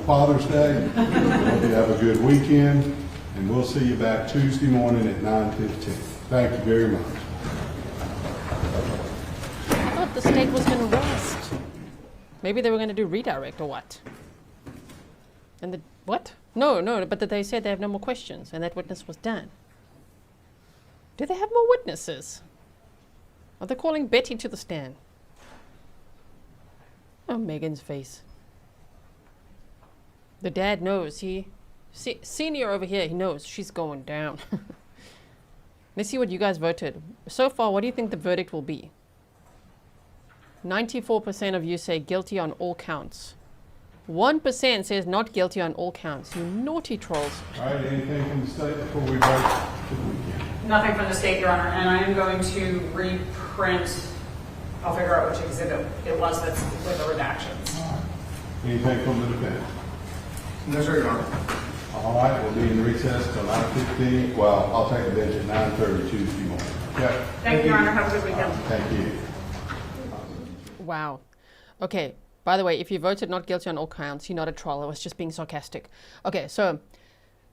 Father's Day. I hope you have a good weekend, and we'll see you back Tuesday morning at 9:15. Thank you very much. I thought the state was going to rest. Maybe they were going to do redirect or what? And the what? No, but they said they have no more questions, and that witness was done. Do they have more witnesses? Are they calling Betty to the stand? Oh, Meagan's face. The dad knows. Senior over here, he knows she's going down. Let's see what you guys voted. So far, what do you think the verdict will be? 94% of you say guilty on all counts. 1% says not guilty on all counts. You naughty trolls. All right, anything from the state before we vote? Nothing from the state, Your Honor, and I am going to reprint. I'll figure out which exhibit it was that's with the redactions. Anything from the defense? No, sir, Your Honor. All right, we'll be in recess till 9:15. Well, I'll take a bench at 9:30 Tuesday morning. Okay. Thank you, Your Honor. Have a good weekend. Thank you. Wow. Okay. By the way, if you voted not guilty on all counts, you're not a troll. I was just being sarcastic. Okay, so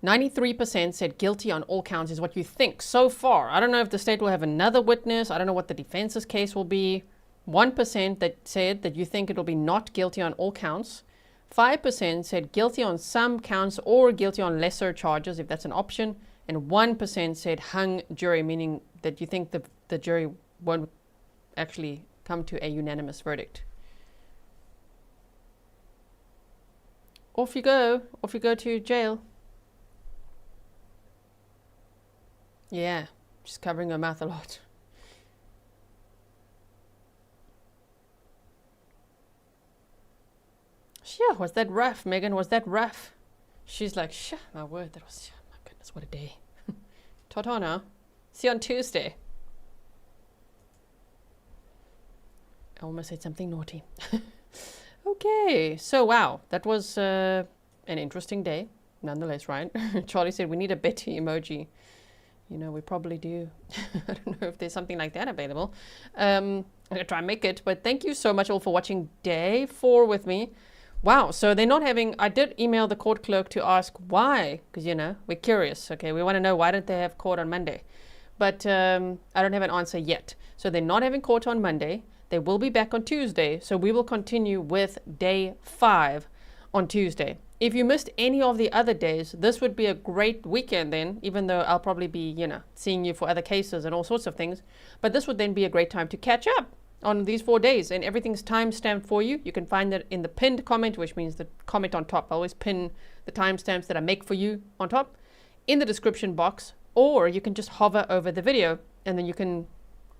93% said guilty on all counts is what you think so far. I don't know if the state will have another witness. I don't know what the defense's case will be. 1% that said that you think it'll be not guilty on all counts. 5% said guilty on some counts or guilty on lesser charges, if that's an option. And 1% said hung jury, meaning that you think the jury won't actually come to a unanimous verdict. Off you go to jail. Yeah, just covering her mouth a lot. Sure, was that rough, Meagan? Was that rough? She's like, sure, my word, that was, my goodness, what a day. Ta-ta now. See you on Tuesday. I almost said something naughty. Okay, so wow, that was an interesting day, nonetheless, right? Charlie said we need a Betty emoji. You know, we probably do. I don't know if there's something like that available. I'm gonna try and make it, but thank you so much all for watching day 4 with me. Wow, so they're not having, I did email the court clerk to ask why, because, you know, we're curious, okay? We want to know why didn't they have court on Monday? But I don't have an answer yet. So they're not having court on Monday. They will be back on Tuesday, so we will continue with day 5 on Tuesday. If you missed any of the other days, this would be a great weekend then, even though I'll probably be, you know, seeing you for other cases and all sorts of things. But this would then be a great time to catch up on these 4 days, and everything's time-stamped for you. You can find it in the pinned comment, which means the comment on top. I always pin the timestamps that I make for you on top in the description box, or you can just hover over the video and then you can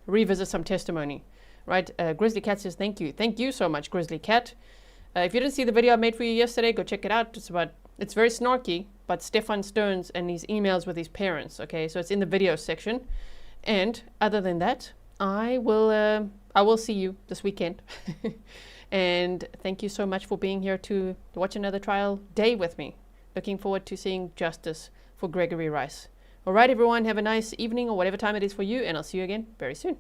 revisit some testimony. Right, Grizzly Cat says thank you. Thank you so much, Grizzly Cat. If you didn't see the video I made for you yesterday, go check it out. It's very snarky, but Stefan Stearns and his emails with his parents. Okay, so it's in the video section. And other than that, I will see you this weekend. And thank you so much for being here to watch another trial day with me. Looking forward to seeing justice for Gregory Rice. All right, everyone, have a nice evening or whatever time it is for you, and I'll see you again very soon.